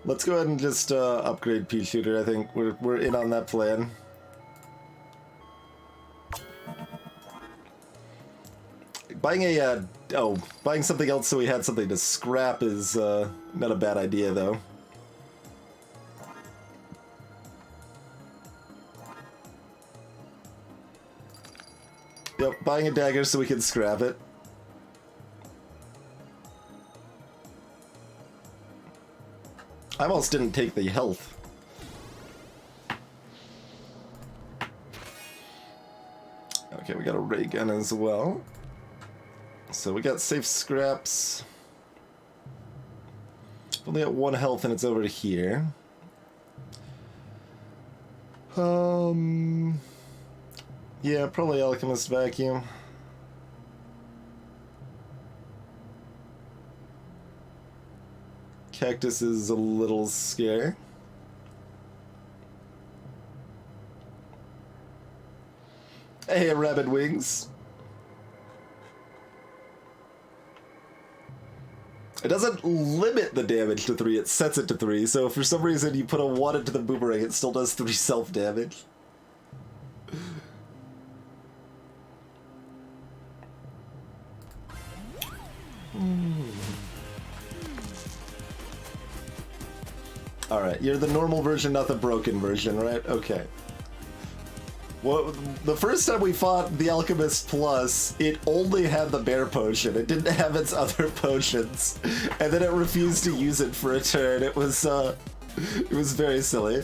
Let's go ahead and just upgrade Pea Shooter. I think we're in on that plan. Buying buying something else so we had something to scrap is not a bad idea, though. Yep, buying a dagger so we can scrap it. I almost didn't take the health. Okay, we got a ray gun as well. So we got safe scraps. Only got 1 health and it's over here. Yeah, probably Alchemist Vacuum. Cactus is a little scary. Hey, rabbit wings. It doesn't limit the damage to 3, it sets it to 3, so if for some reason you put a 1 into the boomerang, it still does 3 self-damage. Alright, you're the normal version, not the broken version, right? Okay. Well, the first time we fought the Alchemist Plus, it only had the bear potion. It didn't have its other potions. And then it refused to use it for a turn. It was very silly.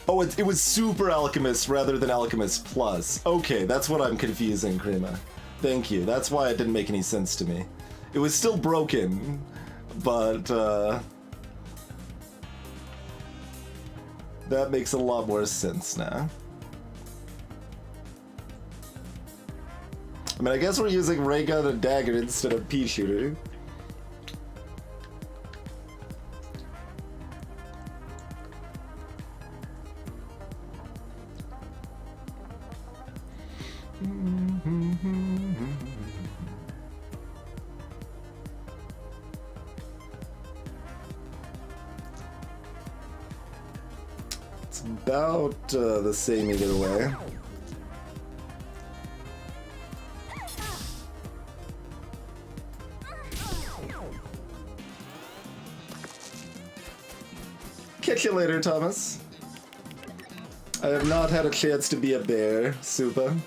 Oh, it was Super Alchemist rather than Alchemist Plus. Okay, that's what I'm confusing, Krima. Thank you. That's why it didn't make any sense to me. It was still broken, but, that makes a lot more sense now. I mean, I guess we're using ray gun and dagger instead of pea shooter. It's about the same either way. Catch you later, Thomas. I have not had a chance to be a bear, Supa.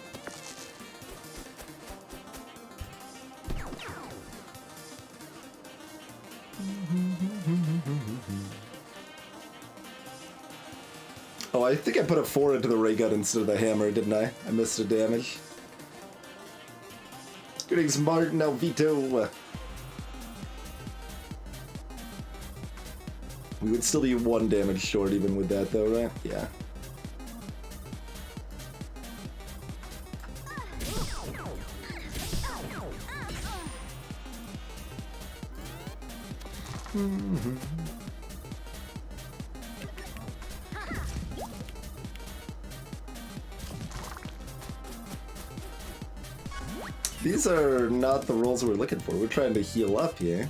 Oh, I think I put a 4 into the ray gun instead of the hammer, didn't I? I missed a damage. Greetings, Martin Alvito. We would still be 1 damage short even with that though, right? Yeah. These are not the rolls we're looking for. We're trying to heal up here.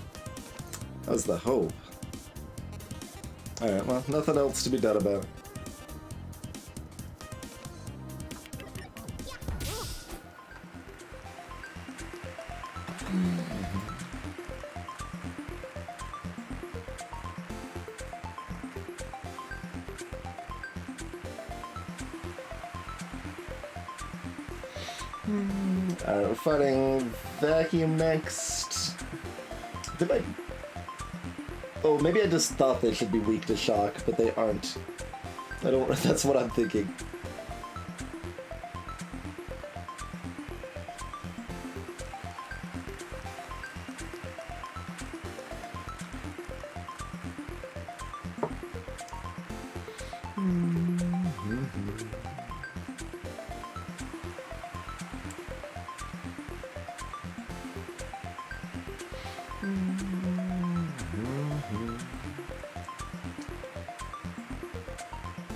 That was the hope. Alright, well, nothing else to be done about it. Alright, we're fighting Vacuum next. Did I... Oh, maybe I just thought they should be weak to shock, but they aren't. I don't... That's what I'm thinking.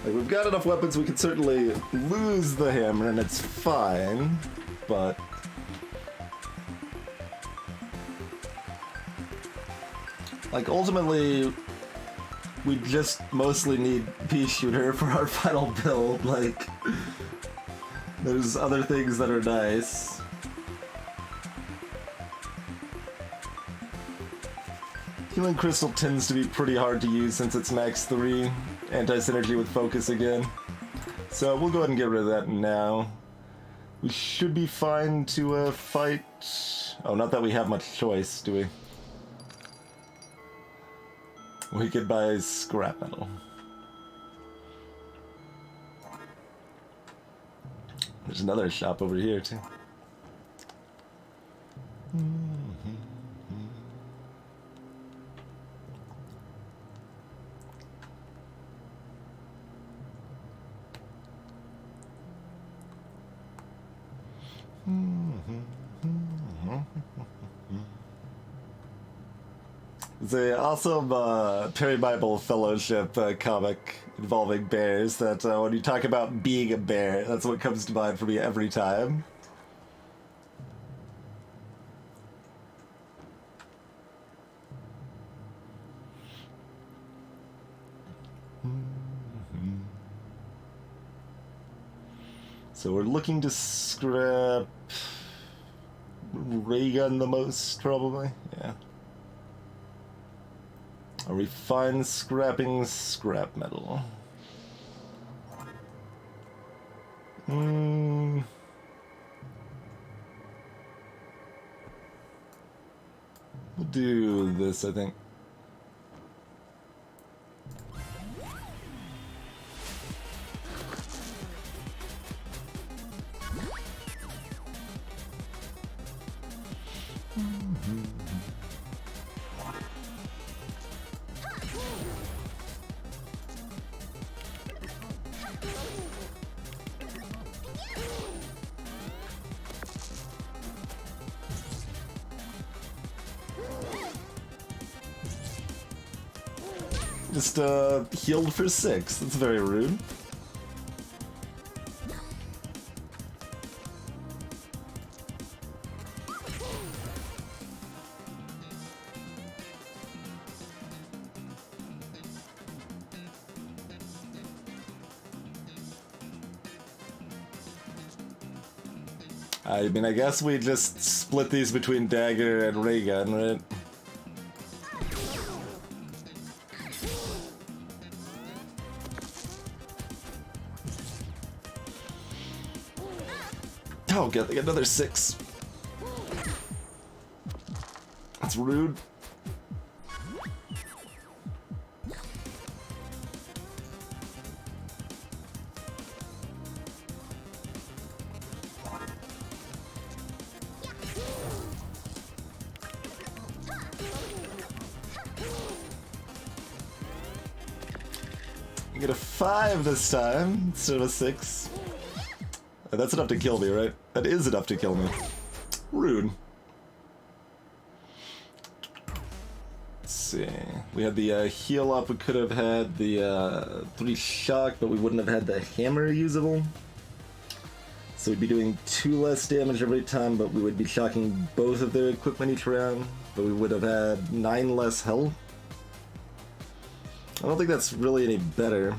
Like, we've got enough weapons, we can certainly lose the hammer and it's fine, but... Like, ultimately, we just mostly need pea shooter for our final build, like... There's other things that are nice. Healing Crystal tends to be pretty hard to use since it's max 3. Anti-synergy with focus again. So we'll go ahead and get rid of that now. We should be fine to fight... Oh, not that we have much choice, do we? We could buy scrap metal. There's another shop over here, too. It's a awesome Perry Bible Fellowship comic involving bears that when you talk about being a bear, that's what comes to mind for me every time. So we're looking to scrap ray gun the most, probably. Yeah. A refined scrapping scrap metal. We'll do this, I think. Just healed for 6. That's very rude. I mean, I guess we just split these between dagger and ray gun, right? Oh, good, they got another 6. That's rude. You get a 5 this time instead of a 6. That's enough to kill me, right? That is enough to kill me. Rude. Let's see. We had the heal up. We could have had the 3 shock, but we wouldn't have had the hammer usable. So we'd be doing 2 less damage every time, but we would be shocking both of their equipment each round. But we would have had 9 less health. I don't think that's really any better.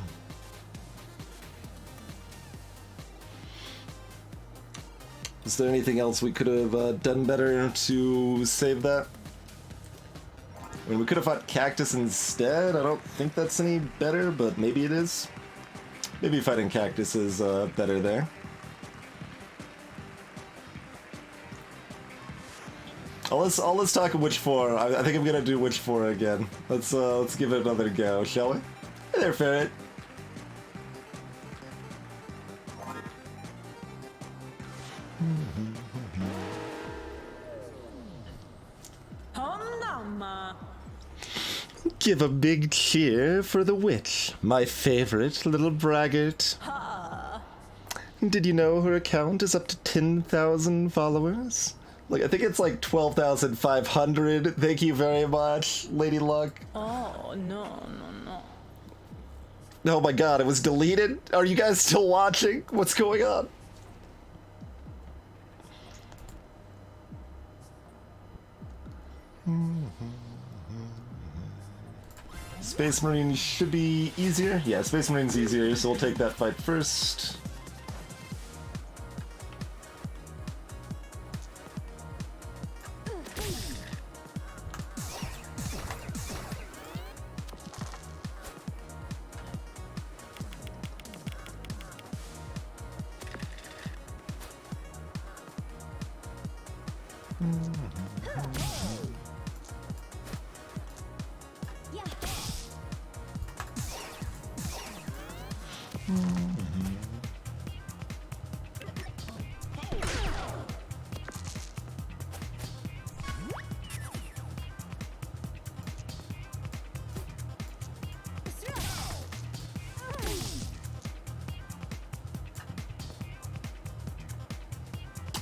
Is there anything else we could have done better to save that? I mean, we could have fought Cactus instead. I don't think that's any better, but maybe it is. Maybe fighting Cactus is better there. Let's talk Witch 4. I think I'm gonna do Witch 4 again. Let's give it another go, shall we? Hey there, Ferret. Give a big cheer for the witch, my favorite little braggart. Did you know her account is up to 10,000 followers? Like, I think it's like 12,500. Thank you very much, Lady Luck. Oh, no. Oh my god, it was deleted? Are you guys still watching? What's going on? Space Marine should be easier. Yeah, Space Marine's easier, so we'll take that fight first.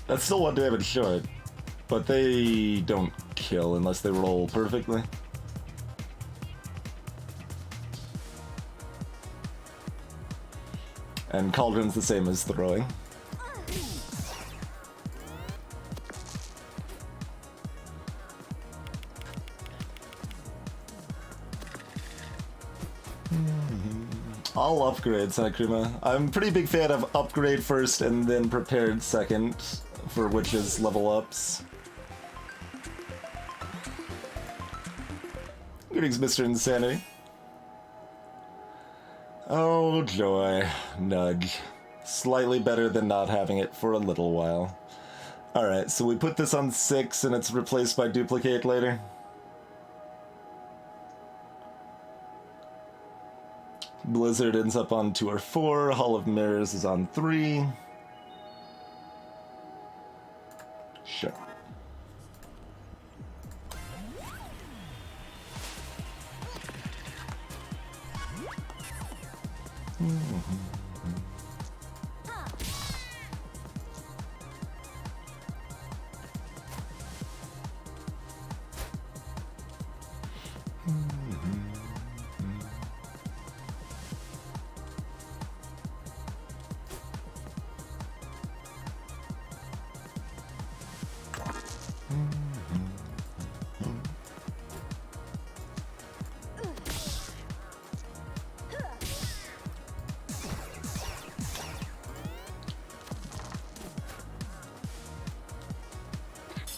That's still 1 damage short, but they don't kill unless they roll perfectly. And Cauldron's the same as throwing. I'll upgrade, Sakrima. I'm a pretty big fan of upgrade first and then prepared second for witches level ups. Greetings, Mr. Insanity. Oh, joy. Nudge. Slightly better than not having it for a little while. Alright, so we put this on 6 and it's replaced by duplicate later. Blizzard ends up on 2 or 4. Hall of Mirrors is on 3. Sure.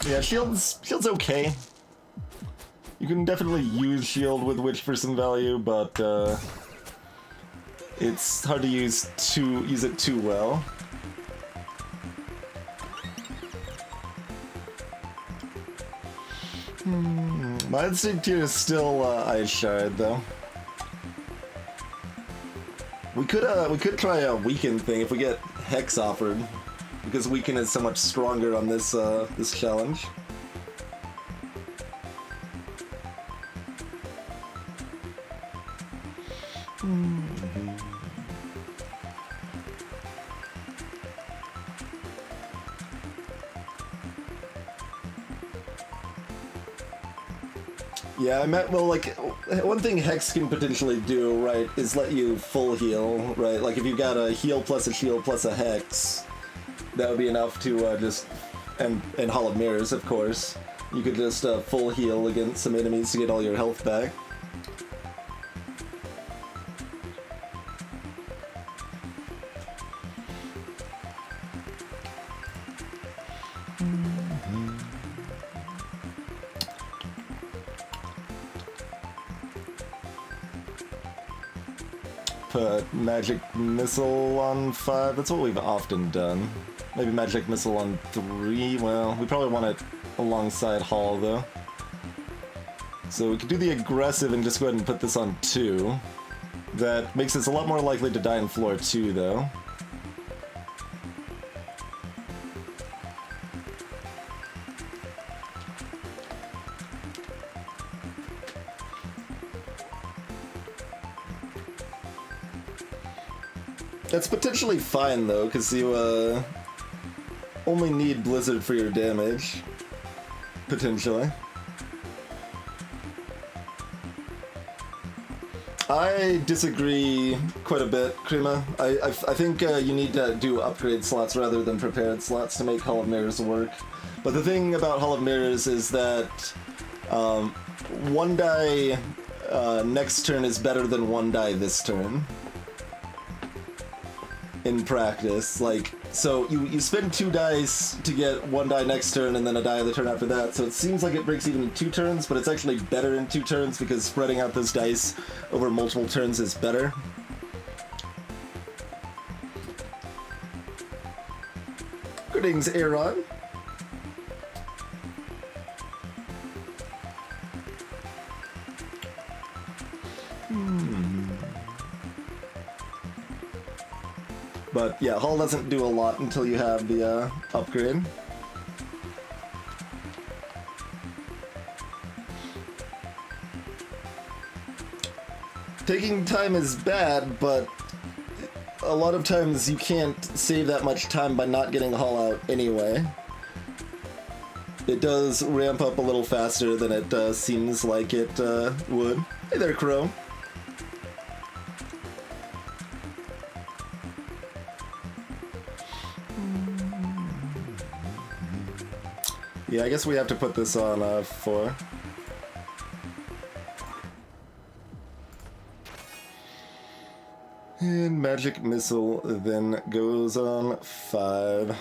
Yeah, shield's okay. You can definitely use shield with Witch for some value, but it's hard to use it too well. My instinct here is still Ice Shard, though. We could try a Weaken thing if we get Hex offered, because Weaken is so much stronger on this this challenge. Yeah, I meant, well, like, one thing Hex can potentially do, right, is let you full heal, right? Like, if you've got a heal plus a shield plus a Hex, that would be enough to just, and Hall of Mirrors, of course, you could just full heal against some enemies to get all your health back. Put Magic Missile on 5. That's what we've often done. Maybe Magic Missile on 3. Well, we probably want it alongside Hall, though. So we could do the aggressive and just go ahead and put this on 2. That makes us a lot more likely to die in floor 2, though. That's potentially fine, though, because you only need Blizzard for your damage. Potentially. I disagree quite a bit, Krima. I think you need to do upgrade slots rather than prepared slots to make Hall of Mirrors work. But the thing about Hall of Mirrors is that one die next turn is better than one die this turn. In practice, like, so you spend 2 dice to get 1 die next turn and then a die the turn after that, so it seems like it breaks even in 2 turns, but it's actually better in 2 turns because spreading out those dice over multiple turns is better. Greetings, Aaron. But yeah, Hall doesn't do a lot until you have the upgrade. Taking time is bad, but a lot of times you can't save that much time by not getting Hall out anyway. It does ramp up a little faster than it seems like it would. Hey there, Crow. Yeah, I guess we have to put this on 4. And Magic Missile then goes on 5.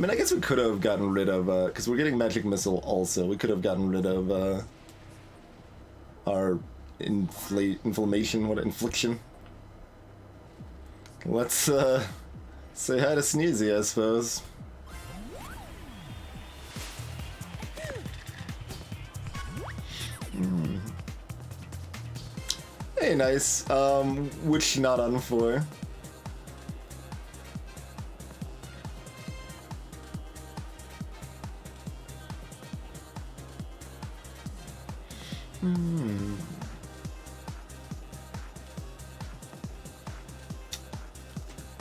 I mean, I guess we could have gotten rid of, because we're getting Magic Missile also, we could have gotten rid of, our inflammation, infliction. Let's, say hi to Sneezy, I suppose. Hey, nice. Which not on for?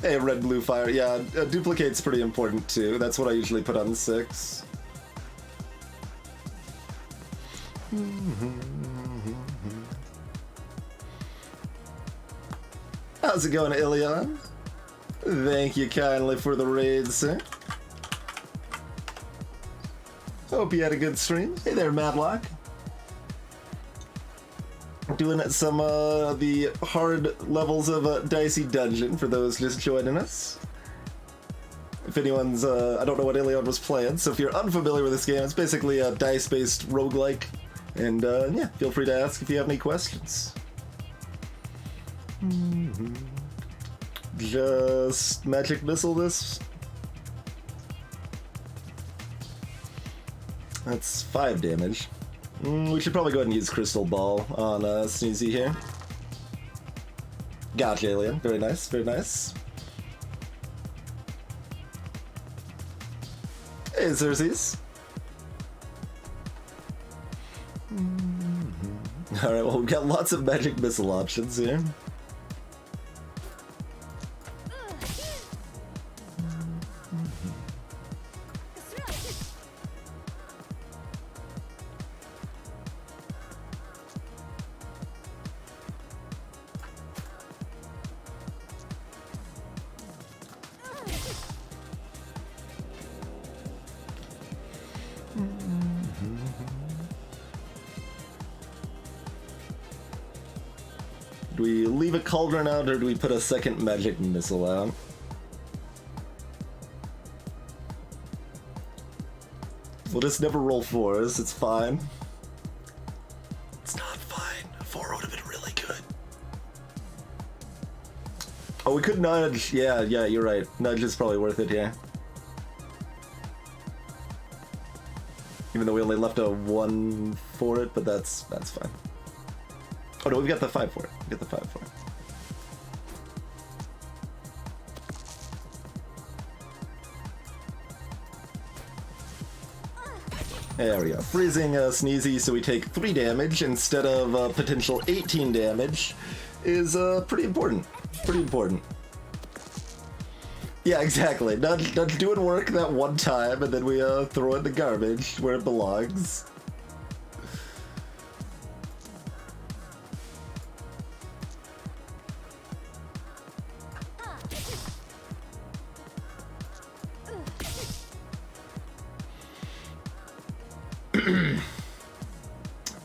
Hey, red, blue, fire. Yeah, duplicate's pretty important too. That's what I usually put on 6. How's it going, Ilion? Thank you kindly for the raid, sir. Hope you had a good stream. Hey there, Matlock. Doing some the hard levels of Dicey Dungeon for those just joining us. If anyone's, I don't know what Ilion was playing, so if you're unfamiliar with this game, it's basically a dice-based roguelike. And yeah, feel free to ask if you have any questions. Just magic missile this. That's 5 damage. We should probably go ahead and use Crystal Ball on Sneezy here. Gotcha, Alien. Very nice, very nice. Hey, Xerxes. Alright, well, we've got lots of magic missile options here. Do we leave a cauldron out or do we put a second magic missile out? We'll just never roll 4s, it's fine. It's not fine. 4 would have been really good. Oh, we could nudge. Yeah, you're right. Nudge is probably worth it, yeah. Even though we only left a 1 for it, but that's fine. Oh no, we've got the 5 for it. We got the 5 for it. There we go. Freezing Sneezy, so we take 3 damage instead of potential 18 damage is pretty important. Pretty important. Yeah, exactly. Not doing work that one time, and then we throw it in the garbage where it belongs.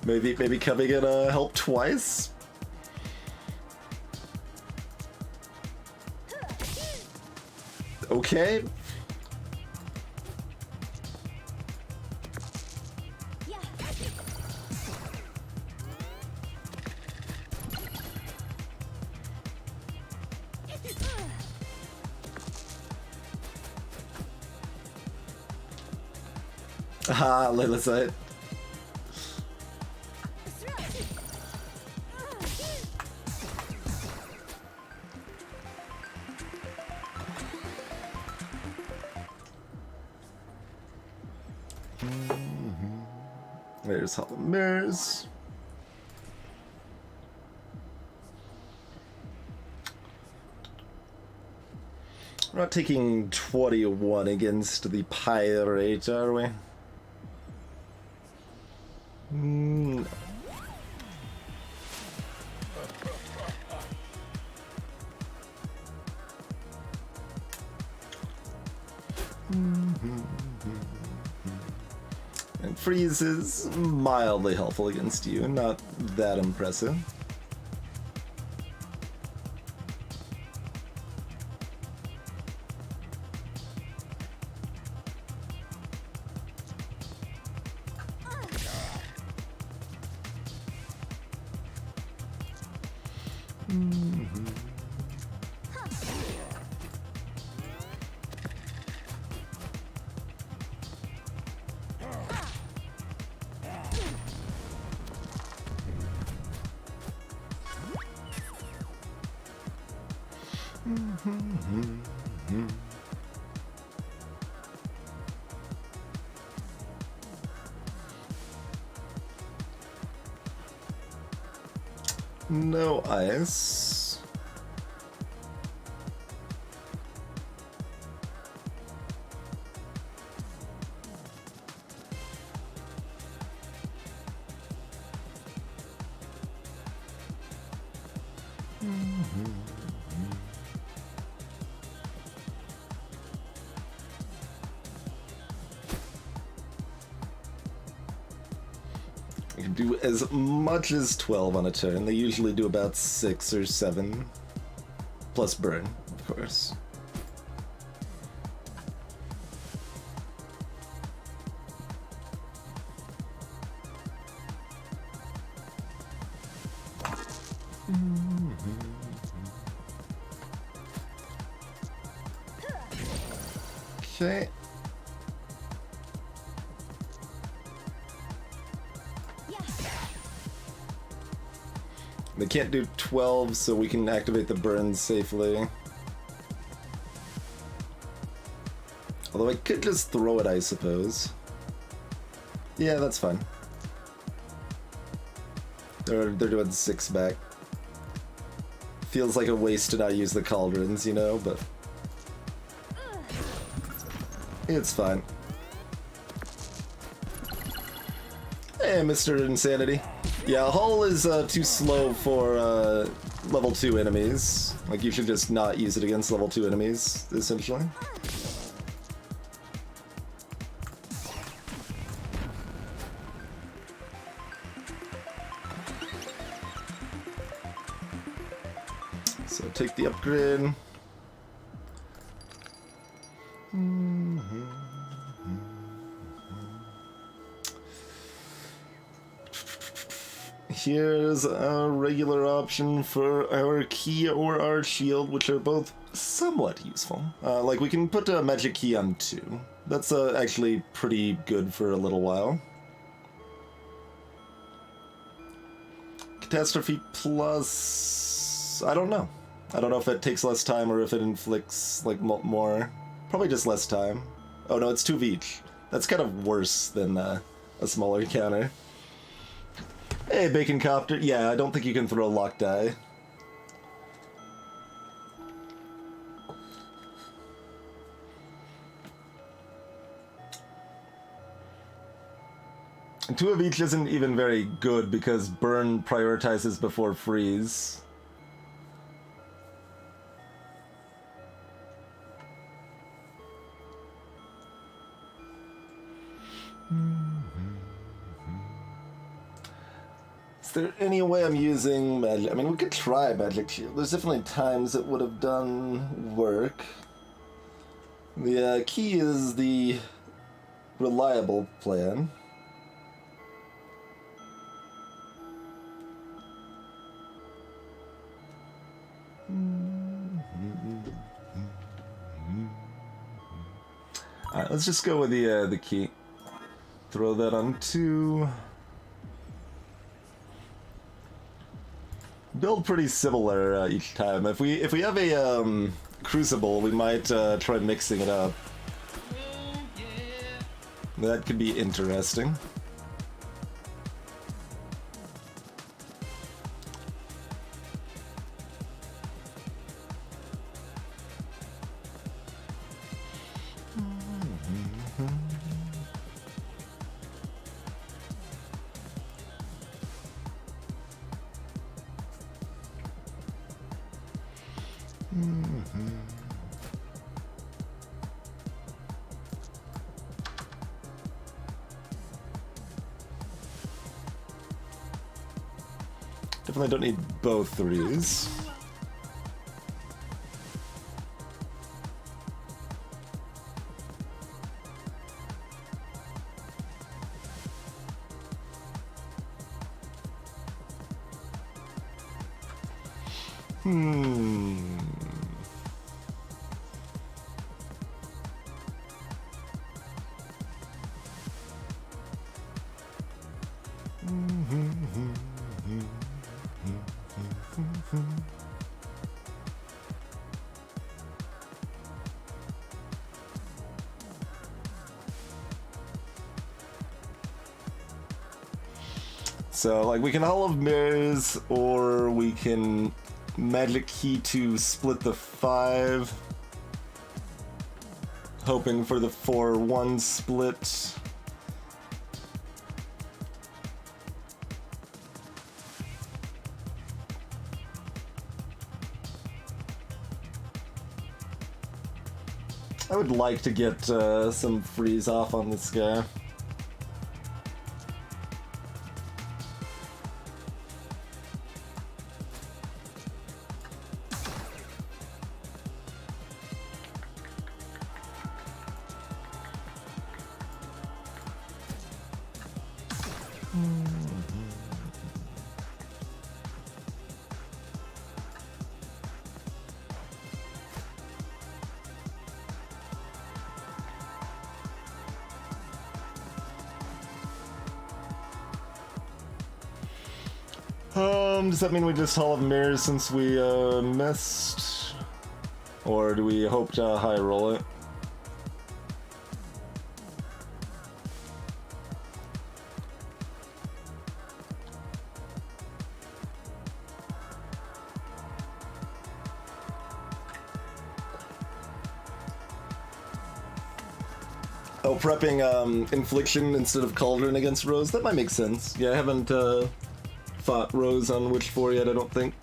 Maybe coming in help twice. Okay. Aha, Lilithite. There's Hollow Mirrors. We're not taking 21 against the Pirate, are we? No. And freeze is mildly helpful against you, not that impressive. No ice. You can do as much as 12 on a turn. They usually do about 6 or 7. Plus burn, of course. Okay. They can't do 12, so we can activate the burn safely. Although I could just throw it, I suppose. Yeah, that's fine. They're doing 6 back. Feels like a waste to not use the cauldrons, you know, but it's fine. Hey, Mr. Insanity. Yeah, Hull is too slow for level 2 enemies. Like, you should just not use it against level 2 enemies, essentially. So take the upgrade. Here's a regular option for our key or our shield, which are both somewhat useful. Like, we can put a magic key on 2. That's actually pretty good for a little while. Catastrophe plus... I don't know. I don't know if it takes less time or if it inflicts, like, more. Probably just less time. Oh no, it's 2 of each. That's kind of worse than a smaller counter. Hey, Bacon Copter. Yeah, I don't think you can throw lock die. And 2 of each isn't even very good because burn prioritizes before freeze. Is there any way I'm using magic? I mean, we could try magic shield. There's definitely times it would have done work. The key is the reliable plan. Alright, let's just go with the key. Throw that on 2. Build pretty similar each time. If we have a crucible, we might try mixing it up. That could be interesting. Definitely don't need both 3s. Hmm. So, like, we can Hall of Mirrors, or we can Magic Key to split the 5. Hoping for the 4-1 split. I would like to get some freeze off on this guy. Does that mean we just Hall of Mirrors since we missed? Or do we hope to high roll it? Oh, prepping Infliction instead of Cauldron against Rose? That might make sense. Yeah, I haven't fought Rose on Witch 4 yet, I don't think.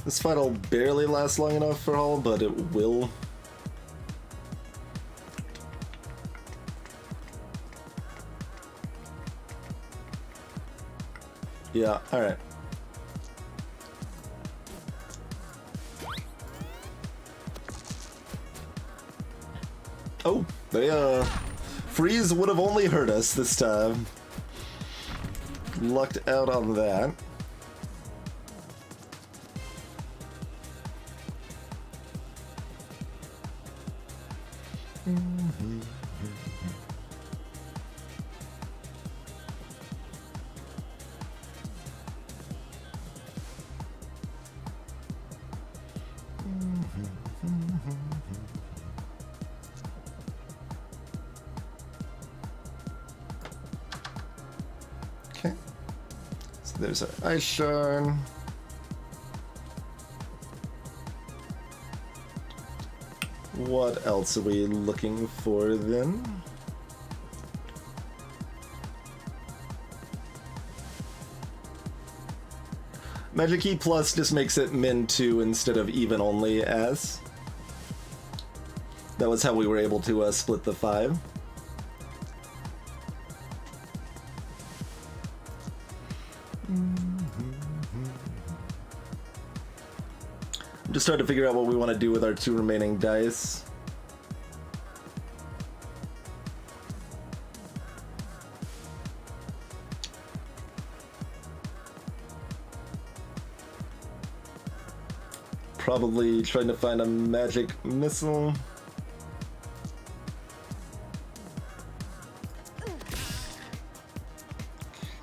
This fight'll barely last long enough for Hull, but it will. Yeah, alright. Oh, they, freeze would have only hurt us this time. Lucked out on that. Okay. So there's our Ice Shard. What else are we looking for then? Magic Key Plus just makes it min 2 instead of even only as. That was how we were able to split the 5. I'm just trying to figure out what we want to do with our 2 remaining dice. Probably trying to find a magic missile.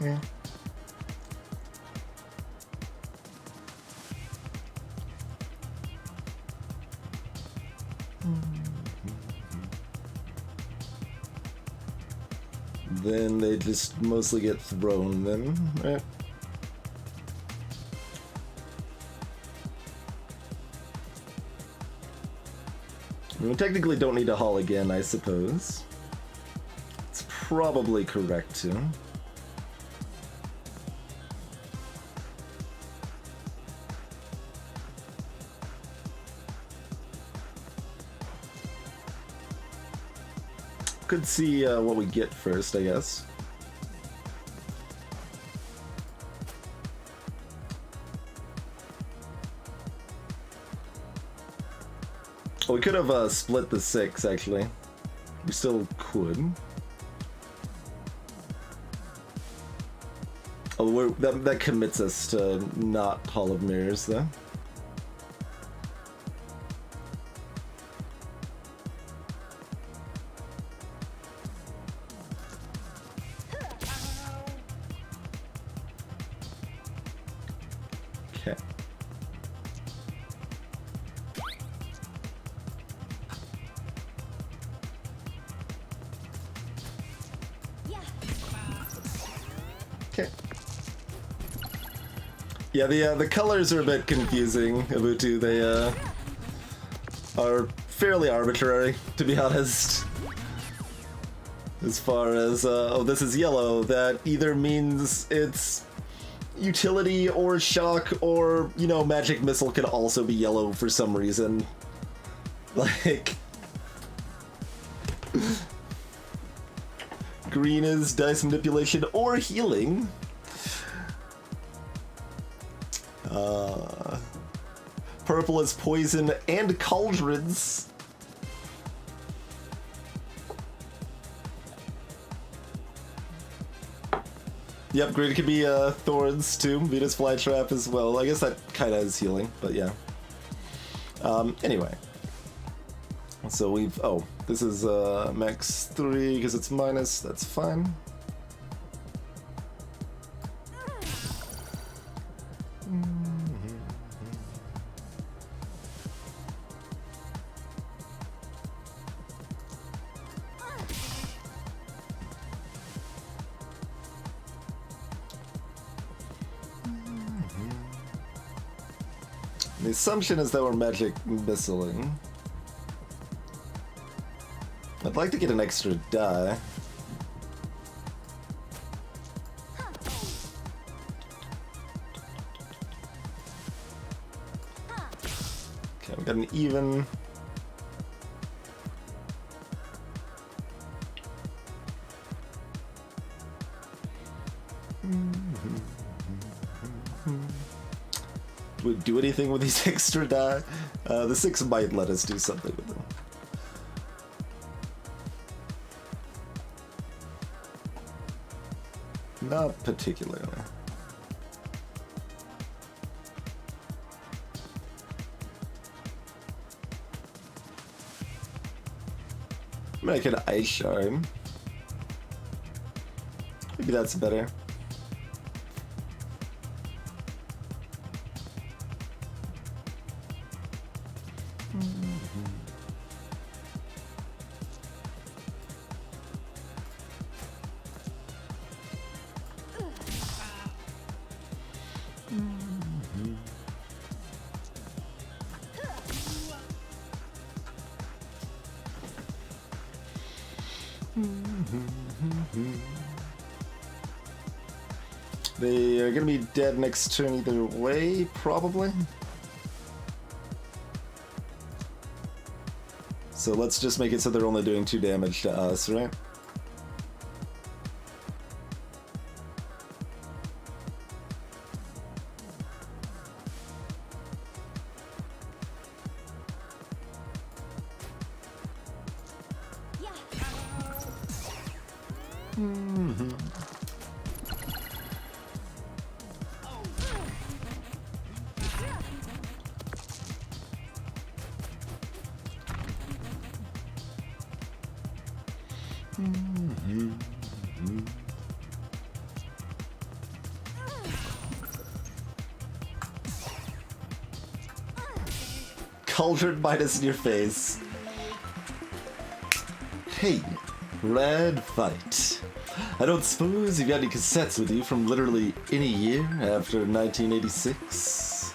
Okay. Then they just mostly get thrown then, right? We technically don't need to haul again, I suppose. It's probably correct too. Could see what we get first, I guess. We could have split the 6, actually. We still could. Oh, that commits us to not Hall of Mirrors, though. Okay. Okay. Yeah, the colors are a bit confusing, Ubuntu. They are fairly arbitrary, to be honest. As far as oh, this is yellow, that either means it's utility or shock, or, you know, magic missile can also be yellow for some reason. Like, green is dice manipulation or healing. Purple is poison and cauldrons. Yep, green could be thorns too. Venus flytrap as well. I guess that kind of is healing, but yeah. Anyway. So we've... Oh, this is max 3 because it's minus. That's fine. The assumption is that we're magic missiling. I'd like to get an extra die. Okay, we got an even. Do we do anything with these extra die? The 6 might let us do something with them. Not particularly. Make an ice shard. Maybe that's better. They are gonna be dead next turn either way, probably. So let's just make it so they're only doing 2 damage to us, right? Cauldron minus in your face. Hey, red fight. I don't suppose you've got any cassettes with you from literally any year after 1986?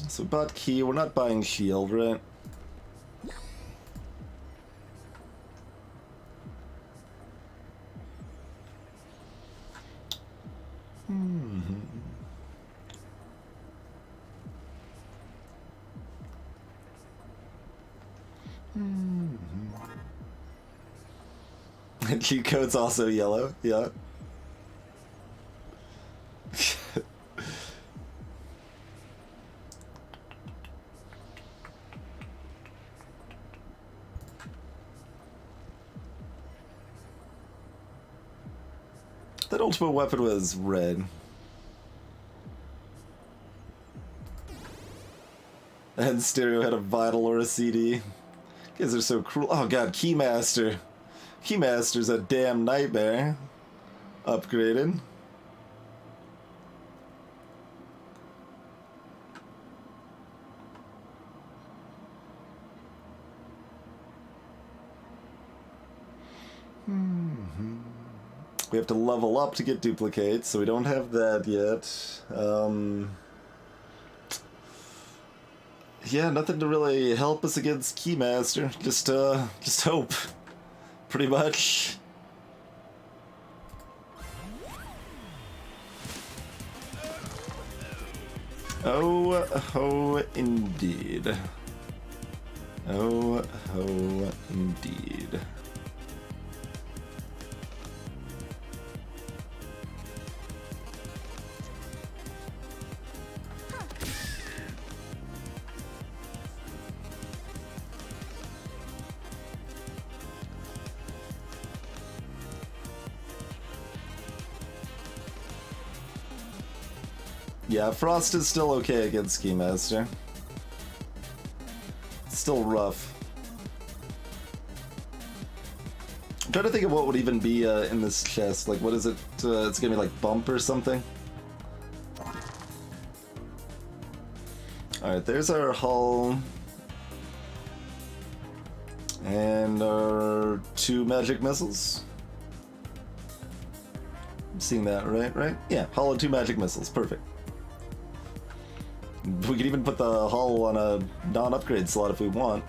So bought key, we're not buying shield, right? Cheat code's also yellow, yeah. That ultimate weapon was red. And Stereo had a vinyl or a CD. You guys are so cruel. Oh god, Keymaster. Keymaster's a damn nightmare. Upgraded. We have to level up to get duplicates, so we don't have that yet. Yeah, nothing to really help us against Keymaster. Just hope. Pretty much. Oh, indeed. Oh, indeed. Yeah, Frost is still okay against Keymaster. It's still rough. I'm trying to think of what would even be in this chest. Like, what is it? It's gonna be like bump or something? Alright, there's our hull. And our 2 magic missiles. I'm seeing that, right? Yeah, hull and 2 magic missiles. Perfect. We could even put the hull on a non-upgrade slot if we want.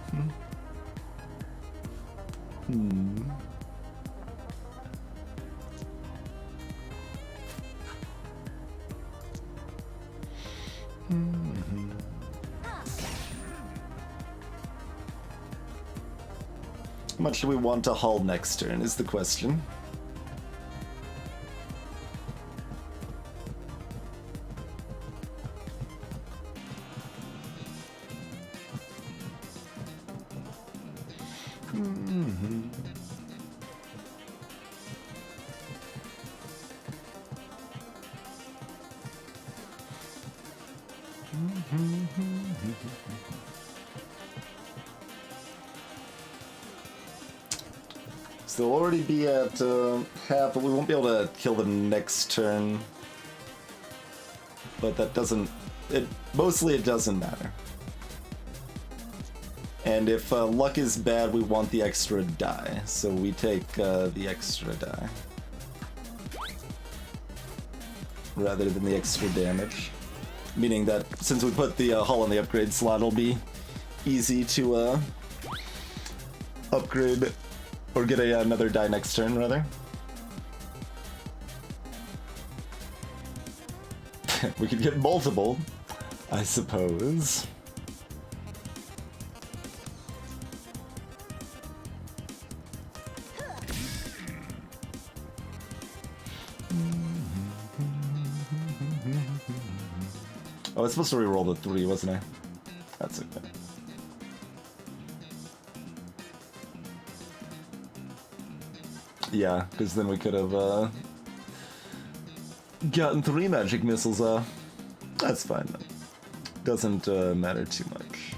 How much do we want to hull next turn is the question. So they'll already be at half, but we won't be able to kill them next turn. But that doesn't... mostly it doesn't matter. And if luck is bad, we want the extra die. So we take the extra die. Rather than the extra damage. Meaning that since we put the hull in the upgrade slot, it'll be easy to upgrade or get another die next turn, rather. We could get multiple, I suppose. Oh, I was supposed to reroll the 3, wasn't I? That's okay. Yeah, because then we could have gotten 3 magic missiles off. That's fine though. Doesn't matter too much.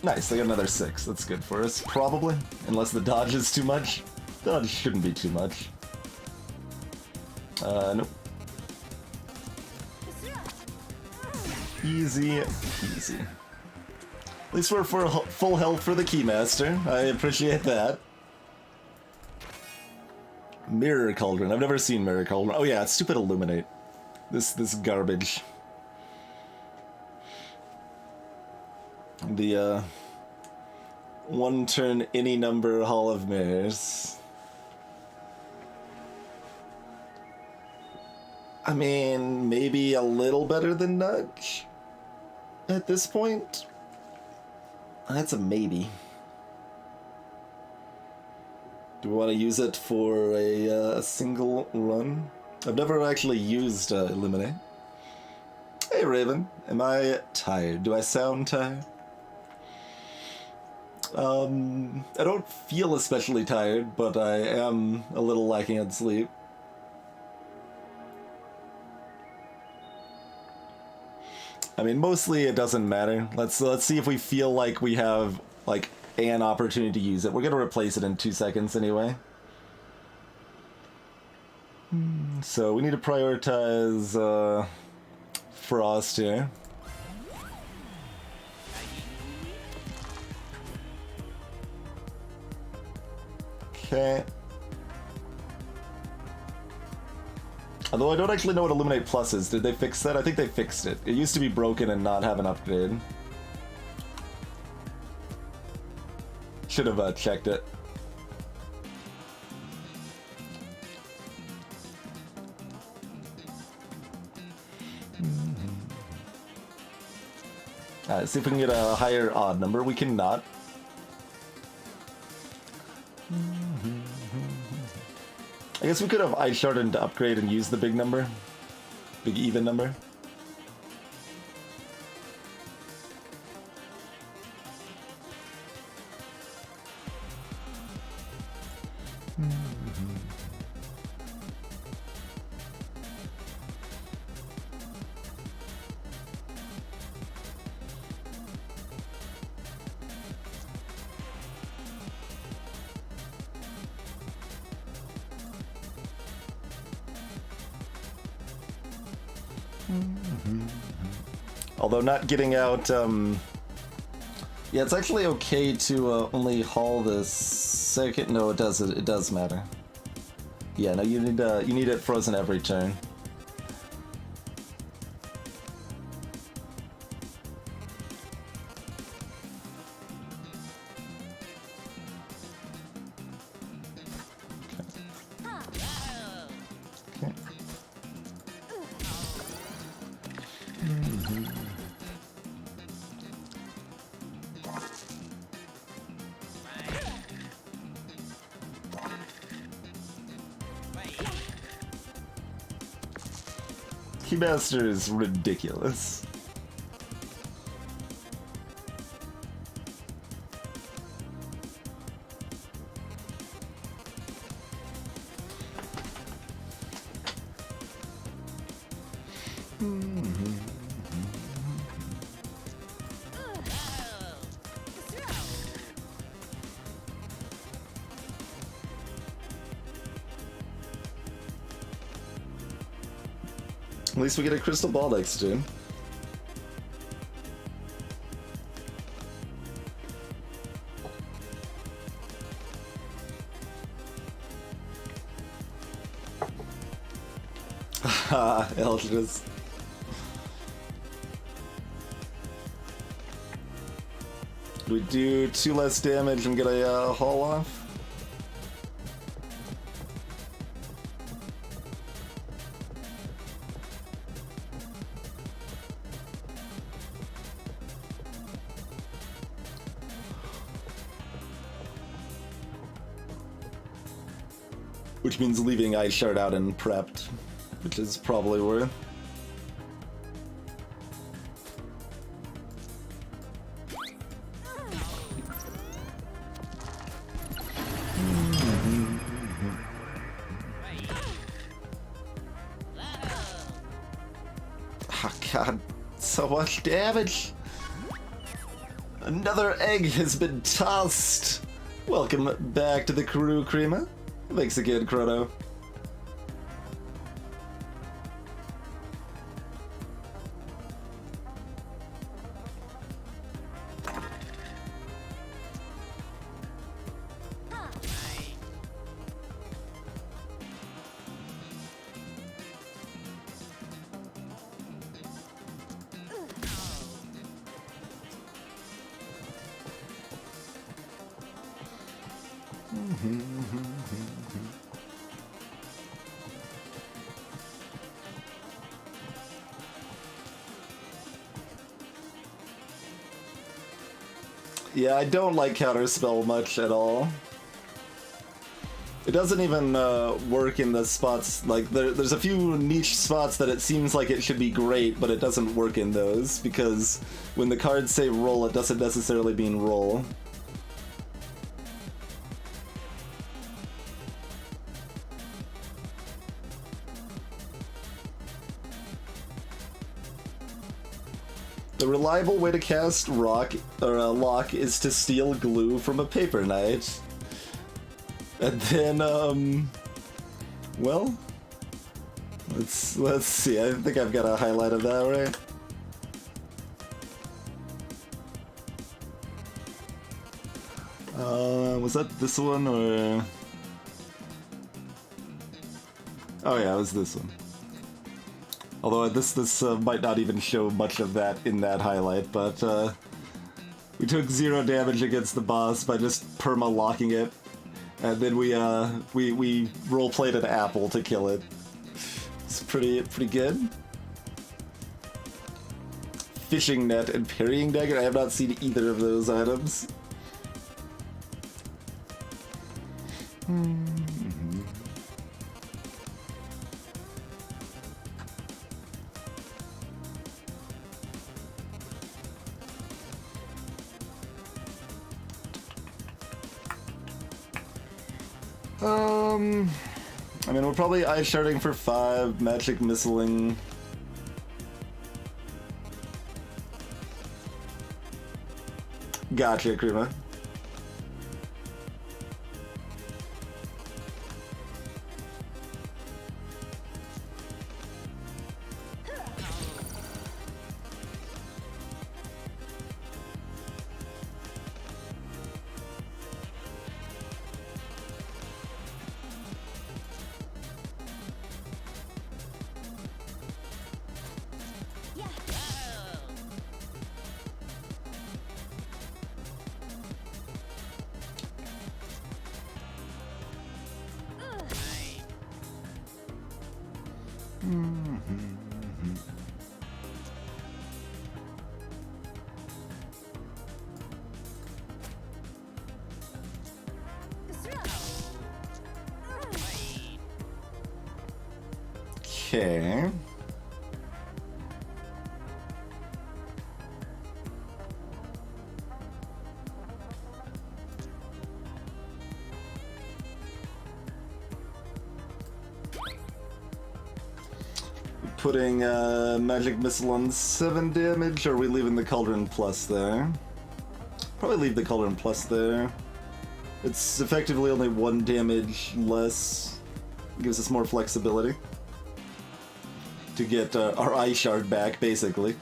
Nice, I got another 6. That's good for us, probably. Unless the dodge is too much. Dodge shouldn't be too much. Nope. Easy, easy. At least we're for full health for the Keymaster. I appreciate that. Mirror Cauldron. I've never seen Mirror Cauldron. Oh yeah, it's stupid Illuminate. This garbage. The one turn any number Hall of Mirrors. I mean, maybe a little better than Nudge at this point. That's a maybe. Do we want to use it for a single run? I've never actually used Eliminate. Hey Raven, am I tired? Do I sound tired? I don't feel especially tired, but I am a little lacking on sleep. I mean, mostly it doesn't matter. Let's see if we feel like we have like an opportunity to use it. We're gonna replace it in 2 seconds anyway. So we need to prioritize Frost here. Okay. Although I don't actually know what Illuminate Plus is. Did they fix that? I think they fixed it. It used to be broken and not have an upgrade. Should have checked it. Alright, see if we can get a higher odd number. We cannot. I guess we could have ice sharded to upgrade and use the big number. Big even number. Although not getting out, yeah, it's actually okay to only haul this second. No, it does. It does matter. Yeah, no, you need it frozen every turn. Okay. Keymaster is ridiculous. At least we get a crystal ball next turn. Haha, Eldris. We do 2 less damage and get a haul off. Which means leaving Ice Shard out and prepped, which is probably worth. Oh god, so much damage! Another egg has been tossed! Welcome back to the crew, Krima. Thanks again, Chrono. Yeah, I don't like Counterspell much at all. It doesn't even work in the spots, like, there's a few niche spots that it seems like it should be great, but it doesn't work in those, because when the cards say roll, it doesn't necessarily mean roll. The reliable way to cast lock is to steal glue from a paper knight. And then, well, let's see. I think I've got a highlight of that, right? Was that this one or? Oh yeah, it was this one. Although this might not even show much of that in that highlight, but we took 0 damage against the boss by just perma-locking it, and then we role-played an apple to kill it. It's pretty good. Fishing net and parrying dagger. I have not seen either of those items. I mean, we're probably ice sharding for 5, magic missiling. Gotcha, Krima. Okay. Putting magic missile on 7 damage, or are we leaving the Cauldron Plus there? Probably leave the Cauldron Plus there. It's effectively only 1 damage less. Gives us more flexibility to get our Ice Shard back, basically.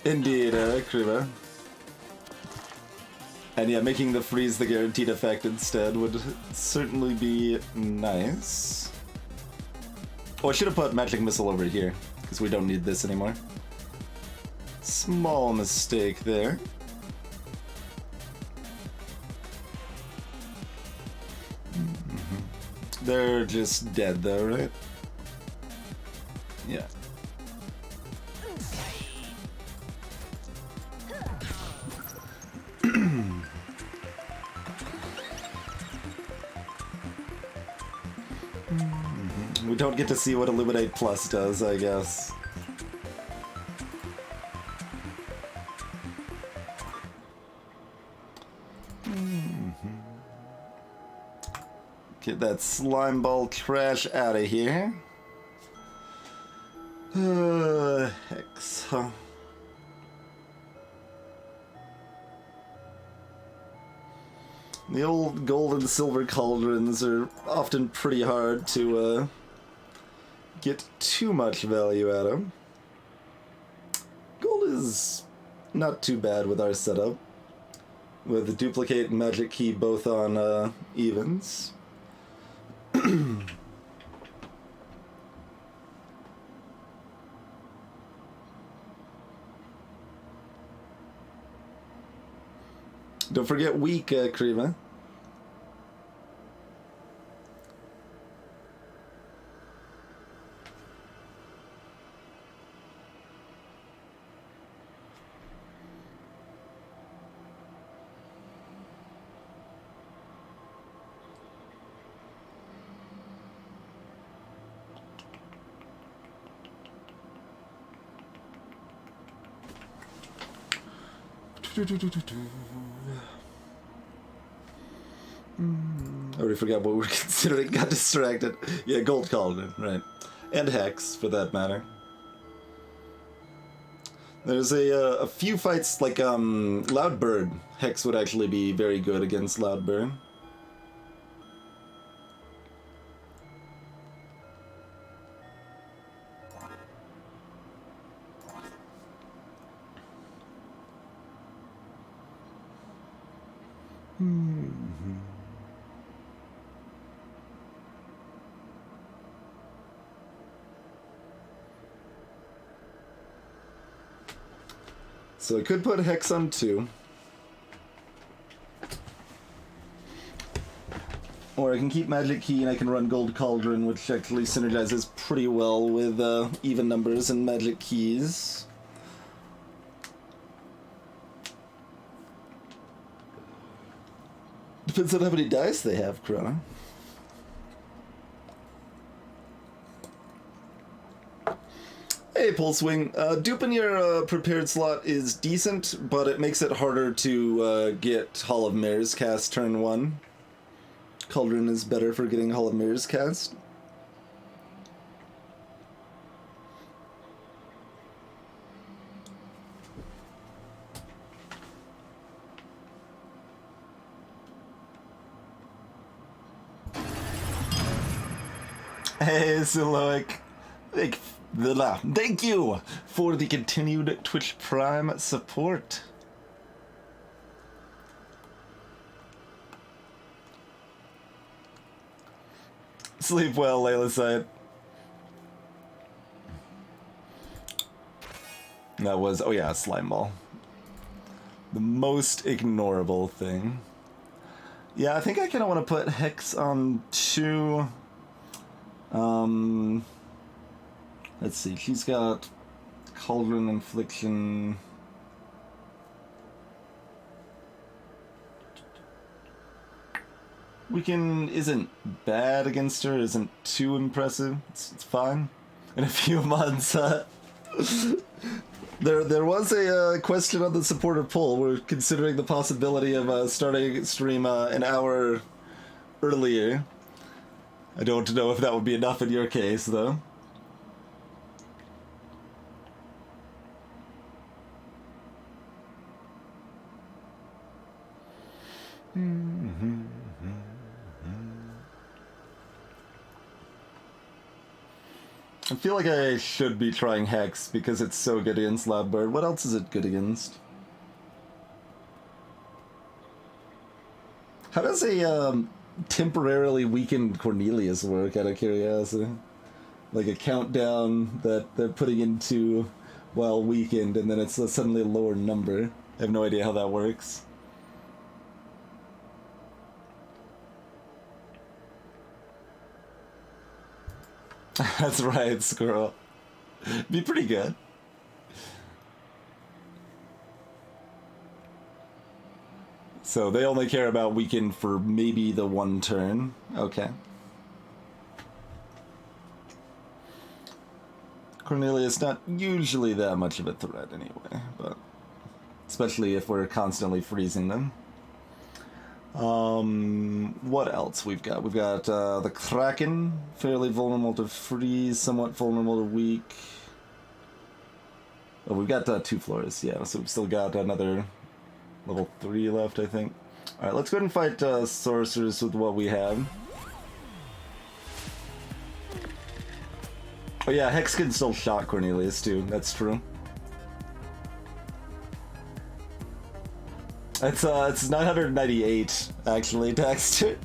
Indeed, Kriva. And yeah, making the freeze the guaranteed effect instead would certainly be nice. Oh, I should have put Magic Missile over here, because we don't need this anymore. Small mistake there. They're just dead though, right? Yeah. We don't get to see what Illuminate Plus does, I guess. Get that slime ball trash out of here. Hex, huh? The old gold and silver cauldrons are often pretty hard to get too much value out of. Gold is not too bad with our setup, with the duplicate and magic key both on evens. Don't forget weak, Krima. I already forgot what we were considering. Got distracted. Yeah, Gold Cauldron, right. And Hex, for that matter. There's a few fights, like, Loudbird. Hex would actually be very good against Loudbird. So I could put Hex on 2. Or I can keep Magic Key and I can run Gold Cauldron, which actually synergizes pretty well with even numbers and Magic Keys. Depends on how many dice they have, Corona. Hey, Pulsewing. Duping your prepared slot is decent, but it makes it harder to get Hall of Mirrors cast turn 1. Cauldron is better for getting Hall of Mirrors cast. Hey, Siloic. Thank you for the continued Twitch Prime support. Sleep well, Layla Side. That was, oh yeah, Slime Ball. The most ignorable thing. Yeah, I think I kind of want to put Hex on 2. Let's see, she's got Cauldron, Infliction. Weaken isn't bad against her, isn't too impressive. It's fine. In a few months, there was a question on the supporter poll. We're considering the possibility of starting stream an hour earlier. I don't know if that would be enough in your case, though. I feel like I should be trying Hex because it's so good against Loudbird. What else is it good against? How does a temporarily weakened Cornelius work, out of curiosity? Like a countdown that they're putting into while weakened, and then it's suddenly a lower number. I have no idea how that works. That's right, Squirrel. Be pretty good. So they only care about weaken for maybe the one turn. Okay. Cornelius, not usually that much of a threat anyway, but especially if we're constantly freezing them. What else we've got? We've got the Kraken, fairly vulnerable to freeze, somewhat vulnerable to weak. Oh, we've got 2 floors, yeah, so we've still got another level 3 left, I think. Alright, let's go ahead and fight sorcerers with what we have. Oh yeah, Hex can still shot Cornelius too, that's true. It's 998 actually, Dexter.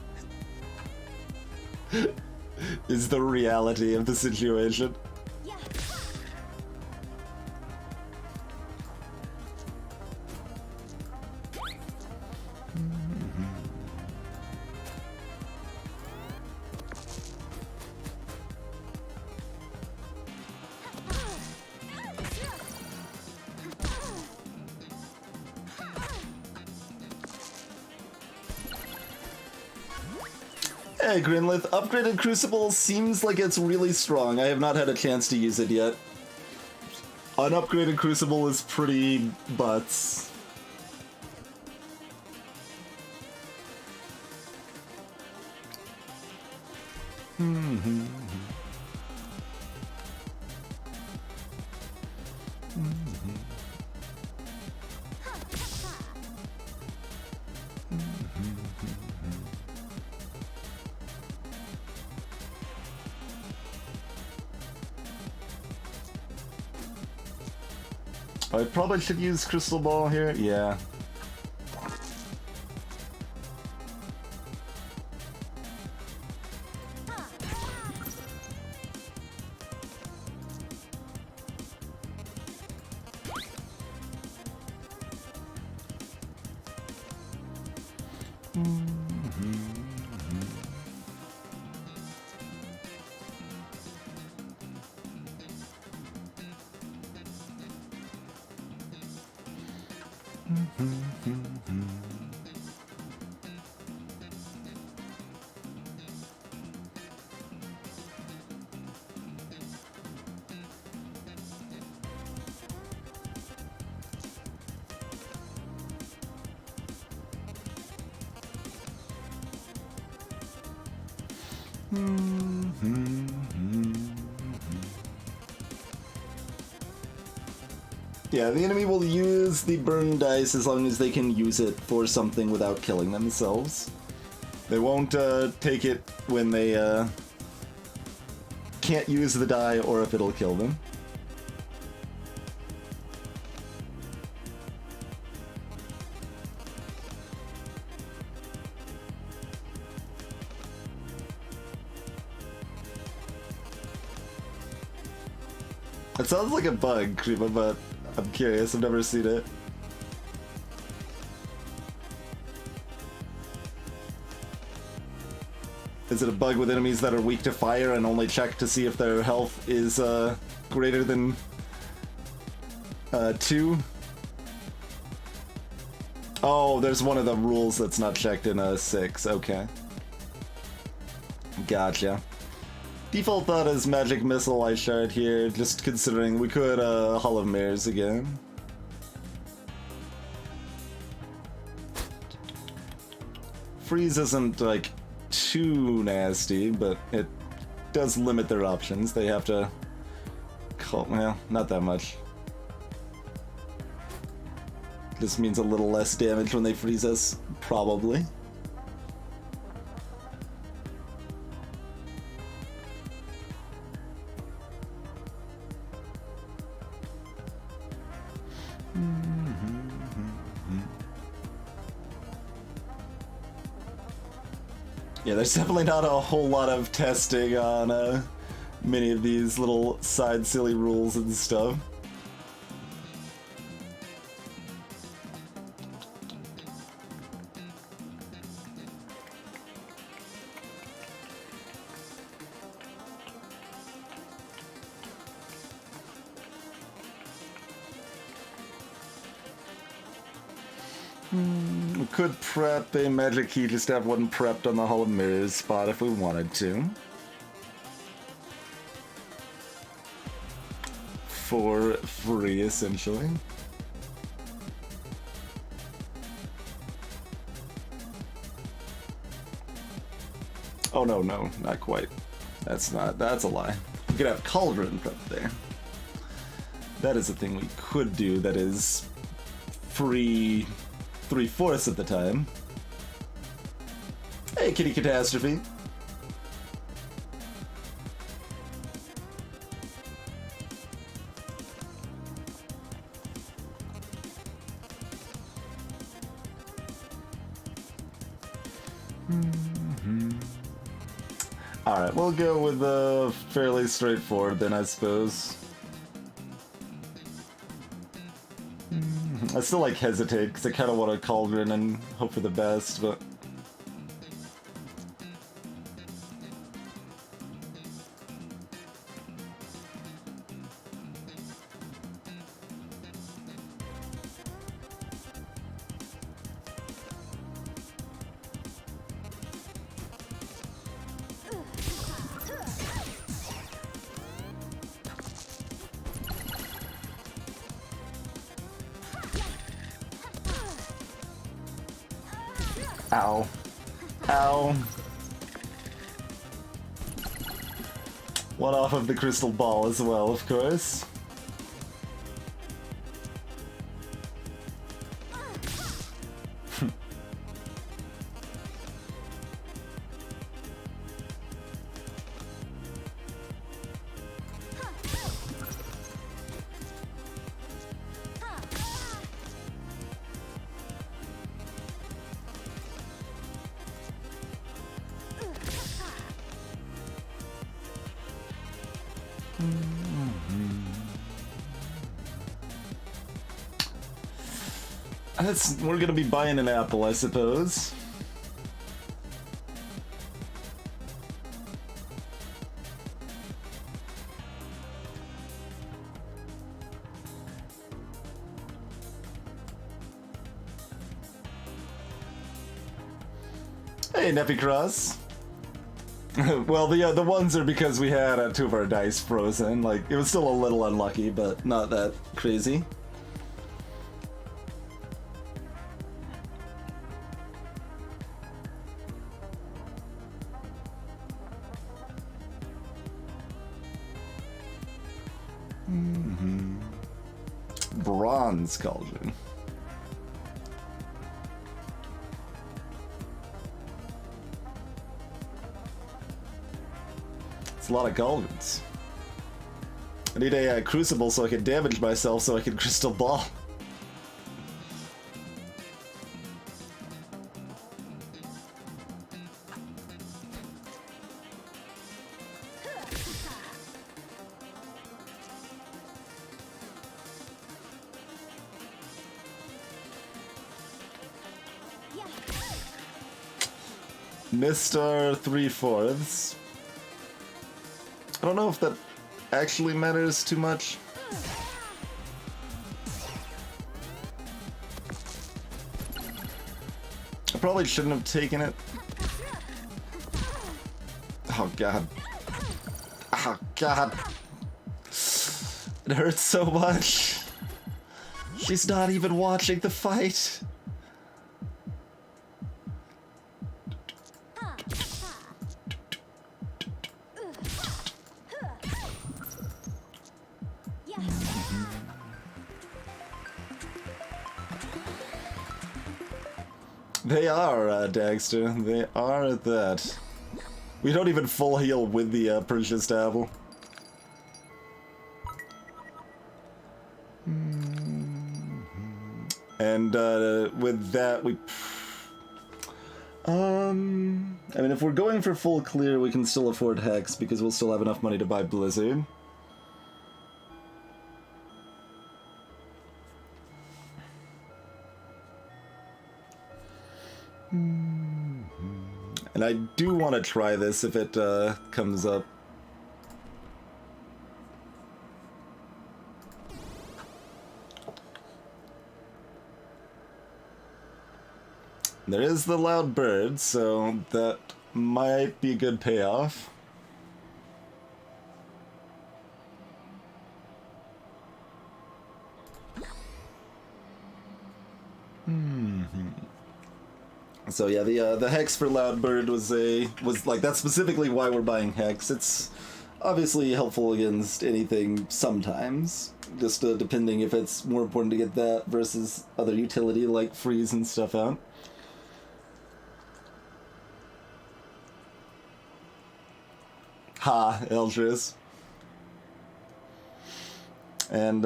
Is the reality of the situation. Hey, Grinlith, upgraded Crucible seems like it's really strong. I have not had a chance to use it yet. Unupgraded Crucible is pretty butts. I probably should use Crystal Ball here. Yeah. Yeah, the enemy will use the burn dice as long as they can use it for something without killing themselves. They won't take it when they can't use the die or if it'll kill them. It sounds like a bug, Kriba, but I'm curious. I've never seen it. Is it a bug with enemies that are weak to fire and only check to see if their health is greater than 2? Oh, there's one of the rules that's not checked in 6. Okay. Gotcha. Default thought is Magic Missile Ice Shard here, just considering we could Hall of Mirrors again. Freeze isn't like too nasty, but it does limit their options. They have to call, well, not that much. This means a little less damage when they freeze us, probably. Yeah, there's definitely not a whole lot of testing on many of these little side silly rules and stuff. We could prep a magic key just to have one prepped on the Hall of Mirrors spot if we wanted to. For free, essentially. Oh no, not quite. That's a lie. We could have Cauldron prepped there. That is a thing we could do that is free 3/4 of the time. Hey, Kitty Catastrophe. Alright, we'll go with fairly straightforward then, I suppose. I still like hesitate because I kind of want to Cauldron and hope for the best, but Ow. Ow. One off of the crystal ball as well, of course. We're gonna be buying an apple, I suppose. Hey, Neppy Cross. Well, the ones are because we had two of our dice frozen. Like, it was still a little unlucky, but not that crazy. Bronze cauldron. It's a lot of cauldrons. I need a crucible so I can damage myself so I can crystal ball. Mr. 3/4. I don't know if that actually matters too much. I probably shouldn't have taken it. Oh god. Oh god. It hurts so much. She's not even watching the fight. They are, Dagster. They are that. We don't even full heal with the purchased apple. And with that, we... I mean, if we're going for full clear, we can still afford Hex, because we'll still have enough money to buy Blizzard. And I do want to try this if it comes up. There is the loud bird, so that might be a good payoff. So yeah, the Hex for Loudbird was like, that's specifically why we're buying Hex. It's obviously helpful against anything sometimes, just depending if it's more important to get that versus other utility like freeze and stuff out. Ha, Eldris. And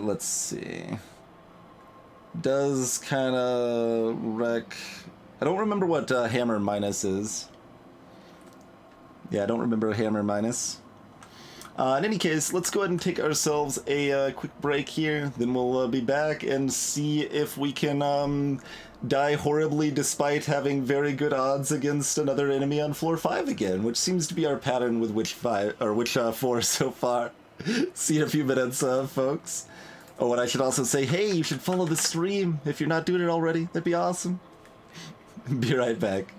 let's see. Does kind of wreck... I don't remember what Hammer Minus is. Yeah, I don't remember Hammer Minus. In any case, let's go ahead and take ourselves a quick break here. Then we'll be back and see if we can die horribly despite having very good odds against another enemy on floor 5 again, which seems to be our pattern with Witch 4 so far. See you in a few minutes, folks. Oh, and I should also say, hey, you should follow the stream if you're not doing it already. That'd be awesome. Be right back.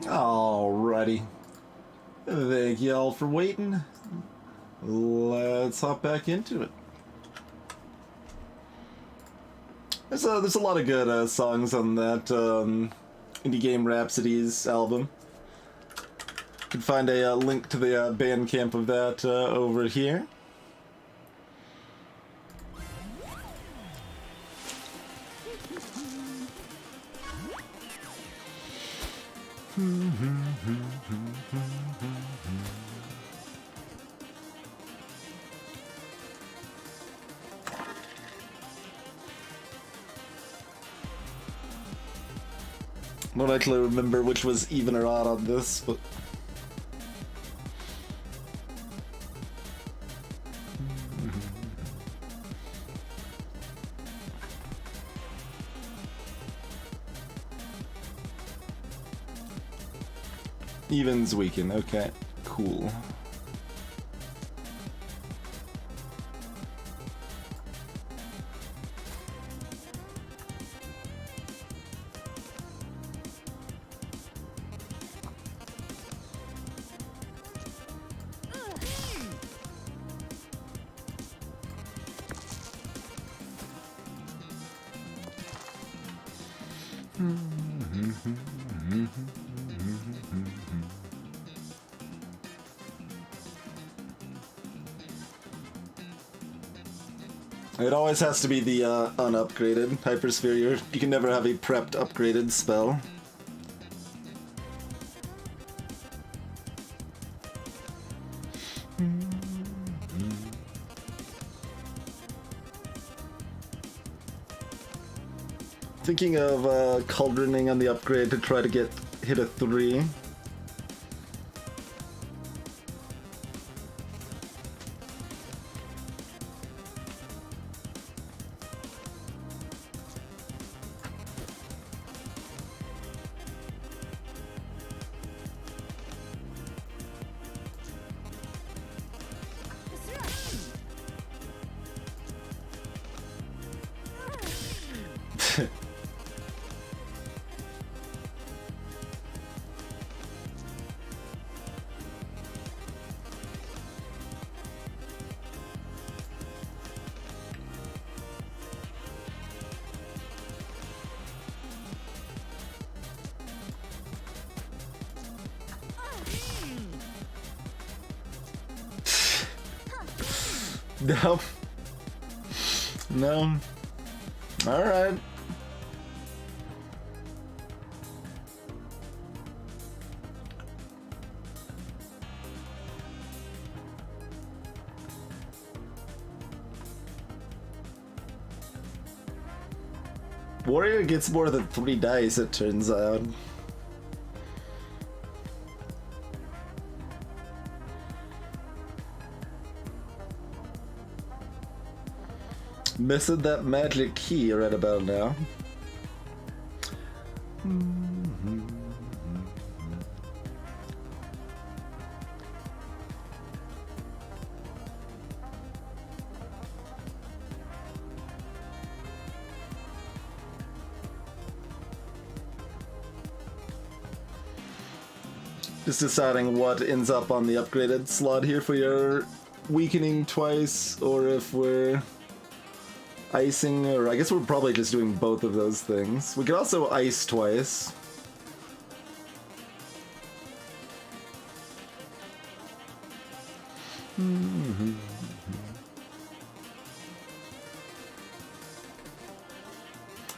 Alrighty. Thank y'all for waiting. Let's hop back into it. There's a lot of good songs on that Indie Game Rhapsodies album. You can find a link to the Bandcamp of that over here. I don't actually remember which was even or odd on this, but... Evens weekend, okay, cool. It always has to be the unupgraded Hypersphere. You can never have a prepped upgraded spell. Thinking of cauldroning on the upgrade to try to hit a 3. No. No. Alright. Warrior gets more than 3 dice, it turns out. Missing that magic key right about now. Just deciding what ends up on the upgraded slot here for your weakening twice, or if we're icing, or I guess we're probably just doing both of those things. We could also ice twice.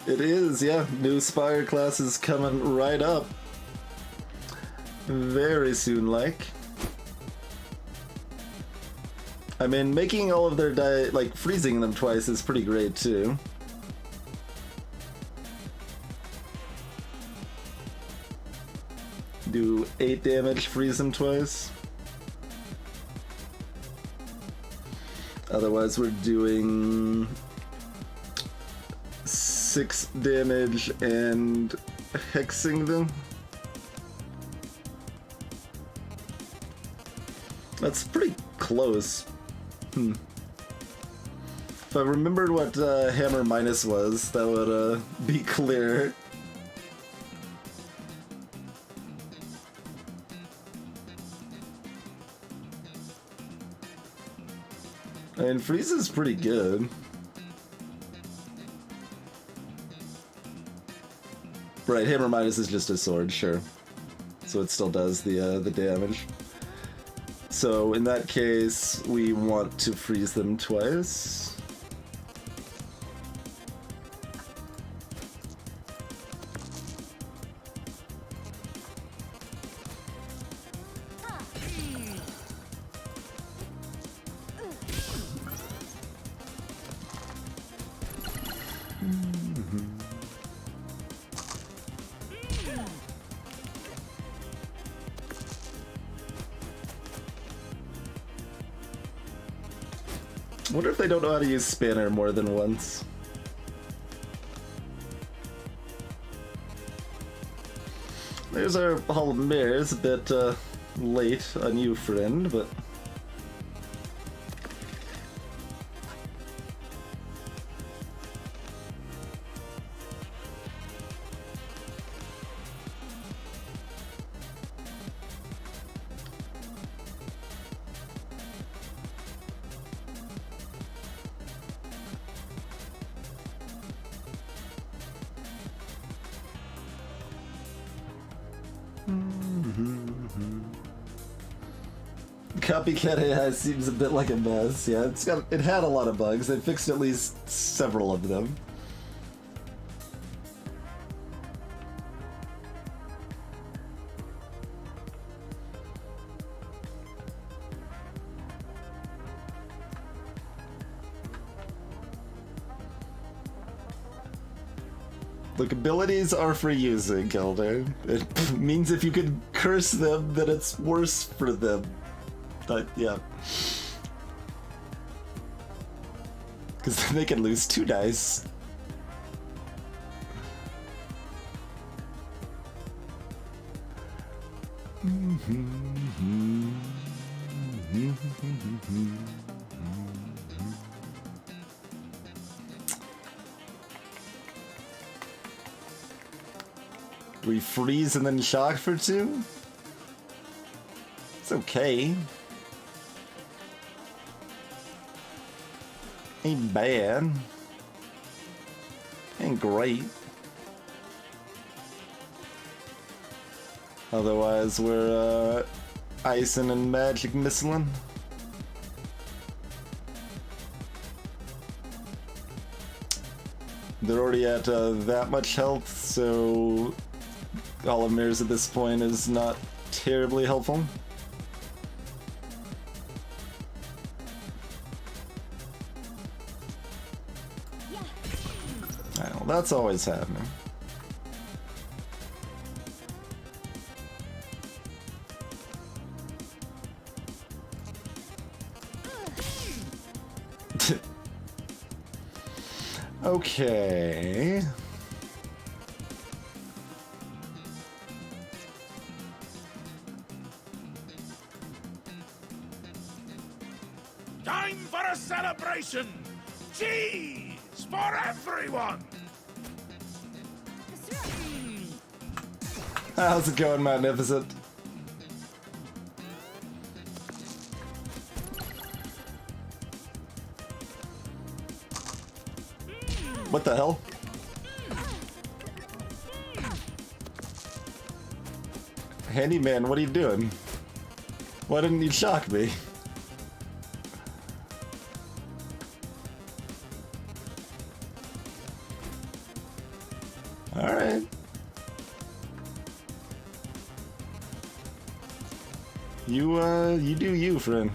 It is, yeah. New Spire class is coming right up. Very soon, like. I mean, making all of their like freezing them twice is pretty great too. Do 8 damage, freeze them twice. Otherwise, we're doing 6 damage and hexing them. That's pretty close. If I remembered what Hammer Minus was, that would be clear. I mean, freeze is pretty good. Right, Hammer Minus is just a sword, sure. So it still does the damage. So in that case, we want to freeze them twice. I wonder if they don't know how to use Spanner more than once. There's our Hall of Mirrors, a bit late on you, friend, but... Copycat AI seems a bit like a mess. Yeah, it had a lot of bugs. They fixed at least several of them. Look, abilities are for using, Elder. It means if you can curse them, then it's worse for them. But, yeah. Because then they can lose 2 dice. We freeze and then shock for 2? It's okay. Ain't bad. Ain't great. Otherwise, we're icing and magic missiling. They're already at that much health, so Hall of Mirrors at this point is not terribly helpful. I know, that's always happening. Okay. Time for a celebration! Cheese for everyone! How's it going, Magnificent? What the hell? Handyman, what are you doing? Why didn't you shock me? Alright. You do you, friend.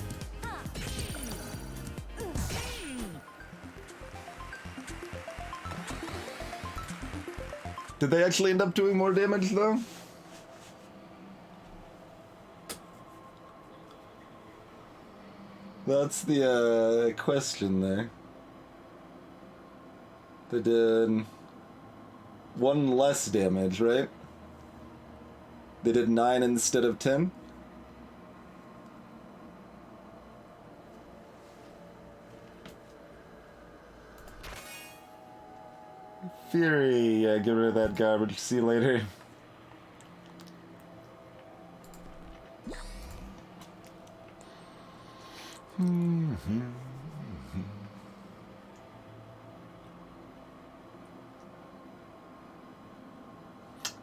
Did they actually end up doing more damage, though? That's the question there. They did 1 less damage, right? They did 9 instead of 10? Fury, yeah, get rid of that garbage. See you later.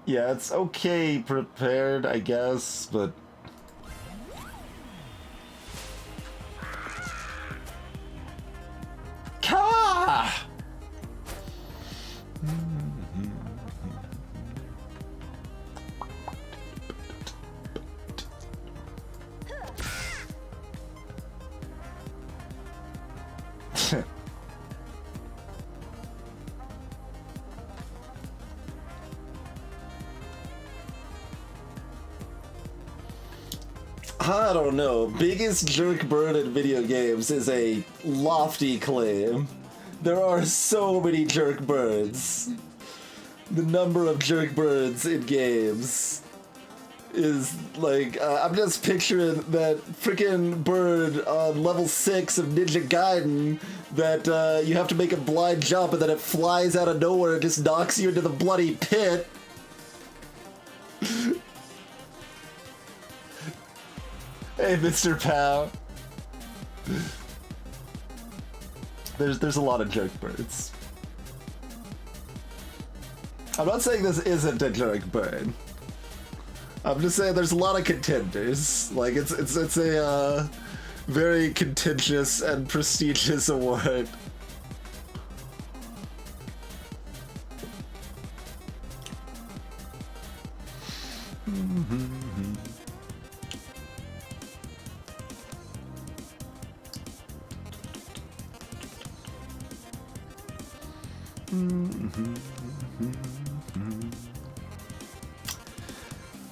Yeah, it's okay prepared, I guess, but... Ka! I don't know. Biggest jerk bird in video games is a lofty claim. There are so many jerk birds. The number of jerk birds in games is like, I'm just picturing that freaking bird on level 6 of Ninja Gaiden that you have to make a blind jump and then it flies out of nowhere and just knocks you into the bloody pit. Hey, Mr. Pow. There's a lot of jerk birds. I'm not saying this isn't a jerk bird. I'm just saying there's a lot of contenders. Like it's a very contentious and prestigious award.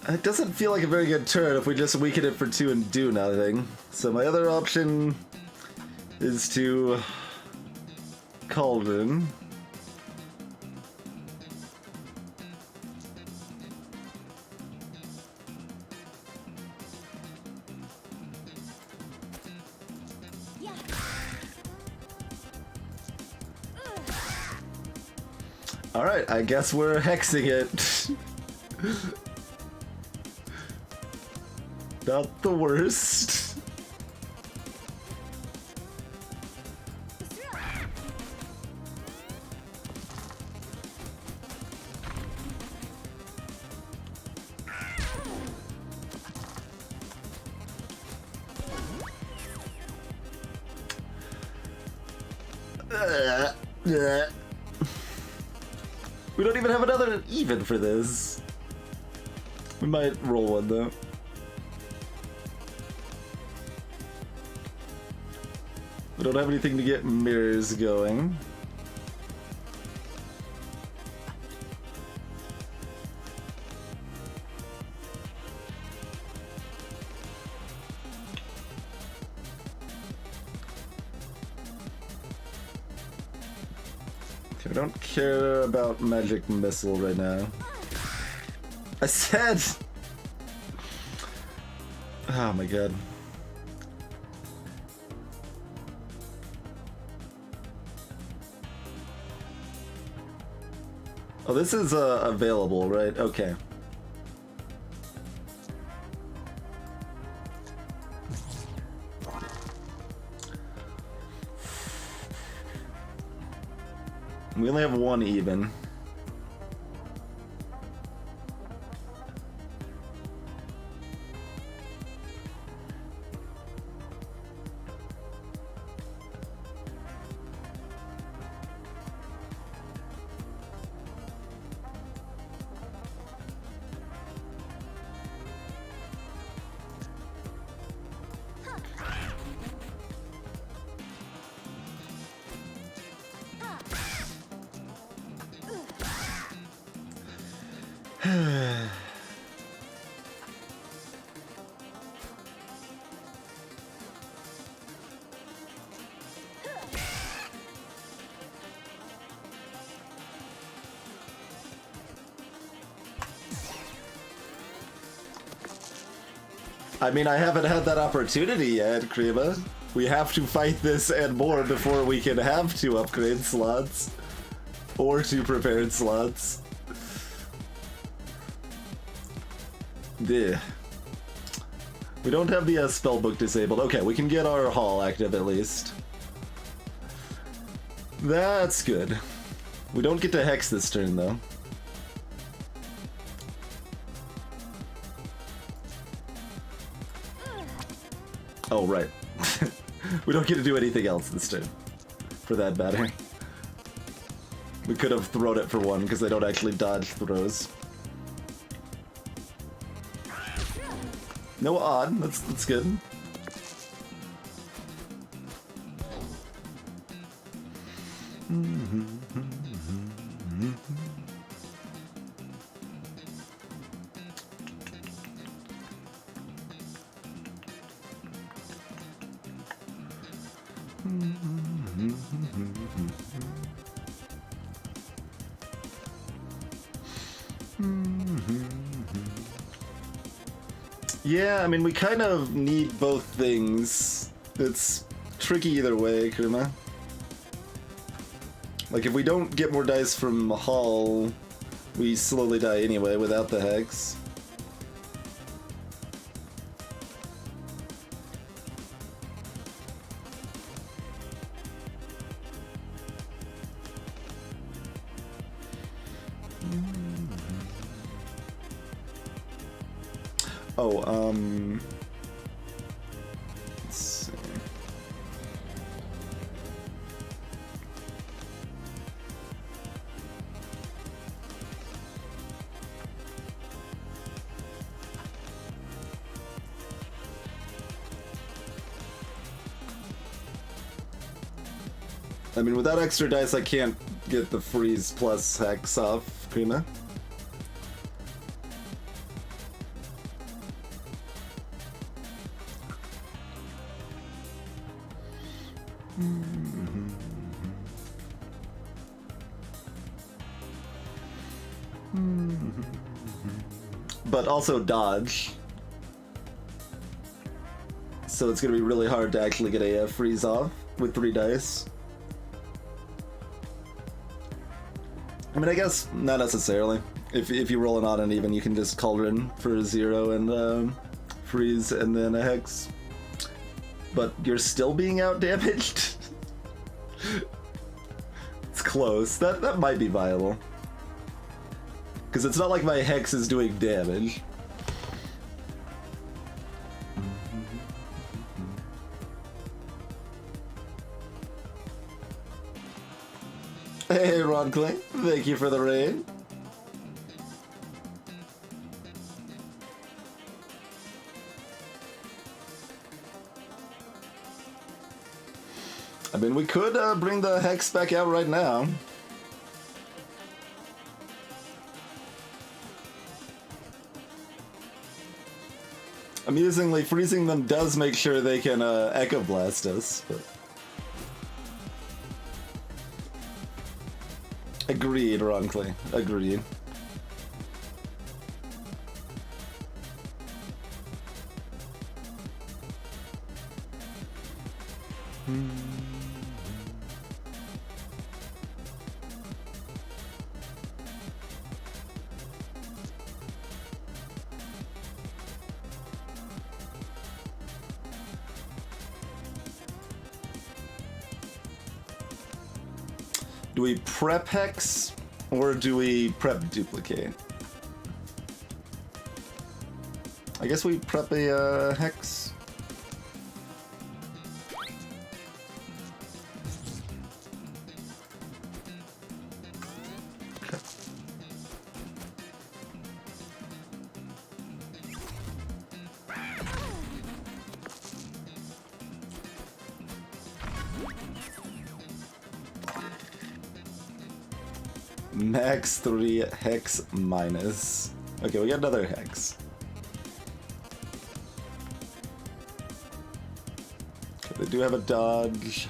It doesn't feel like a very good turn if we just weaken it for 2 and do nothing. So my other option is to Cauldron. Alright, I guess we're hexing it. Not the worst. We don't even have another even for this. We might roll one though. We don't have anything to get mirrors going. Okay, we don't care about magic missile right now. I said! Oh my god. Oh, this is available, right? Okay. We only have one even. I mean, I haven't had that opportunity yet, Krima. We have to fight this and more before we can have 2 upgrade slots. Or 2 prepared slots. Yeah. We don't have the spellbook disabled. Okay, we can get our hall active at least. That's good. We don't get to hex this turn though. Oh, right. We don't get to do anything else this time, for that matter. We could have thrown it for one, because they don't actually dodge throws. No odd, that's good. Yeah, I mean, we kind of need both things. It's tricky either way, Kuma. Like, if we don't get more dice from Hall, we slowly die anyway without the Hex. Oh, let's see. I mean, without extra dice, I can't get the freeze plus hex off, Kuma. But also dodge. So it's gonna be really hard to actually get a freeze off with 3 dice. I mean, I guess not necessarily. If you roll an odd and even, you can just Cauldron for 0 and freeze and then a hex. But you're still being out damaged. It's close. That might be viable. Because it's not like my hex is doing damage. Hey, Ron Clay, thank you for the raid. I mean, we could bring the hex back out right now. Amusingly, freezing them does make sure they can Echo Blast us, but... Agreed, Ronclay. Agreed. Do we prep hex, or do we prep duplicate? I guess we prep a hex. Max 3 hex minus. Okay, we got another hex. Okay, they do have a dodge.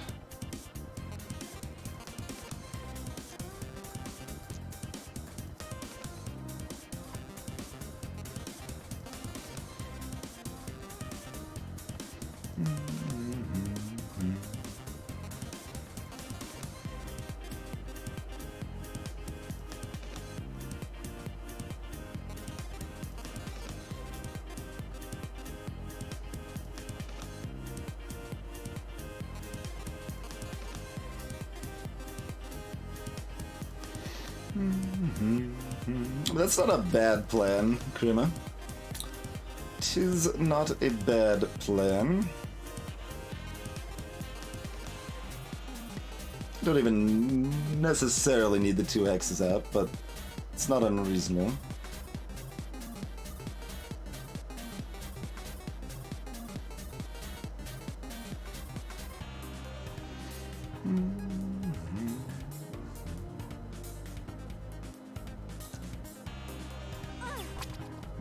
That's not a bad plan, Krima. 'Tis not a bad plan. Don't even necessarily need the 2 hexes out, but it's not unreasonable.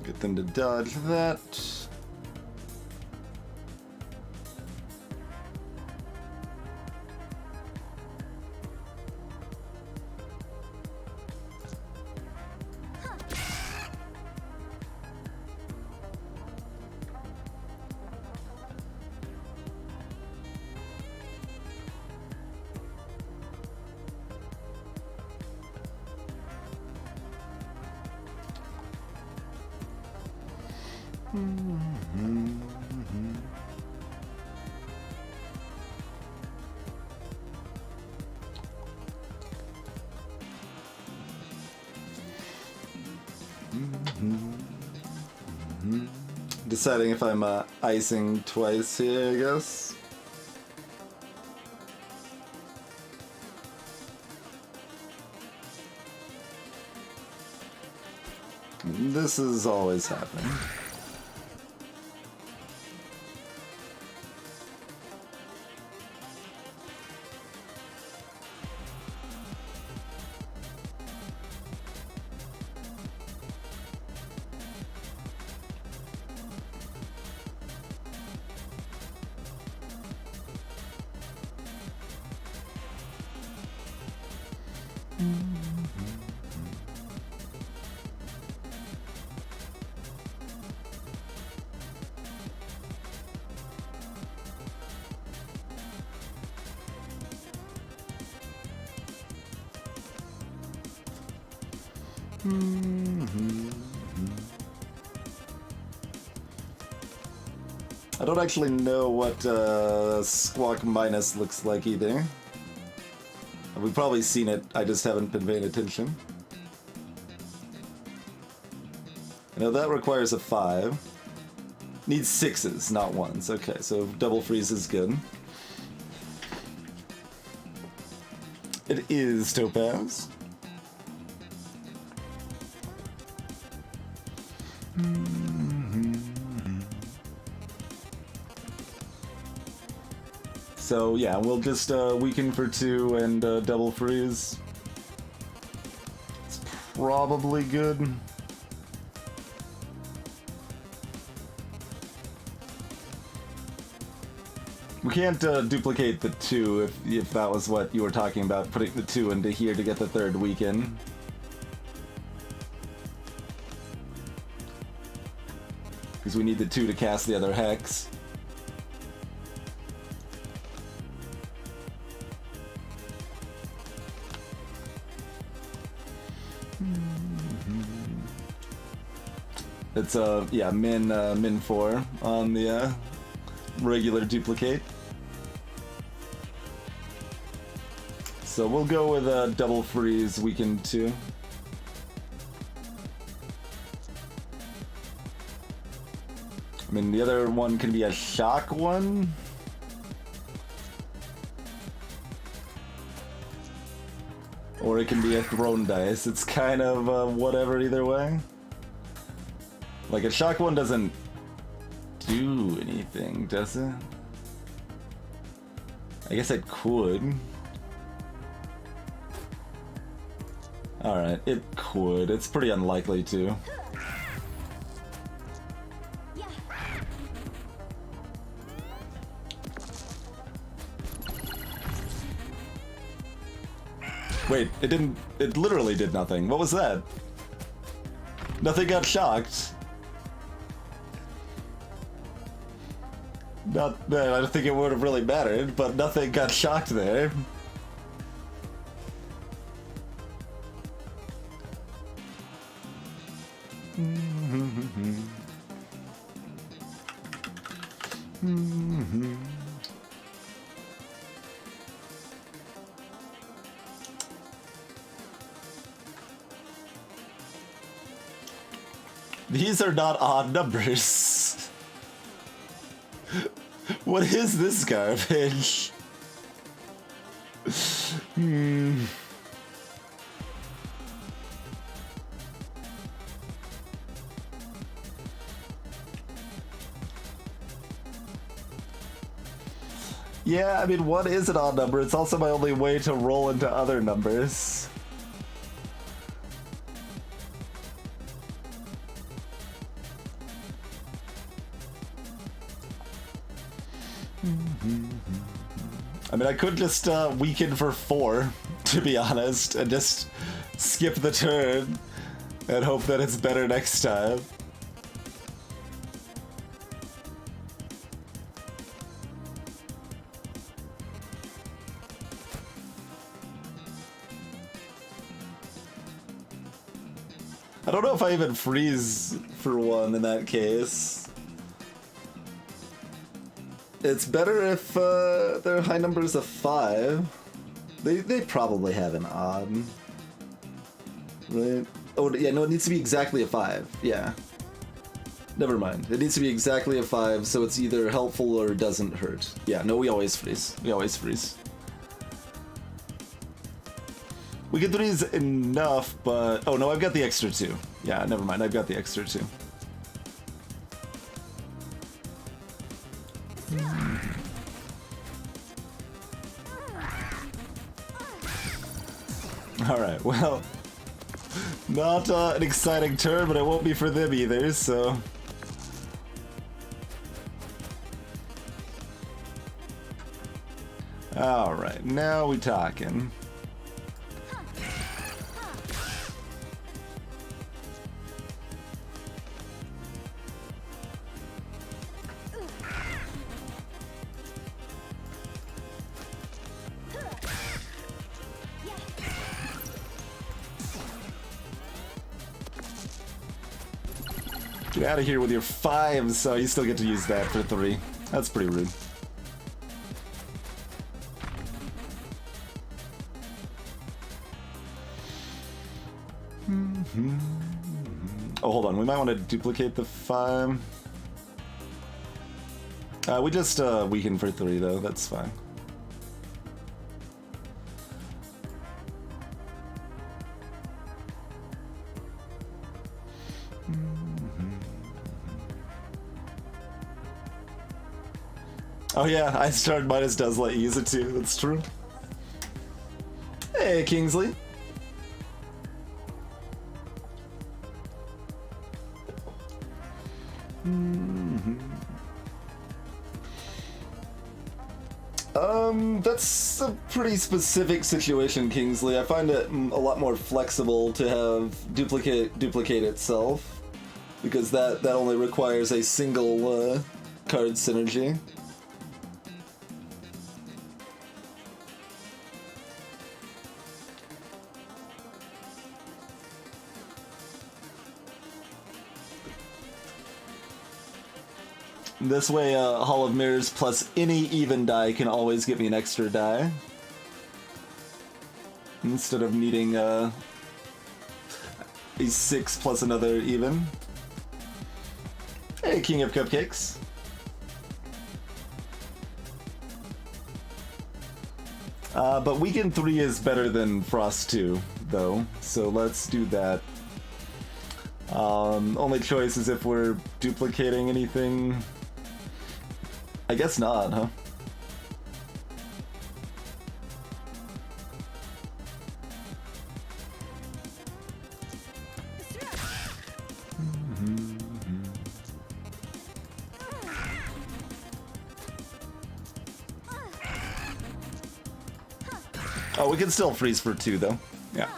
Get them to dodge that. Deciding if I'm icing twice here, I guess. This is always happening. I don't actually know what Squawk Minus looks like either. We've probably seen it, I just haven't been paying attention. I know that requires a 5. Needs 6s, not 1s. Okay, so double freeze is good. It is Topaz. So yeah, we'll just weaken for 2 and double freeze. It's probably good. We can't duplicate the 2 if that was what you were talking about, putting the 2 into here to get the 3rd weaken. Because we need the 2 to cast the other hex. It's yeah, min 4 on the regular duplicate. So we'll go with a double freeze weaken 2. I mean, the other one can be a shock one. Or it can be a thrown dice. It's kind of whatever either way. Like, a shock one doesn't do anything, does it? I guess it could. Alright, it could. It's pretty unlikely to. Wait, it didn't... It literally did nothing. What was that? Nothing got shocked. Not... I don't think it would have really mattered, but nothing got shocked there. These are not odd numbers. What is this garbage? Yeah, I mean, 1 is an odd number. It's also my only way to roll into other numbers. I mean, I could just weaken for 4, to be honest, and just skip the turn and hope that it's better next time. I don't know if I even freeze for 1 in that case. It's better if their high number is a 5. They probably have an odd. Right? Oh, yeah, no, it needs to be exactly a 5. Yeah. Never mind. It needs to be exactly a 5, so it's either helpful or doesn't hurt. Yeah, no, we always freeze. We always freeze. We can freeze enough, but... Oh, no, I've got the extra 2. Yeah, never mind. I've got the extra 2. Alright, well... Not an exciting turn, but it won't be for them either, so... Alright, now we talking. Get out of here with your 5s, so you still get to use that for 3. That's pretty rude. Oh, hold on. We might want to duplicate the 5. We just weaken for 3, though. That's fine. Oh yeah, I started minus does let you use it too, that's true. Hey, Kingsley. That's a pretty specific situation, Kingsley. I find it a lot more flexible to have duplicate itself, because that only requires a single card synergy. This way, Hall of Mirrors plus any even die can always give me an extra die. Instead of needing a 6 plus another even. Hey, King of Cupcakes. But Weaken 3 is better than Frost 2, though, so let's do that. Only choice is if we're duplicating anything. I guess not, huh? Oh, we can still freeze for 2, though. Yeah.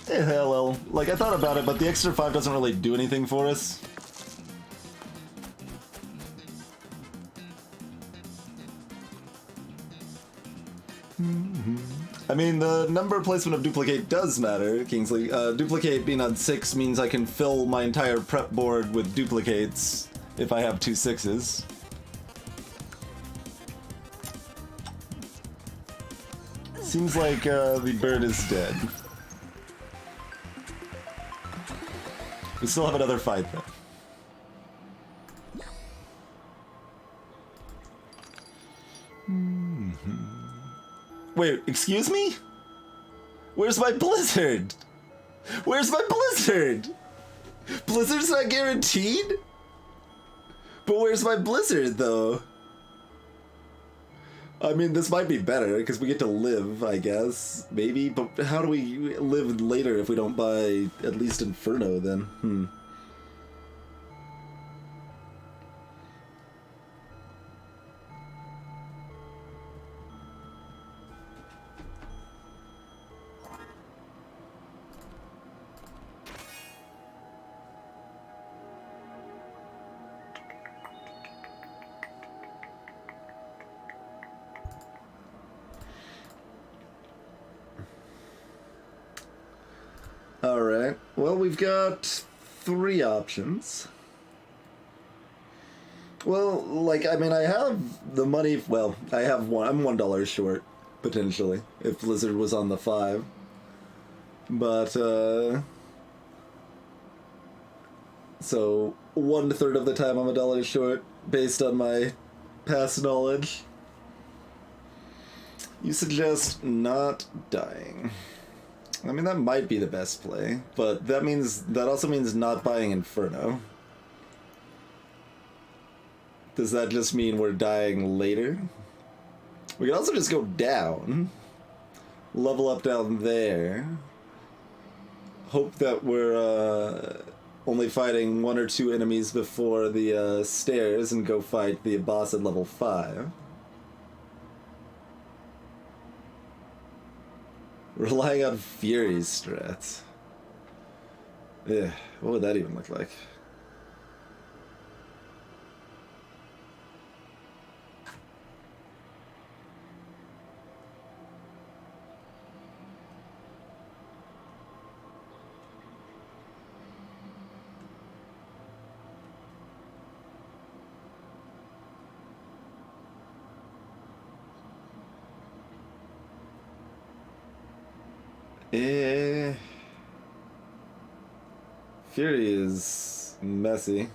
Hey, hello. Like, I thought about it, but the extra 5 doesn't really do anything for us. I mean, the number placement of duplicate does matter, Kingsley. Duplicate being on 6 means I can fill my entire prep board with duplicates if I have 2 6s. Seems like the bird is dead. We still have another fight, though. Wait, excuse me? Where's my blizzard? Where's my blizzard? Blizzard's not guaranteed? But where's my blizzard, though? I mean, this might be better, because we get to live, I guess. Maybe, but how do we live later if we don't buy at least Inferno, then? Alright, well, we've got 3 options. Well, like, I mean, I have the money, well, I have one, I'm $1 short, potentially, if Blizzard was on the 5. But, so, 1/3 of the time I'm $1 short, based on my past knowledge. You suggest not dying. I mean, that might be the best play, but that also means not buying Inferno. Does that just mean we're dying later? We can also just go down. Level up down there. Hope that we're only fighting 1 or 2 enemies before the stairs and go fight the boss at level 5. Relying on Fury strats. Yeah, what would that even look like? Fury is messy.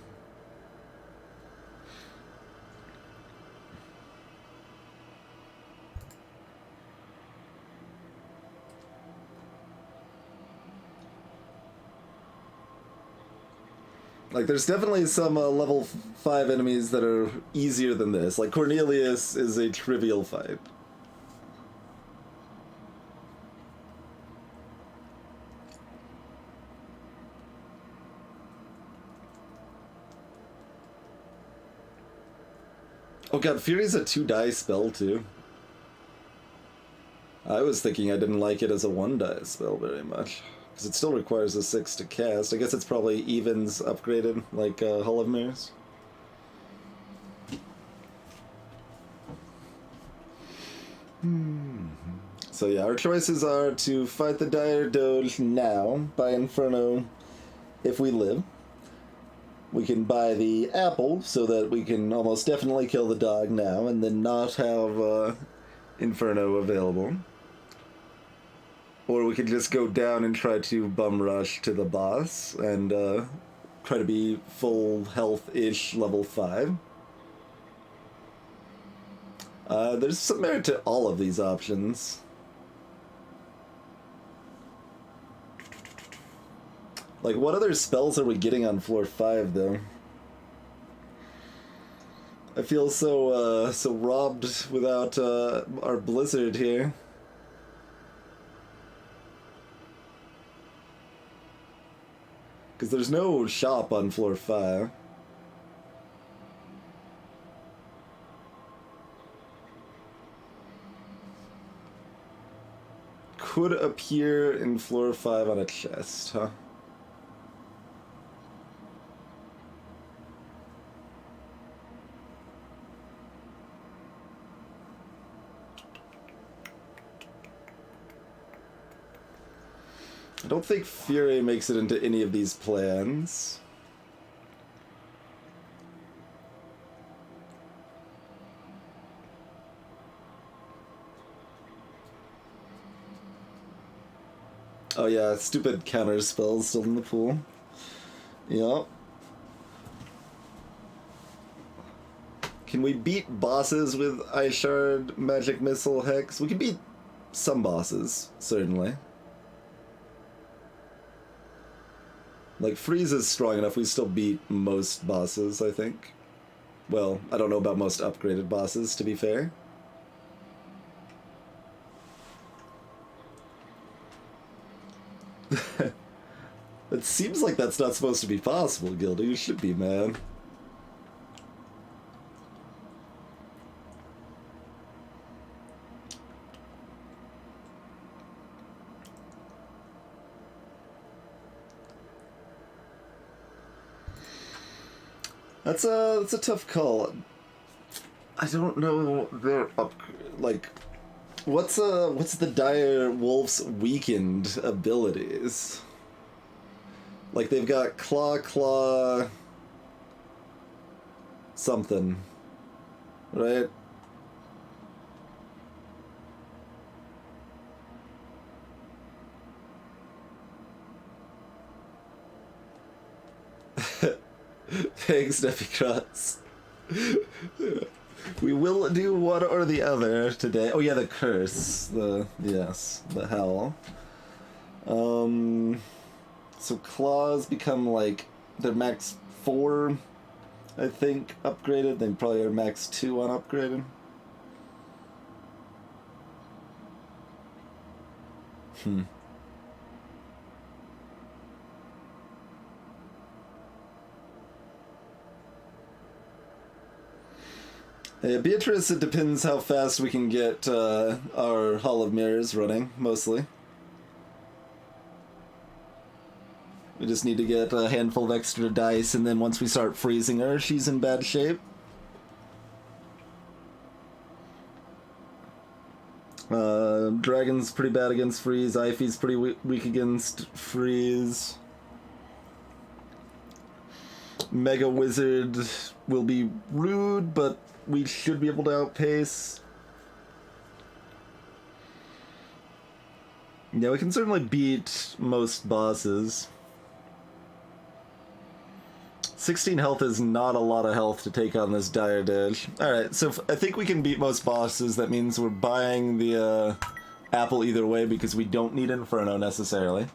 Like, there's definitely some level 5 enemies that are easier than this. Like, Cornelius is a trivial fight. Oh god, Fury's a 2-die spell, too. I was thinking I didn't like it as a 1-die spell very much. Because it still requires a 6 to cast. I guess it's probably evens upgraded, like Hall of Mirrors. So yeah, our choices are to fight the Dire Doge now, buy Inferno if we live. We can buy the apple so that we can almost definitely kill the dog now and then not have Inferno available. Or we could just go down and try to bum rush to the boss and try to be full health-ish level 5. There's some merit to all of these options. Like, what other spells are we getting on floor 5, though? I feel so robbed without our blizzard here. Because there's no shop on floor 5. Could appear in floor 5 on a chest, huh? I don't think Fury makes it into any of these plans. Oh yeah, stupid counter spells still in the pool. Yep. Can we beat bosses with Ice Shard, Magic Missile, Hex? We can beat some bosses, certainly. Like, Freeze is strong enough, we still beat most bosses, I think. Well, I don't know about most upgraded bosses, to be fair. It seems like that's not supposed to be possible, Gilda. You should be, man. That's a tough call. I don't know their like what's the Dire Wolf's weakened abilities? Like they've got claw something, right? Thanks, Nepicross. We will do one or the other today. Oh yeah, the curse. The howl. So claws become like they're max 4, I think, upgraded. They probably are max 2 on upgraded. Beatrice, it depends how fast we can get our Hall of Mirrors running, mostly. We just need to get a handful of extra dice, and then once we start freezing her, she's in bad shape. Dragon's pretty bad against freeze. Ifey's pretty weak against freeze. Mega Wizard will be rude, but we should be able to outpace. Yeah, we can certainly beat most bosses. 16 health is not a lot of health to take on this Dire Dish. Alright, so I think we can beat most bosses. That means we're buying the apple either way because we don't need Inferno necessarily.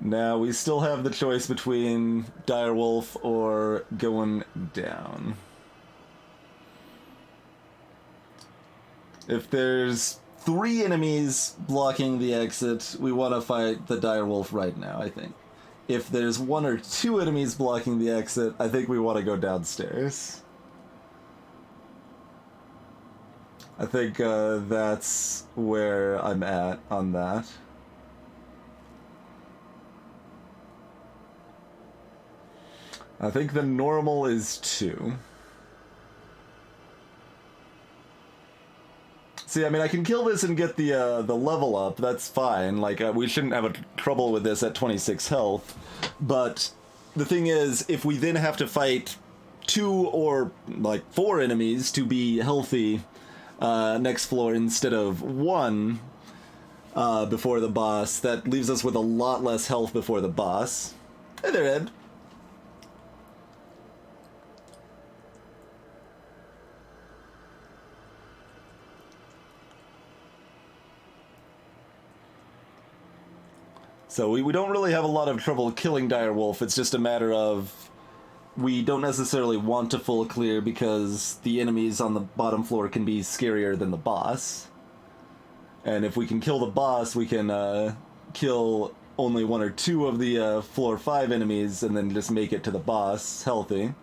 Now, we still have the choice between Direwolf or going down. If there's 3 enemies blocking the exit, we want to fight the Direwolf right now, I think. If there's 1 or 2 enemies blocking the exit, I think we want to go downstairs. I think that's where I'm at on that. I think the normal is 2. See, I mean, I can kill this and get the level up. That's fine. Like, we shouldn't have trouble with this at 26 health. But the thing is, if we then have to fight 2 or, like, 4 enemies to be healthy next floor instead of 1 before the boss, that leaves us with a lot less health before the boss. Hey there, Ed. So we don't really have a lot of trouble killing Direwolf. It's just a matter of we don't necessarily want to full clear because the enemies on the bottom floor can be scarier than the boss. And if we can kill the boss, we can kill only 1 or 2 of the floor 5 enemies and then just make it to the boss healthy.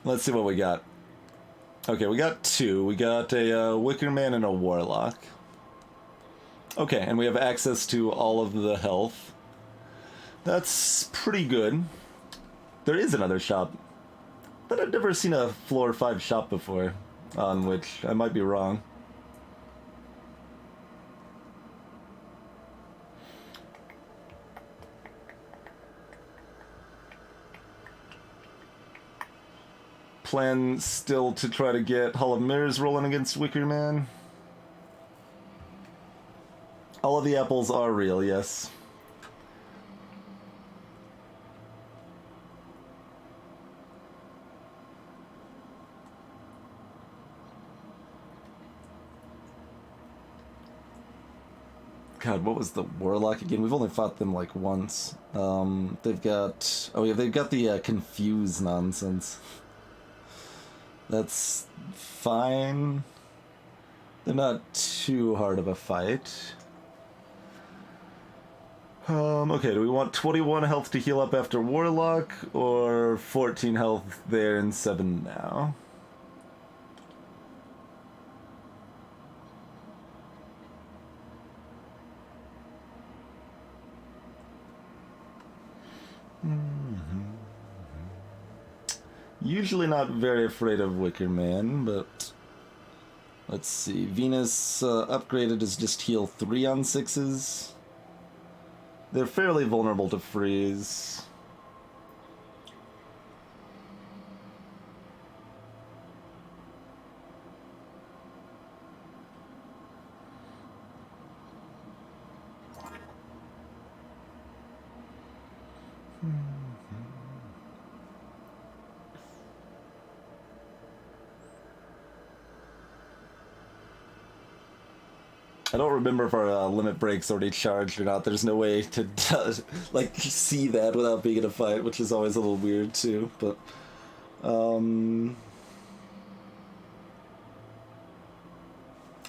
Let's see what we got. Okay, we got 2. We got a Wicker Man and a Warlock. Okay, and we have access to all of the health. That's pretty good. There is another shop. But I've never seen a floor 5 shop before, on which I might be wrong. plan still to try to get Hall of Mirrors rolling against Wicker Man? All of the apples are real, yes. God, what was the Warlock again? We've only fought them like once. They've got... Oh yeah, they've got the Confuse nonsense. That's fine. They're not too hard of a fight. Okay, do we want 21 health to heal up after Warlock, or 14 health there and 7 now? Usually not very afraid of Wicker Man, but let's see. Venus upgraded is just heal 3 on 6s. They're fairly vulnerable to freeze. I don't remember if our limit break's already charged or not. There's no way to like see that without being in a fight, which is always a little weird too. But I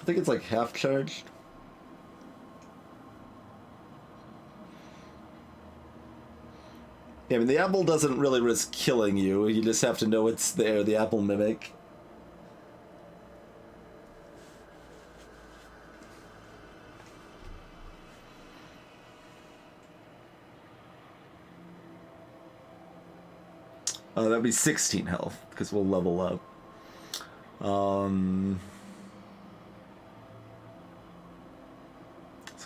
think it's like half charged. Yeah, I mean the apple doesn't really risk killing you. You just have to know it's there. The apple mimic. That'd be 16 health, because we'll level up. So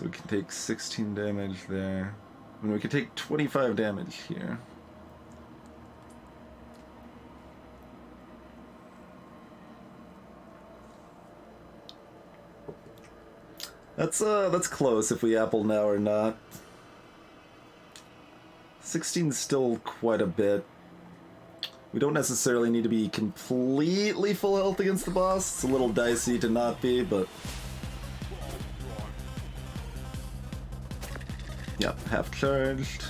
we can take 16 damage there. And we can take 25 damage here. That's close if we apple now or not. 16's still quite a bit. We don't necessarily need to be completely full health against the boss. It's a little dicey to not be, but... Yep, half charged.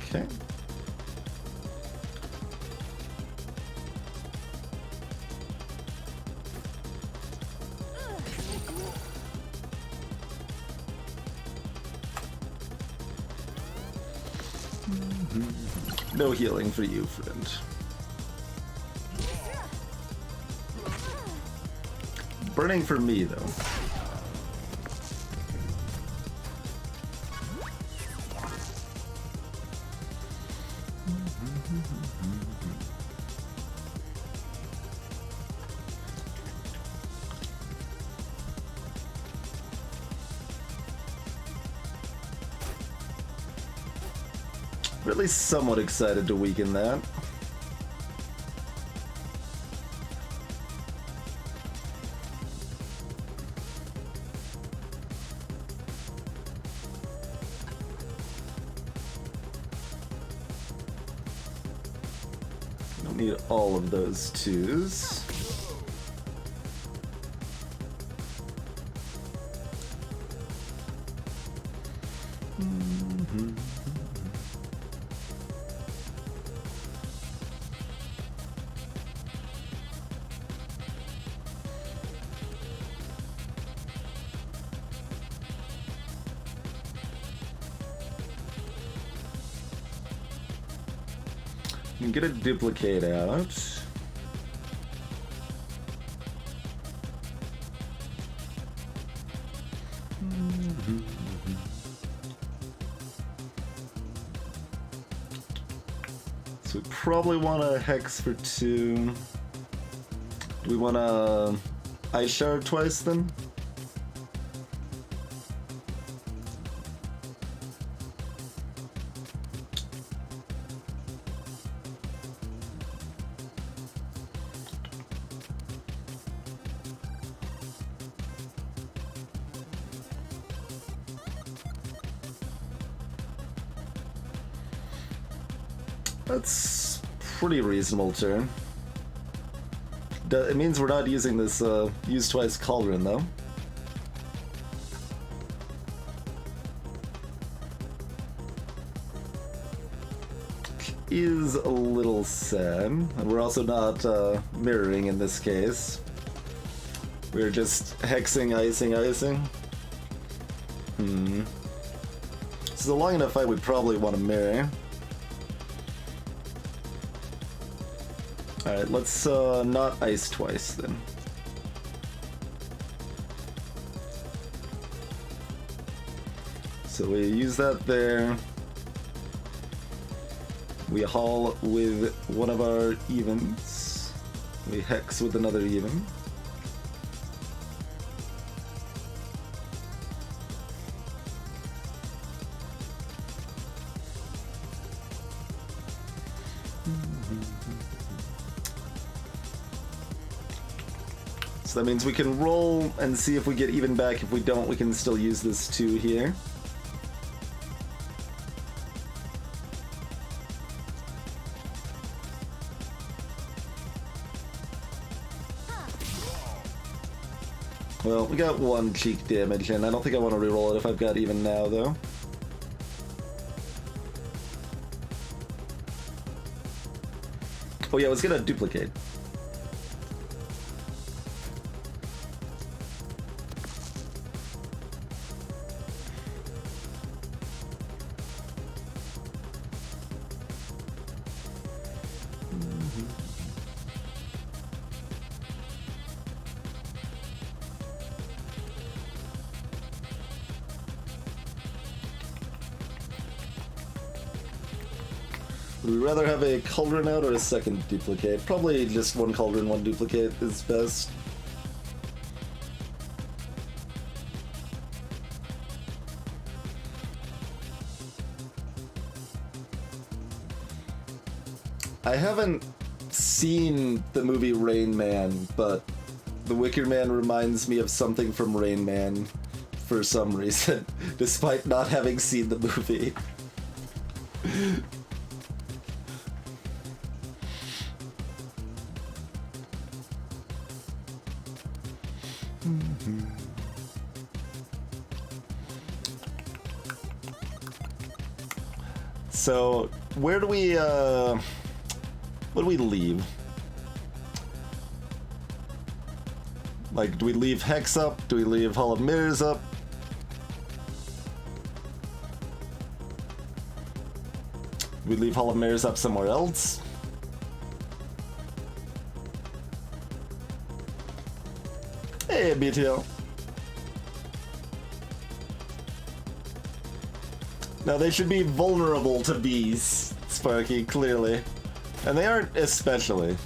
Okay. No healing for you, friend. Burning for me, though. Really somewhat excited to weaken that. Don't need all of those twos. You can get a duplicate out. probably want a Hex for 2. Do we want a Ice Shard twice then? That's pretty reasonable turn. It means we're not using this use twice cauldron though. Is a little sad. And we're also not mirroring in this case. We're just hexing, icing. This is a long enough fight, we probably want to mirror. Alright, let's not ice twice then. So we use that there. We haul with one of our evens. We hex with another even. So that means we can roll and see if we get even back. If we don't, we can still use this 2 here. Well, we got 1 cheek damage, and I don't think I want to reroll it if I've got even now, though. Oh yeah, I was gonna duplicate. Would we rather have a cauldron out or a second duplicate? Probably just 1 cauldron, 1 duplicate is best. I haven't seen the movie Rain Man, but the Wicker Man reminds me of something from Rain Man for some reason, despite not having seen the movie. So, where do we, what do we leave? Like, do we leave Hex up? Do we leave Hall of Mirrors up? Do we leave Hall of Mirrors up somewhere else? Hey, BTO. Now, they should be vulnerable to bees, Sparky, clearly. And they aren't especially.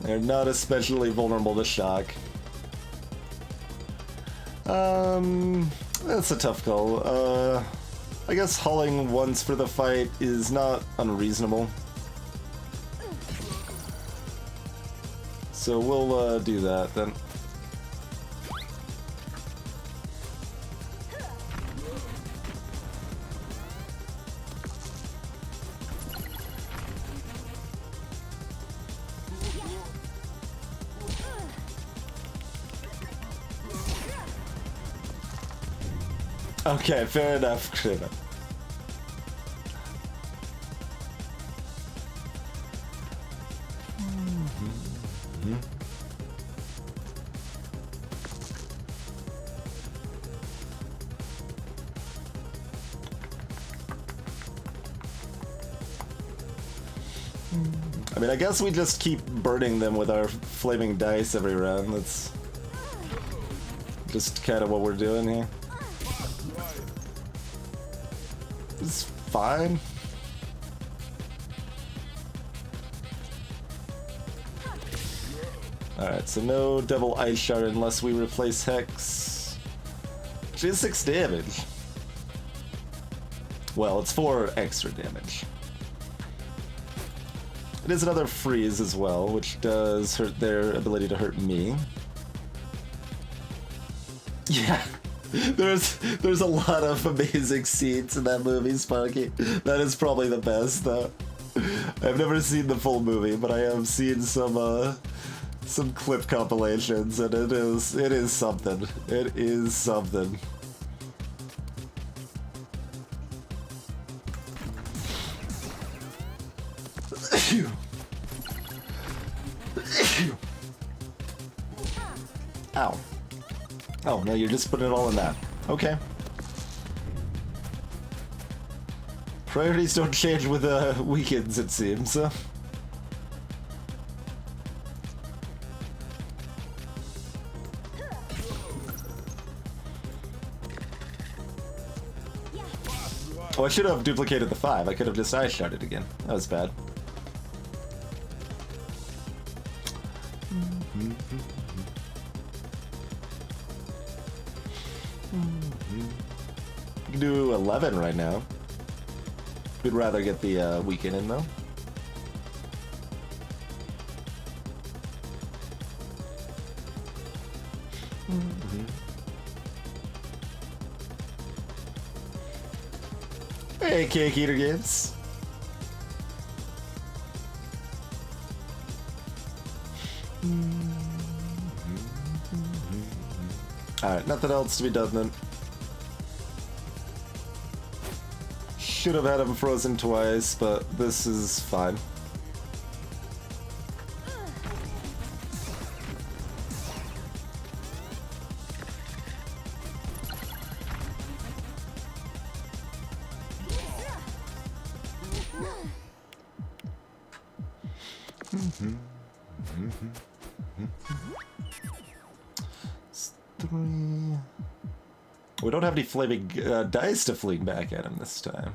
They're not especially vulnerable to shock. That's a tough call. I guess hauling once for the fight is not unreasonable. So we'll do that then. Okay, fair enough, Krina. I mean, I guess we just keep burning them with our flaming dice every round. That's just kind of what we're doing here. It's fine. Alright, so no double ice shard unless we replace Hex. She has 6 damage. Well, it's 4 extra damage. It is another freeze as well, which does hurt their ability to hurt me. Yeah, there's a lot of amazing scenes in that movie, Sparky. That is probably the best, though. I've never seen the full movie, but I have seen some clip compilations, and it is something. It is something. Ow. Oh, no, you're just putting it all in that. Okay. Priorities don't change with weekends, it seems. Oh, I should have duplicated the 5. I could have just ice sharded again. That was bad. We can do 11 right now. We'd rather get the weekend in, though. Hey, Cake Eater Games. Alright, nothing else to be done then. Should have had him frozen twice, but this is fine. We don't have any flaming dice to fling back at him this time.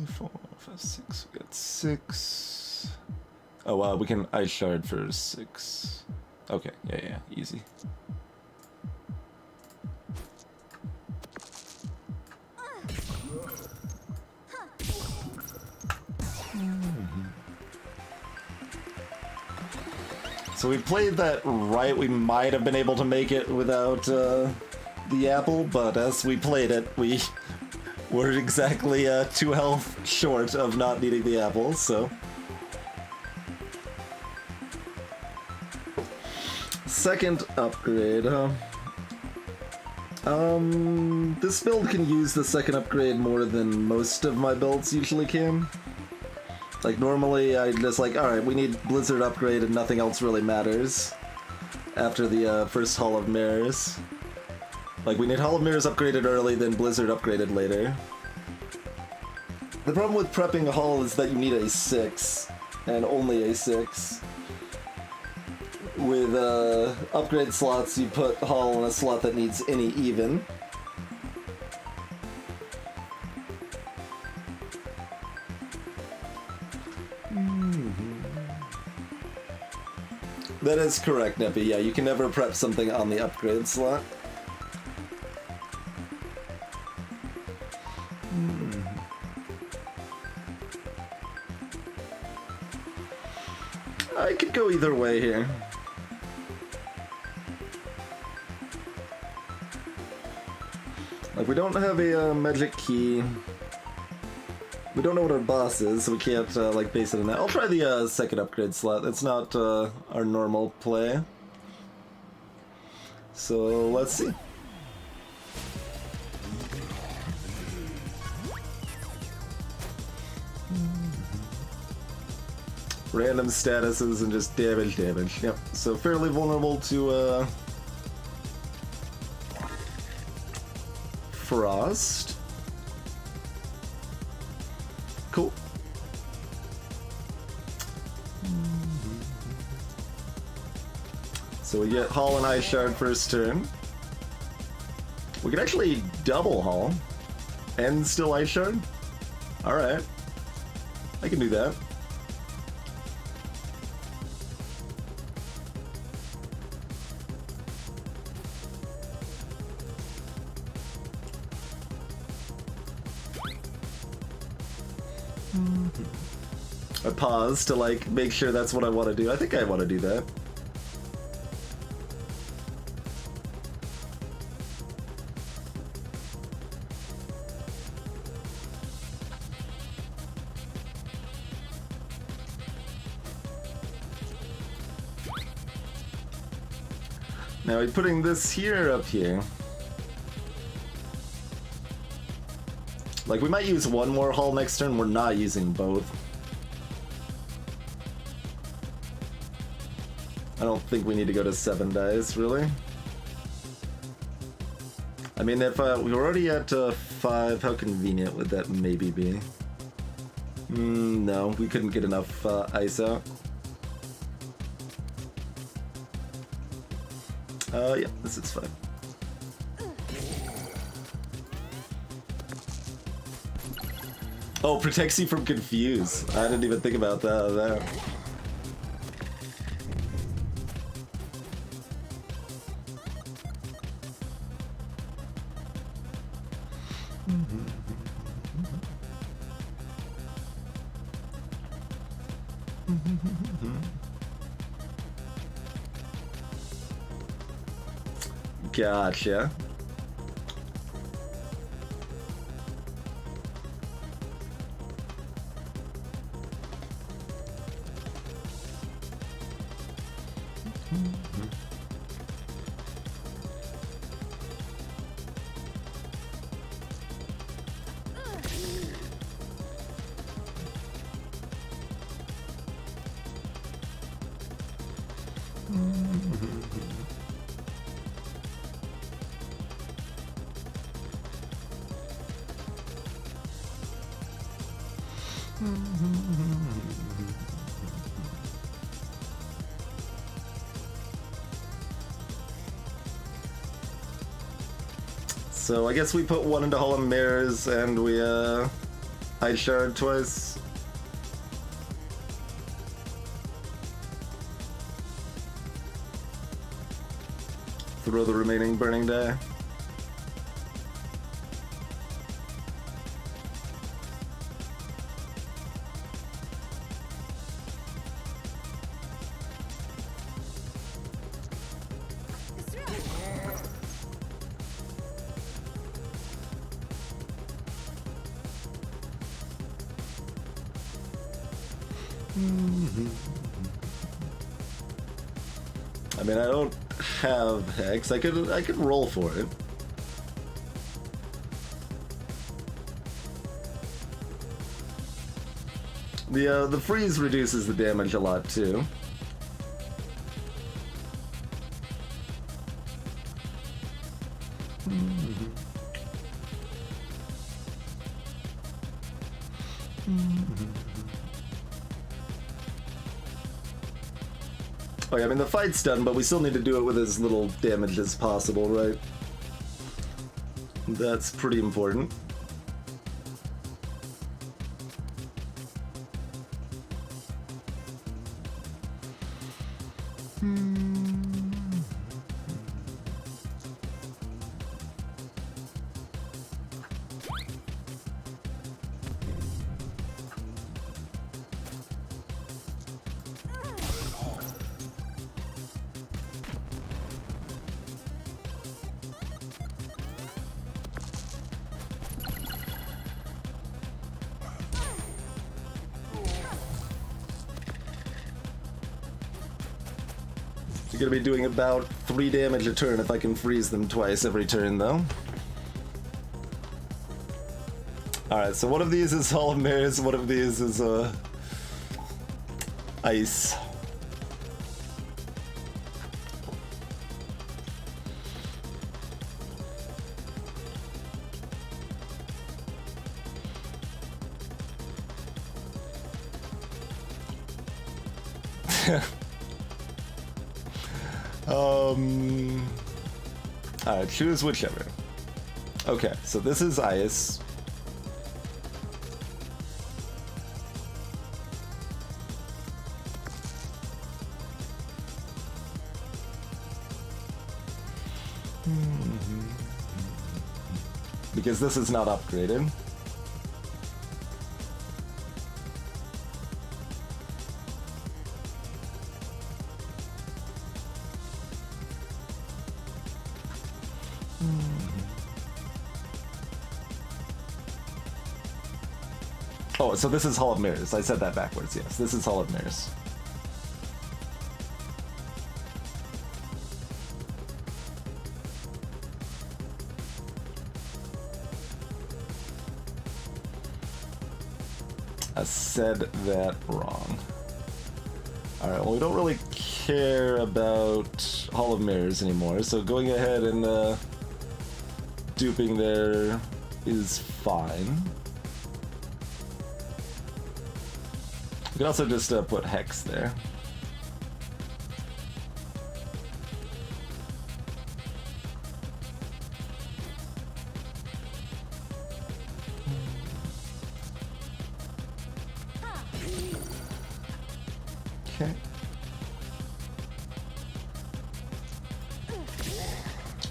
4, 5, 6. We got 6. Oh, we can ice shard for 6. Okay, yeah, easy. So we played that right. We might have been able to make it without the apple, but as we played it, we were exactly 2 health short of not needing the apple, so. Second upgrade, huh? This build can use the second upgrade more than most of my builds usually can. Like, normally I just like, alright, we need Blizzard upgrade and nothing else really matters after the first Hall of Mirrors. Like, we need Hall of Mirrors upgraded early, then Blizzard upgraded later. The problem with prepping a Hall is that you need a 6, and only a 6. With upgrade slots, you put Hall in a slot that needs any even. That is correct, Neppy. Yeah, you can never prep something on the upgrade slot. I could go either way here. Like, we don't have a magic key. We don't know what our boss is, so we can't, like, base it on that. I'll try the second upgrade slot. That's not our normal play. So, let's see. Random statuses and just damage. Yep, so fairly vulnerable to, Frost. Cool. So we get Hall and Ice Shard first turn. We can actually double haul and still ice shard. All right, I can do that. I pause to like make sure that's what I want to do. I think I want to do that. Now we're putting this here up here. Like we might use one more hull next turn, we're not using both. I don't think we need to go to 7 dice, really. I mean, if we were already at 5, how convenient would that maybe be? No, we couldn't get enough ice out. Yeah, this is fine. Oh, protects you from confuse. I didn't even think about that. Gotcha. So I guess we put one into Hall of Mirrors and we Ice Shard twice. Throw the remaining burning die. I mean, I don't have Hex. I could roll for it. The freeze reduces the damage a lot too. Oh yeah, I mean the fight's done, but we still need to do it with as little damage as possible, right? That's pretty important. You're gonna be doing about 3 damage a turn if I can freeze them twice every turn, though. Alright, so one of these is Hall of Mirrors, one of these is, ice. Alright, choose whichever. Okay, so this is ice. Because this is not upgraded. Oh, so this is Hall of Mirrors. I said that backwards, yes. This is Hall of Mirrors. I said that wrong. Alright, well we don't really care about Hall of Mirrors anymore, so going ahead and duping there is fine. You can also just put Hex there. Okay.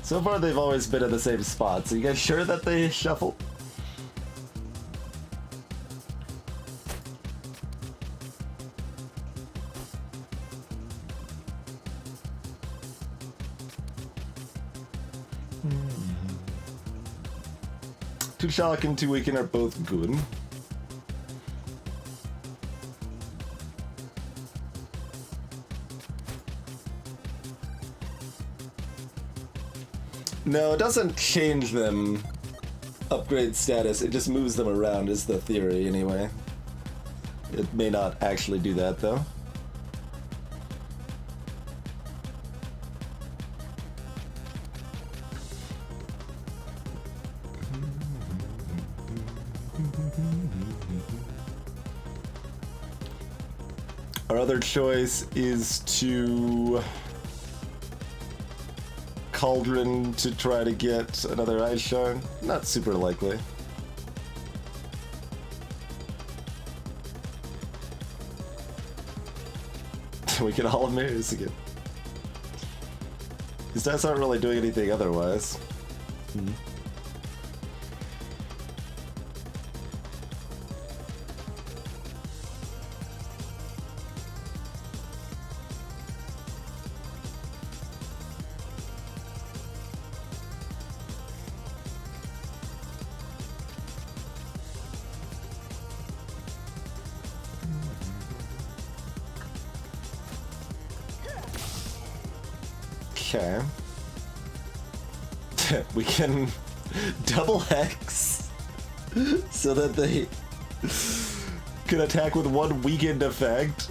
So far they've always been at the same spot, so you guys sure that they shuffle? Two Shock and Two Weaken are both good. No, it doesn't change them upgrade status, it just moves them around is the theory anyway. It may not actually do that though. Our other choice is to Cauldron to try to get another Ice Shard. Not super likely. We can Hall of Mirrors again. These dice aren't really doing anything otherwise. Okay. We can double Hex so that they can attack with one weakened effect.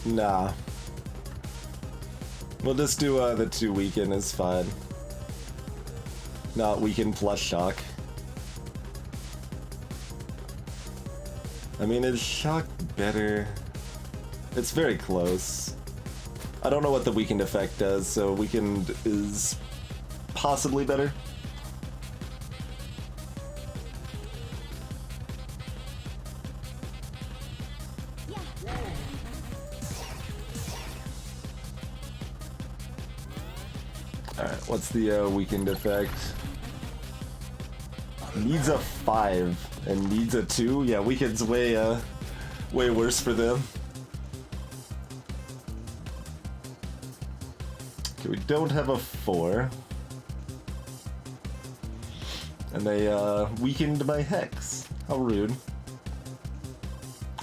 Nah. We'll just do the two weaken is fine. Not weaken plus shock. I mean, is shock better? It's very close. I don't know what the weakened effect does, so weakened is possibly better. Alright, what's the weakened effect? Needs a 5 and needs a 2? Yeah, weakened's way worse for them. Okay, we don't have a 4. And they weakened my Hex. How rude.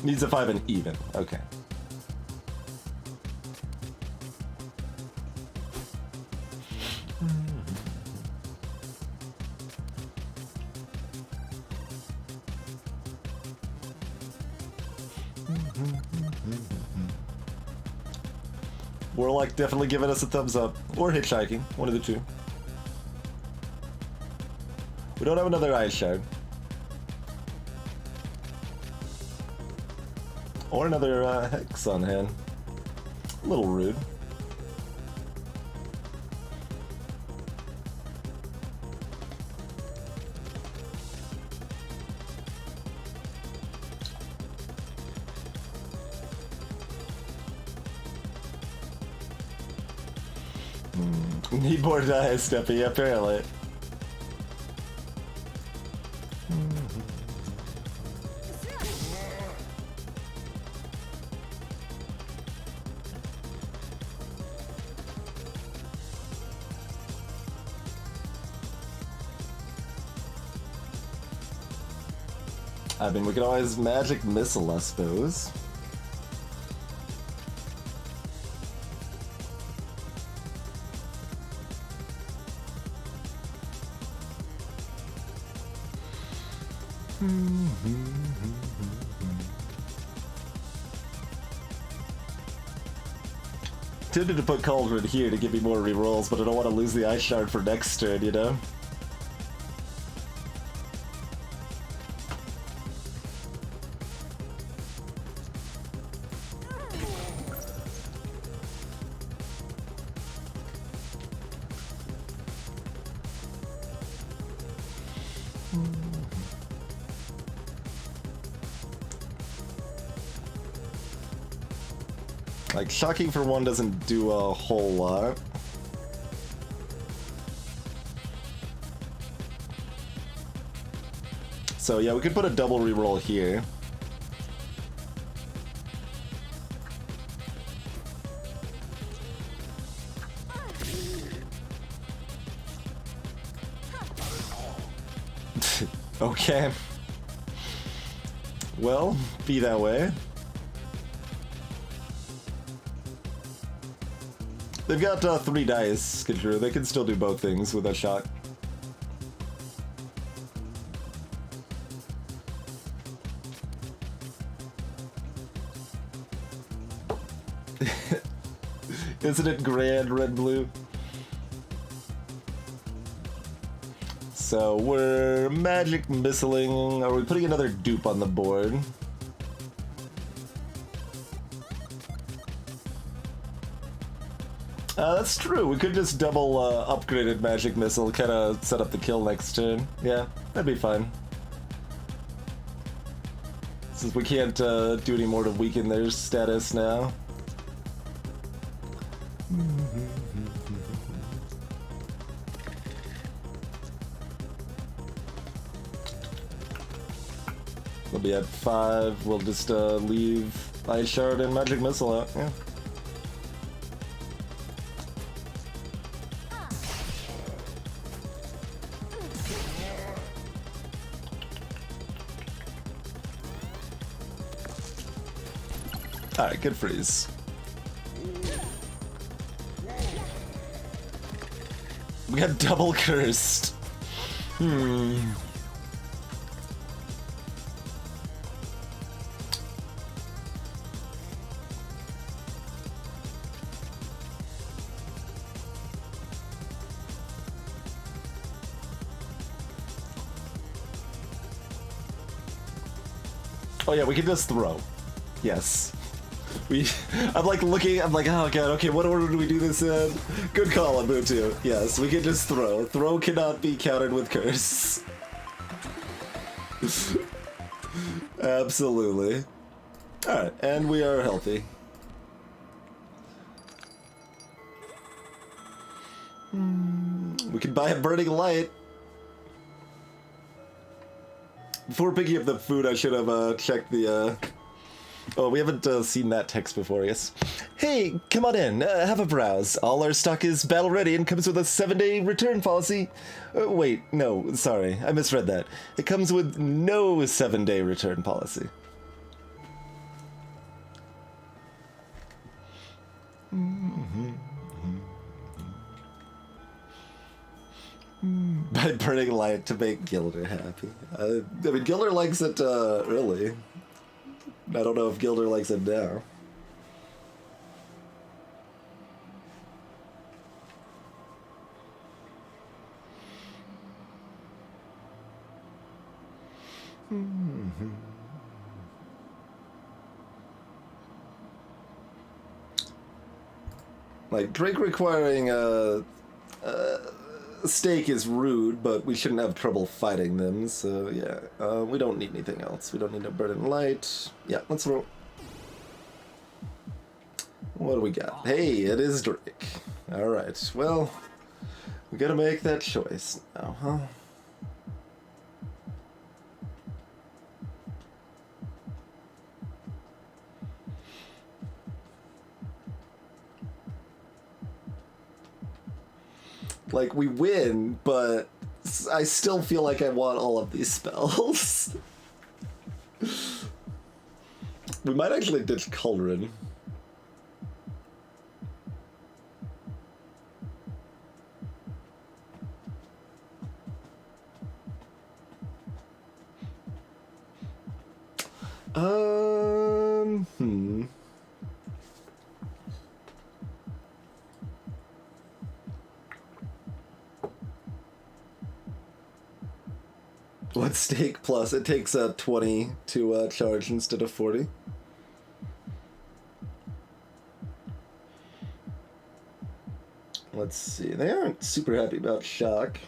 Needs a 5 and even. Okay. Warlock definitely giving us a thumbs up. Or hitchhiking. One of the two. We don't have another Ice Shard. Or another Hex on hand. A little rude. Need more dice, Steppy, apparently. I mean, we could always magic missile, I suppose. Tempted to put Cauldron here to give me more rerolls, but I don't want to lose the Ice Shard for next turn, you know? Like, shocking for one doesn't do a whole lot. So yeah, we could put a double reroll here. Okay. Well, be that way. They've got 3 dice, Skidrew. They can still do both things with that shot. Isn't it grand, red blue? So we're magic missiling. Are we putting another dupe on the board? That's true. We could just double upgraded magic missile, kind of set up the kill next turn. Yeah, that'd be fine. Since we can't do any more to weaken their status now. We'll be at 5. We'll just leave Ice Shard and magic missile out. Yeah. Alright, good freeze. We got double cursed. Oh yeah, we can just throw. Yes. I'm like looking, I'm like, oh god, okay, what order do we do this in? Good call on Mutu. Yes, we can just throw. Throw cannot be countered with curse. Absolutely. Alright, and we are healthy. We can buy a burning light. Before picking up the food, I should have checked the Oh, we haven't seen that text before, yes. Hey, come on in, have a browse. All our stock is battle ready and comes with a 7-day return policy. Wait, no, sorry, I misread that. It comes with no 7-day return policy. By burning light to make Gilder happy. I mean, Gilder likes it early. I don't know if Gilder likes it now. Like, Drake requiring a stake is rude, but we shouldn't have trouble fighting them, so yeah. We don't need anything else. We don't need a burden light. Yeah, let's roll. What do we got? Hey, it is Drake. Alright, well, we gotta make that choice now, huh? Like, we win, but I still feel like I want all of these spells. We might actually ditch Cauldron. Hmm. What stake plus? It takes 20 to charge instead of 40. Let's see. They aren't super happy about shock.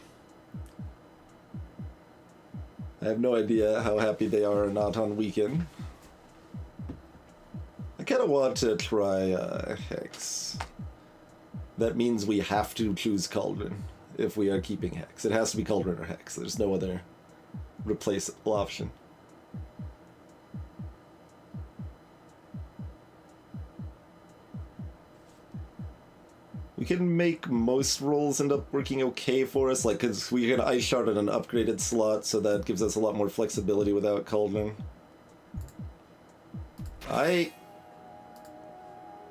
I have no idea how happy they are or not on weaken. I kind of want to try Hex. That means we have to choose Cauldron if we are keeping Hex. It has to be Cauldron or Hex. There's no other replaceable option. We can make most rolls end up working okay for us, like, because we can ice shard at an upgraded slot, so that gives us a lot more flexibility without Cauldron.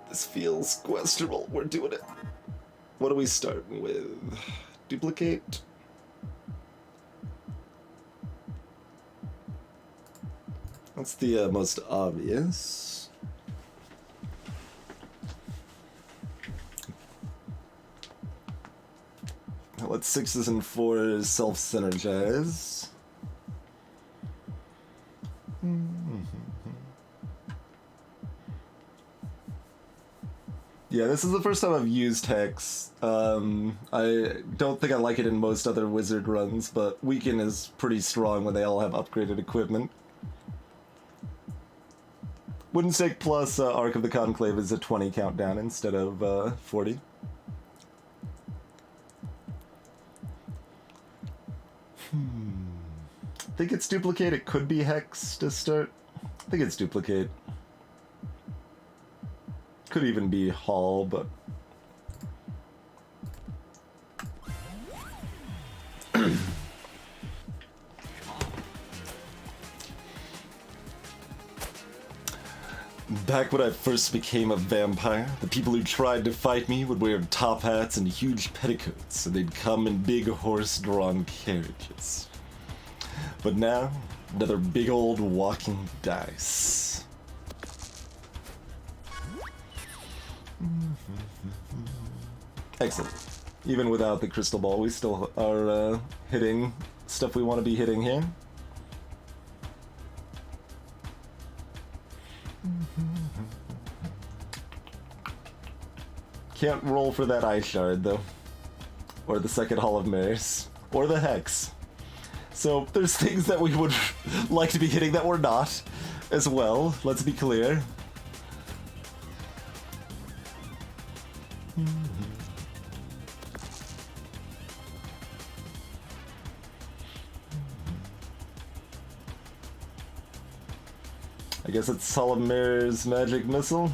This feels questionable. We're doing it. What are we starting with? Duplicate? That's the most obvious. Let 6s and 4s self-synergize. Yeah, this is the first time I've used Hex. I don't think I like it in most other wizard runs, but Weaken is pretty strong when they all have upgraded equipment. Wooden Stake plus Arc of the Conclave is a 20 countdown instead of 40. I think it's Duplicate. It could be Hex to start. I think it's Duplicate. Could even be Hall, but... Back when I first became a vampire, the people who tried to fight me would wear top hats and huge petticoats, and they'd come in big horse-drawn carriages. But now, another big old walking dice. Excellent. Even without the crystal ball, we still are hitting stuff we want to be hitting here. Can't roll for that Ice Shard, though. Or the second Hall of Mirrors. Or the Hex. So, there's things that we would like to be hitting that we're not, as well. Let's be clear. I guess it's Hall of Mirrors Magic Missile.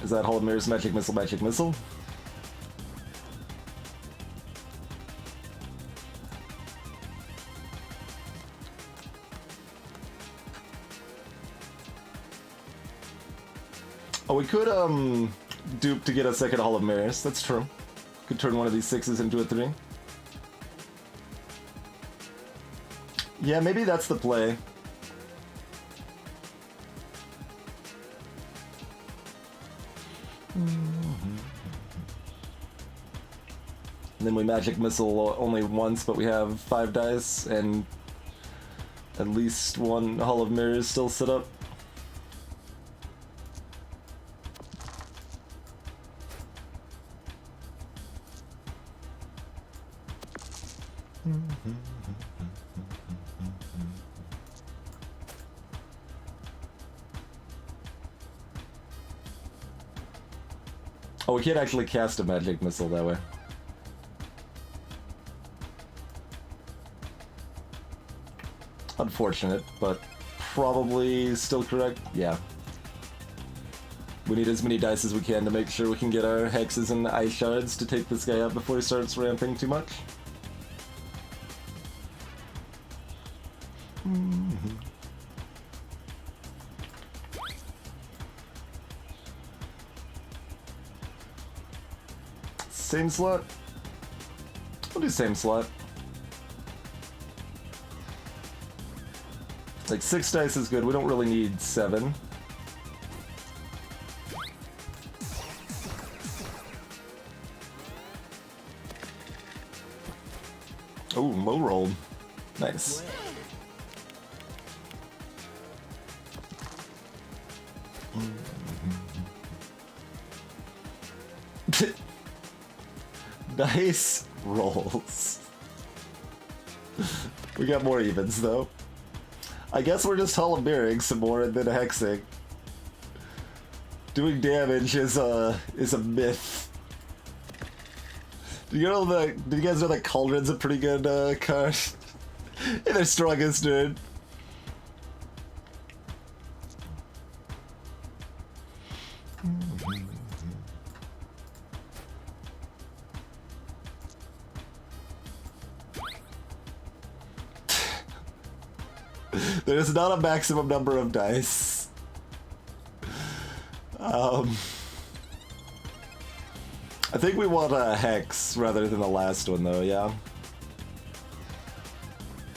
Is that Hall of Mirrors Magic Missile, Magic Missile? Oh, we could dupe to get a second Hall of Mirrors. That's true. Could turn one of these 6s into a 3. Yeah, maybe that's the play. And then we Magic Missile only once, but we have 5 dice and at least one Hall of Mirrors still set up. Oh, we can't actually cast a magic missile that way. Unfortunate, but probably still correct. Yeah. We need as many dice as we can to make sure we can get our hexes and ice shards to take this guy out before he starts ramping too much. Same slot? We'll do same slot. Like 6 dice is good, we don't really need 7. Oh, Mo rolled. Nice. Nice rolls. We got more evens though. I guess we're just hollow-bearing some more and then hexing. Doing damage is a myth. Do you guys know that Cauldron's a pretty good card? And their strongest dude. There's not a maximum number of dice. I think we want a hex rather than the last one though, yeah?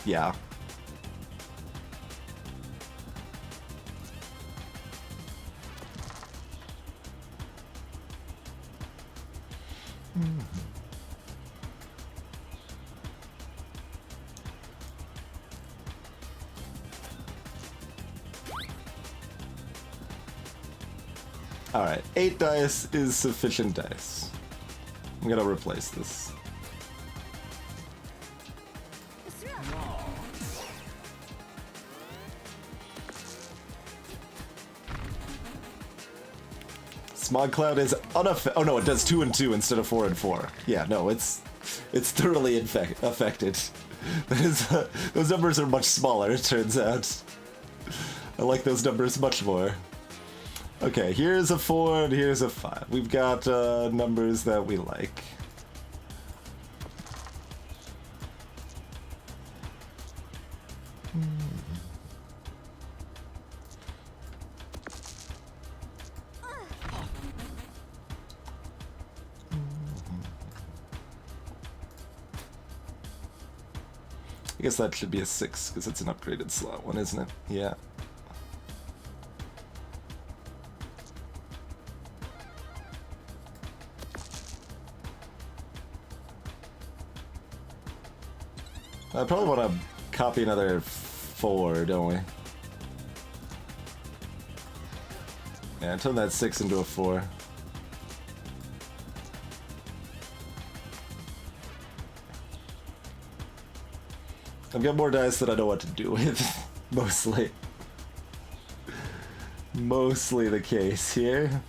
Yeah. Alright, 8 dice is sufficient dice. I'm gonna replace this. Smog Cloud is oh no, it does 2 and 2 instead of 4 and 4. Yeah, no, it's thoroughly affected. That is, those numbers are much smaller, it turns out. I like those numbers much more. Okay, here's a 4 and here's a 5. We've got numbers that we like. I guess that should be a 6 because it's an upgraded slot one, isn't it? Yeah. I probably want to copy another 4, don't we? Yeah, turn that 6 into a 4. I've got more dice that I know what to do with, mostly. Mostly the case here.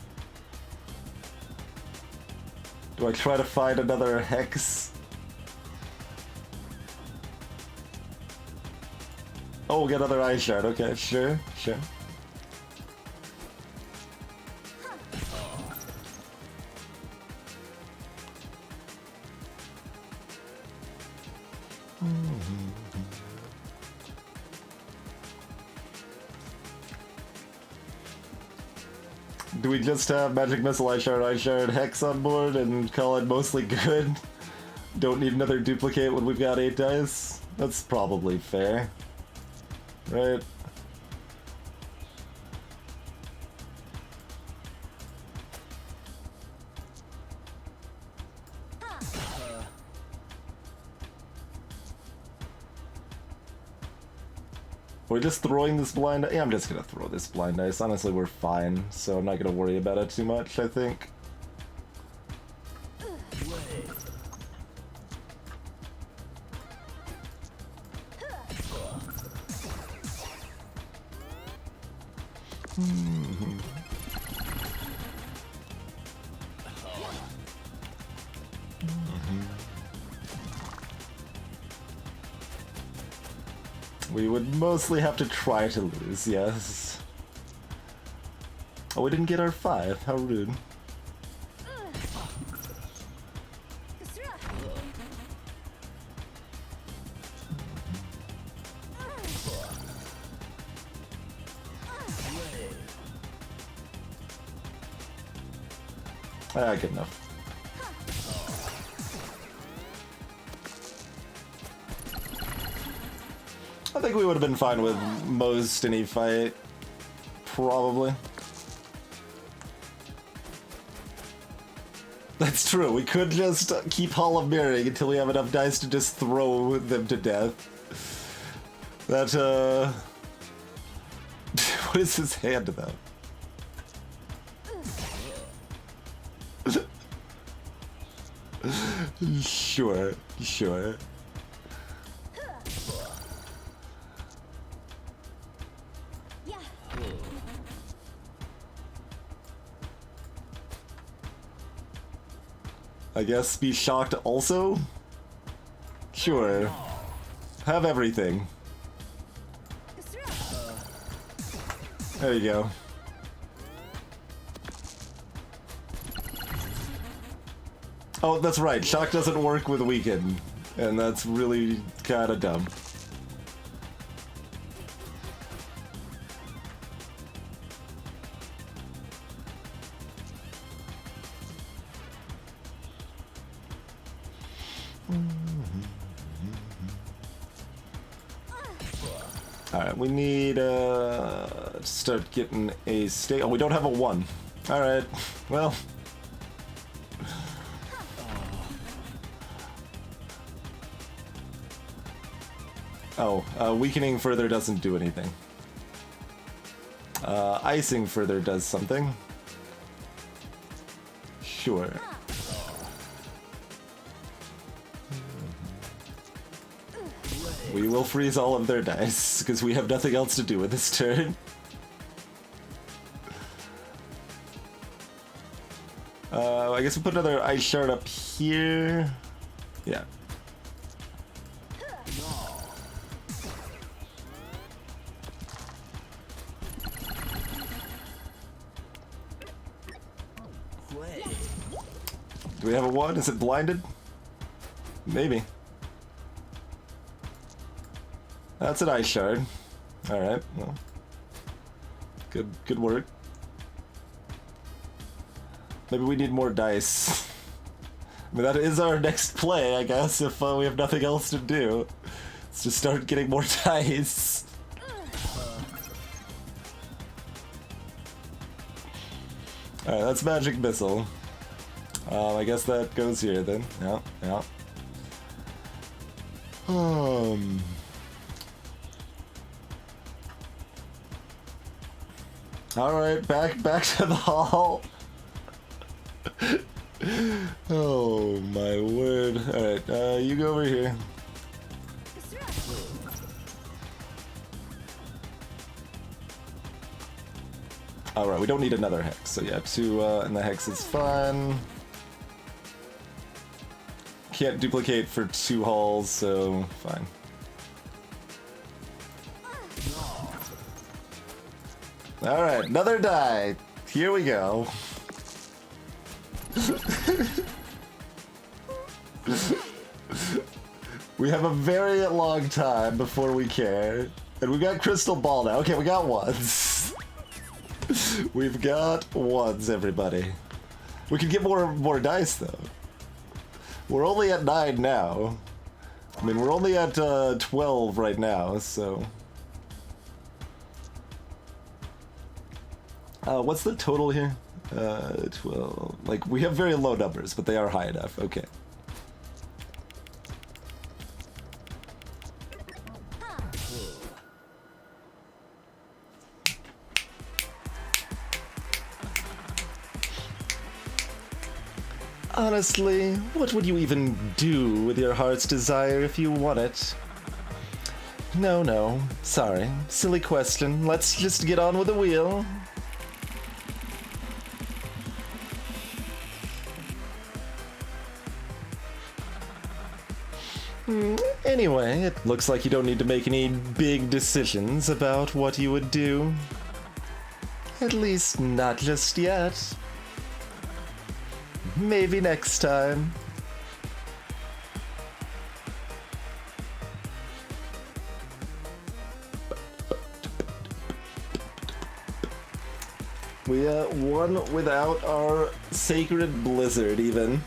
Do I try to find another hex? Oh, we got another eye shard. Okay, sure, sure. Do we just have Magic Missile, Eye Shard, Hex on board and call it mostly good? Don't need another duplicate when we've got 8 dice? That's probably fair. Right? We're just throwing this blind. Yeah, I'm just gonna throw this blind dice. Honestly, we're fine, so I'm not gonna worry about it too much, I think. We would mostly have to try to lose, yes. Oh, we didn't get our 5. How rude. Ah, good enough. I think we would have been fine with most any fight. Probably. That's true, we could just keep Hall of Mirroring until we have enough dice to just throw them to death. That, what is his hand though? Sure, sure. I guess be shocked also? Sure. Have everything. There you go. Oh, that's right. Shock doesn't work with Weaken. And that's really kinda dumb. Alright, we need to start getting a state. Oh, we don't have a 1. Alright, well. Oh, weakening further doesn't do anything. Icing further does something. Sure. We will freeze all of their dice, because we have nothing else to do with this turn. I guess we'll put another ice shard up here. Yeah. Do we have a 1? Is it blinded? Maybe. That's an ice shard. Alright, well. Good work. Maybe we need more dice. I mean, that is our next play, I guess, if we have nothing else to do. Let's just start getting more dice. Alright, that's Magic Missile. I guess that goes here then. Yeah, yeah. Alright, back to the hall. Oh my word. Alright, you go over here. Alright, we don't need another hex, so yeah, 2 and the hex is fine. Can't duplicate for 2 halls, so fine. Alright, another die. Here we go. We have a very long time before we care. And we got Crystal Ball now. Okay, we got ones. We've got ones, everybody. We can get more dice, though. We're only at 9 now. I mean, we're only at 12 right now, so... what's the total here? 12... Like, we have very low numbers, but they are high enough. Okay. Honestly, what would you even do with your heart's desire if you won it? No, sorry. Silly question. Let's just get on with the wheel. Anyway, it looks like you don't need to make any big decisions about what you would do. At least not just yet. Maybe next time. We won without our sacred blizzard, even.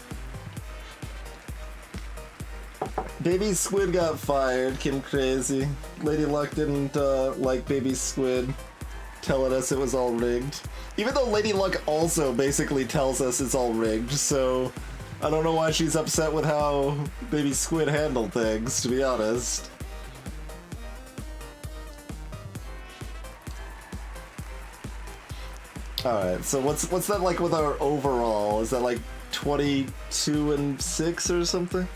Baby Squid got fired, Kim Crazy. Lady Luck didn't like Baby Squid, telling us it was all rigged. Even though Lady Luck also basically tells us it's all rigged, so I don't know why she's upset with how Baby Squid handled things, to be honest. Alright, so what's that like with our overall? Is that like 22 and 6 or something?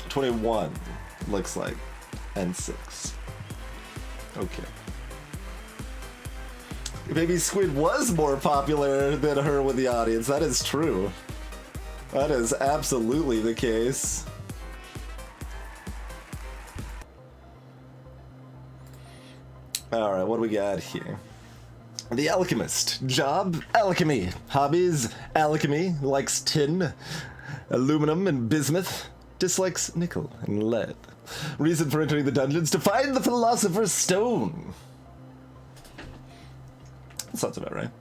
21 looks like, and 6. Okay. Baby Squid was more popular than her with the audience. That is true. That is absolutely the case. Alright, what do we got here? The Alchemist. Job, alchemy. Hobbies, alchemy. Likes tin, aluminum, and bismuth. Dislikes nickel and lead. Reason for entering the dungeons: to find the Philosopher's Stone. That sounds about right.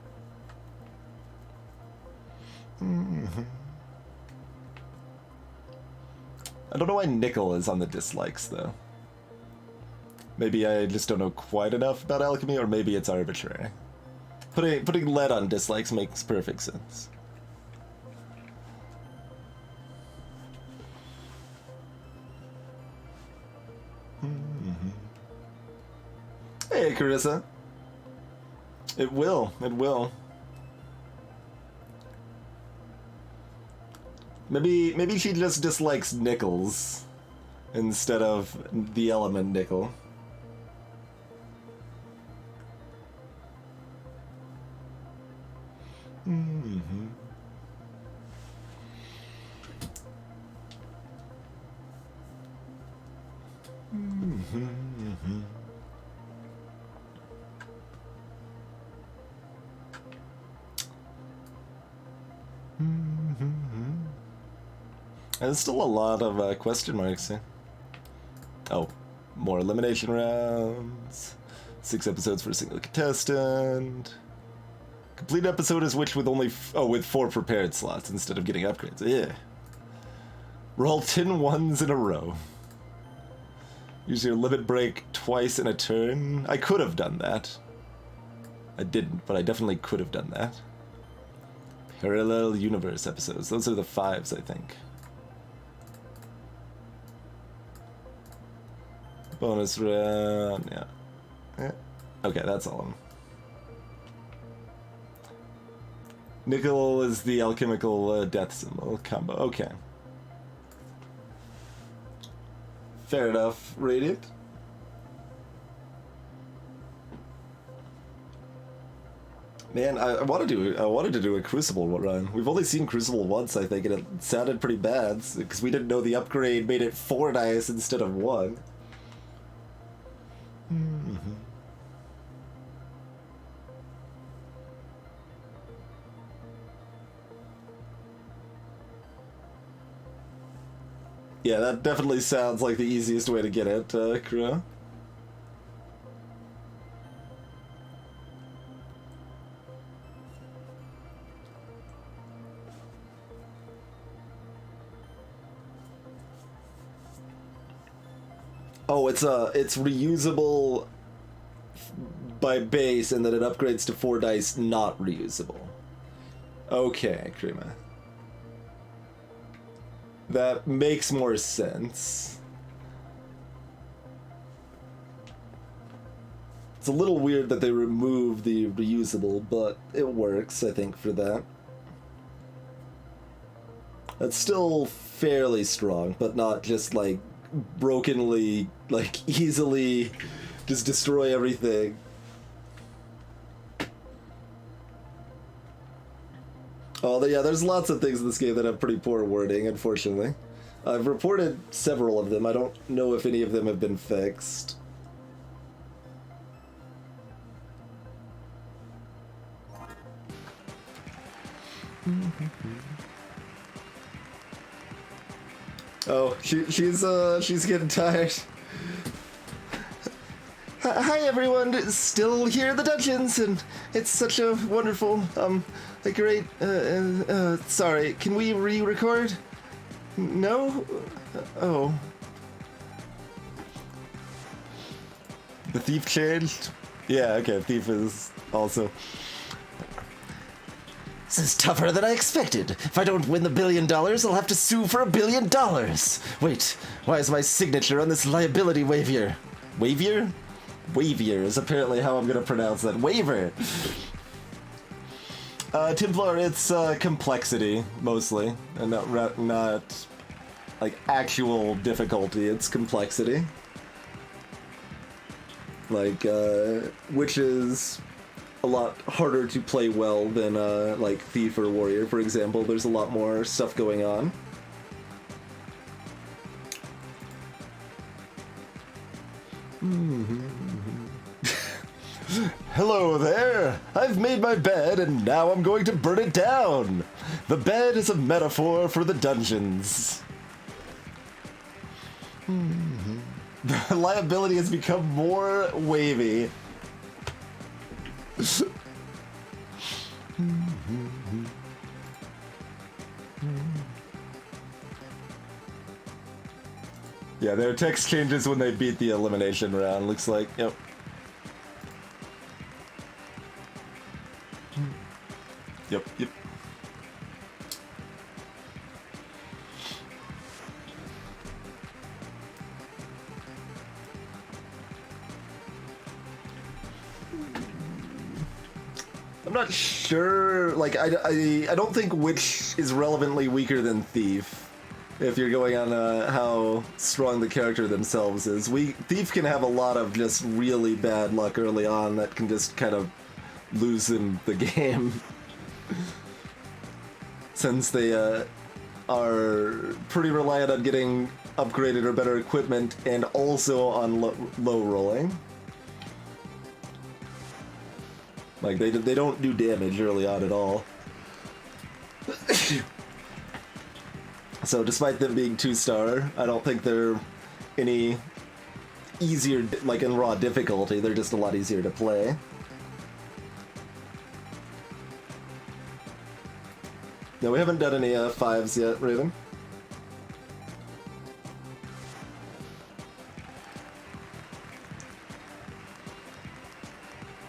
I don't know why nickel is on the dislikes, though. Maybe I just don't know quite enough about alchemy, or maybe it's arbitrary. Putting lead on dislikes makes perfect sense. Hey, Carissa. It will. It will. Maybe she just dislikes nickels instead of the element nickel. There's still a lot of question marks here. Oh, more elimination rounds. 6 episodes for a single contestant. Complete episode is which with only with 4 prepared slots instead of getting upgrades. Yeah. Roll 10 ones in a row. Use your limit break twice in a turn. I could have done that. I didn't, but I definitely could have done that. Parallel universe episodes. Those are the 5s, I think. Bonus round, yeah. Okay, that's all of them. Nickel is the alchemical death symbol combo. Okay. Fair enough. Radiant. Man, I wanted to do a Crucible run. We've only seen Crucible once, I think, and it sounded pretty bad because we didn't know the upgrade made it 4 dice instead of 1. Yeah, that definitely sounds like the easiest way to get it, Kuro. Oh, it's reusable by base, and then it upgrades to 4 dice not reusable. Okay, Krima. That makes more sense. It's a little weird that they removed the reusable, but it works, I think, for that. That's still fairly strong, but not just, like, brokenly, like, easily just destroy everything. Oh, yeah, there's lots of things in this game that have pretty poor wording, unfortunately. I've reported several of them. I don't know if any of them have been fixed. Oh, she's getting tired. Hi everyone, still here in the dungeons, and it's such a wonderful, a great, sorry, can we re-record? No? Oh. The thief changed? Yeah, okay, thief is also... This is tougher than I expected. If I don't win the $1 billion, I'll have to sue for $1 billion. Wait, why is my signature on this liability waiver? Waiver? Waiver is apparently how I'm gonna pronounce that. Waiver! Templar, it's complexity, mostly. And not like actual difficulty, it's complexity. Like, which is a lot harder to play well than like Thief or Warrior, for example. There's a lot more stuff going on. Hello there! I've made my bed and now I'm going to burn it down! The bed is a metaphor for the dungeons. The liability has become more wavy. Yeah, their text changes when they beat the elimination round, looks like. Yep. Yep. I'm not sure, like, I don't think Witch is relevantly weaker than Thief, if you're going on how strong the character themselves is. Thief can have a lot of just really bad luck early on that can just kind of lose him the game. Since they are pretty reliant on getting upgraded or better equipment and also on low rolling. Like, they don't do damage early on at all. So despite them being 2-star, I don't think they're any easier, like in raw difficulty, they're just a lot easier to play. No, we haven't done any 5s yet, Raven.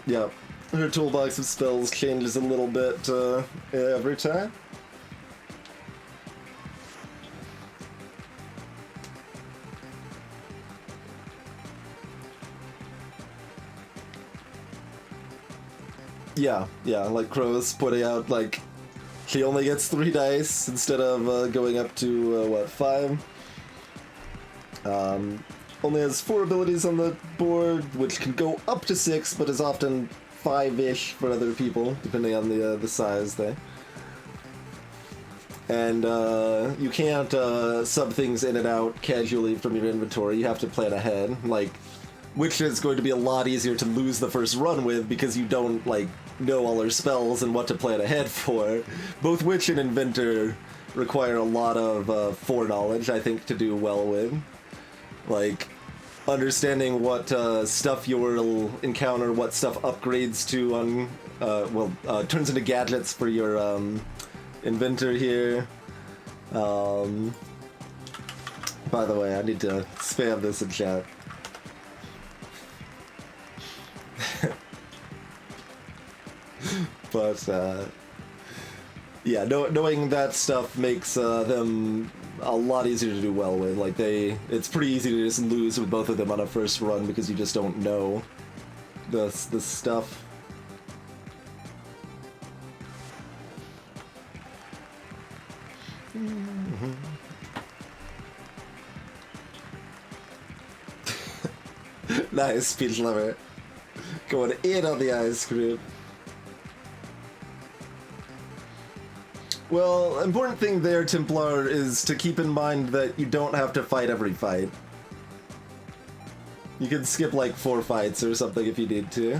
Yeah. Her toolbox of spells changes a little bit every time. Yeah, like Crow's putting out, like, she only gets 3 dice instead of going up to, what, 5? Only has 4 abilities on the board, which can go up to 6, but is often 5-ish for other people, depending on the size there. And you can't sub things in and out casually from your inventory. You have to plan ahead. Like, which is going to be a lot easier to lose the first run with because you don't, like, know all her spells and what to plan ahead for. Both Witch and Inventor require a lot of foreknowledge, I think, to do well with. Like, understanding what stuff you'll encounter, what stuff upgrades to on, turns into gadgets for your Inventor here. By the way, I need to spam this in chat. But, yeah, knowing that stuff makes them a lot easier to do well with. Like, it's pretty easy to just lose with both of them on a first run because you just don't know the stuff. Nice, speech lover. Going in on the ice cream. Well, important thing there, Templar, is to keep in mind that you don't have to fight every fight. You can skip like 4 fights or something if you need to.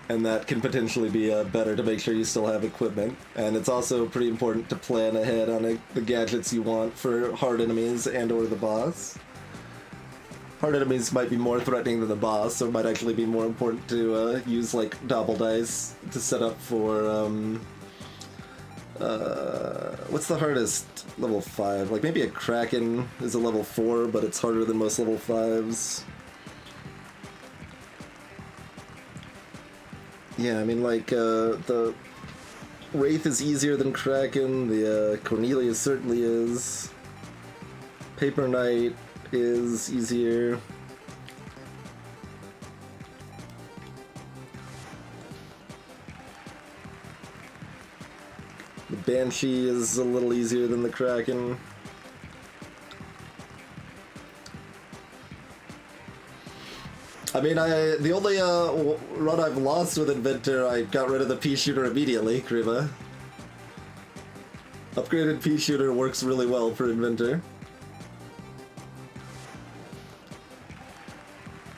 And that can potentially be better to make sure you still have equipment. And it's also pretty important to plan ahead on the gadgets you want for hard enemies and or the boss. Hard enemies might be more threatening than the boss, so it might actually be more important to use like double dice to set up for what's the hardest level 5? Like maybe a Kraken is a level 4, but it's harder than most level 5s. Yeah, I mean, like, the Wraith is easier than Kraken, the Cornelius certainly is. Paper Knight is easier. The Banshee is a little easier than the Kraken. I mean, the only run I've lost with Inventor, I got rid of the pea shooter immediately, Krima. Upgraded pea shooter works really well for Inventor.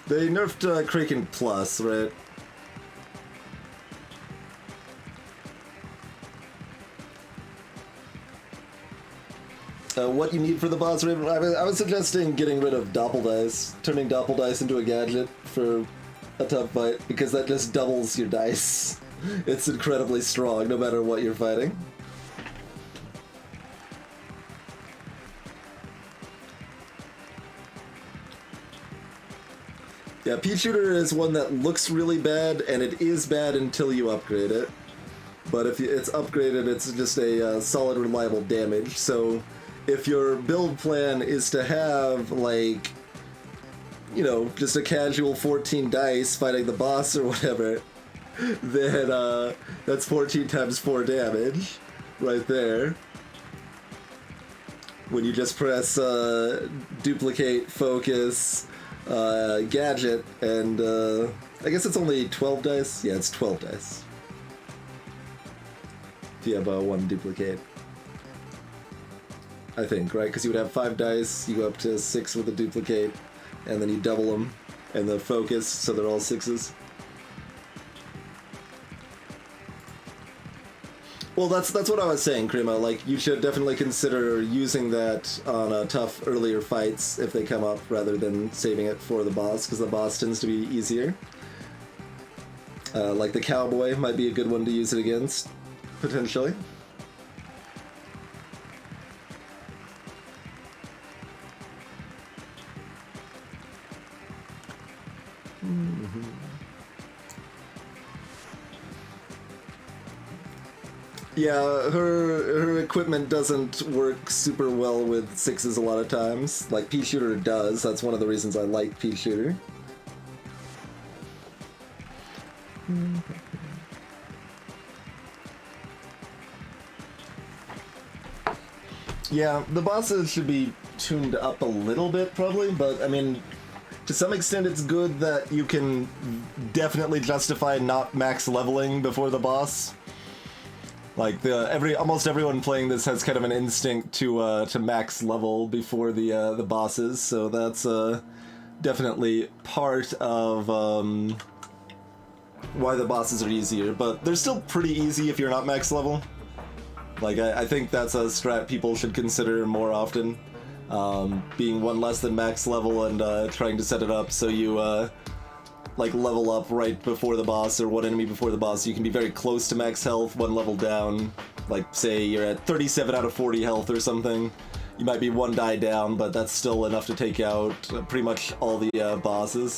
They nerfed Kraken Plus, right? What you need for the boss raid? I was suggesting getting rid of Doppeldice, turning Doppeldice into a gadget for a tough fight, because that just doubles your dice. It's incredibly strong no matter what you're fighting. Yeah, Pea Shooter is one that looks really bad, and it is bad until you upgrade it. But if it's upgraded, it's just a solid, reliable damage, so if your build plan is to have, like, you know, just a casual 14 dice fighting the boss or whatever, then that's 14 times 4 damage right there. When you just press duplicate, focus, gadget, and I guess it's only 12 dice? Yeah, it's 12 dice. If you have one duplicate. I think, right? Because you would have 5 dice, you go up to 6 with a duplicate, and then you double them, and the focus, so they're all 6s. Well, that's what I was saying, Krima. Like, you should definitely consider using that on tough earlier fights if they come up, rather than saving it for the boss, because the boss tends to be easier. Like the Cowboy might be a good one to use it against, potentially. Yeah, her equipment doesn't work super well with 6s a lot of times. Like, Pea Shooter does. That's one of the reasons I like Pea Shooter. Yeah, the bosses should be tuned up a little bit, probably, but, I mean, to some extent it's good that you can definitely justify not max leveling before the boss. Like, almost everyone playing this has kind of an instinct to max level before the bosses, so that's definitely part of why the bosses are easier, but they're still pretty easy if you're not max level. Like, I think that's a strat people should consider more often, being one less than max level and trying to set it up so you like level up right before the boss or one enemy before the boss. You can be very close to max health, one level down. Like, say you're at 37 out of 40 health or something. You might be one die down, but that's still enough to take out pretty much all the bosses.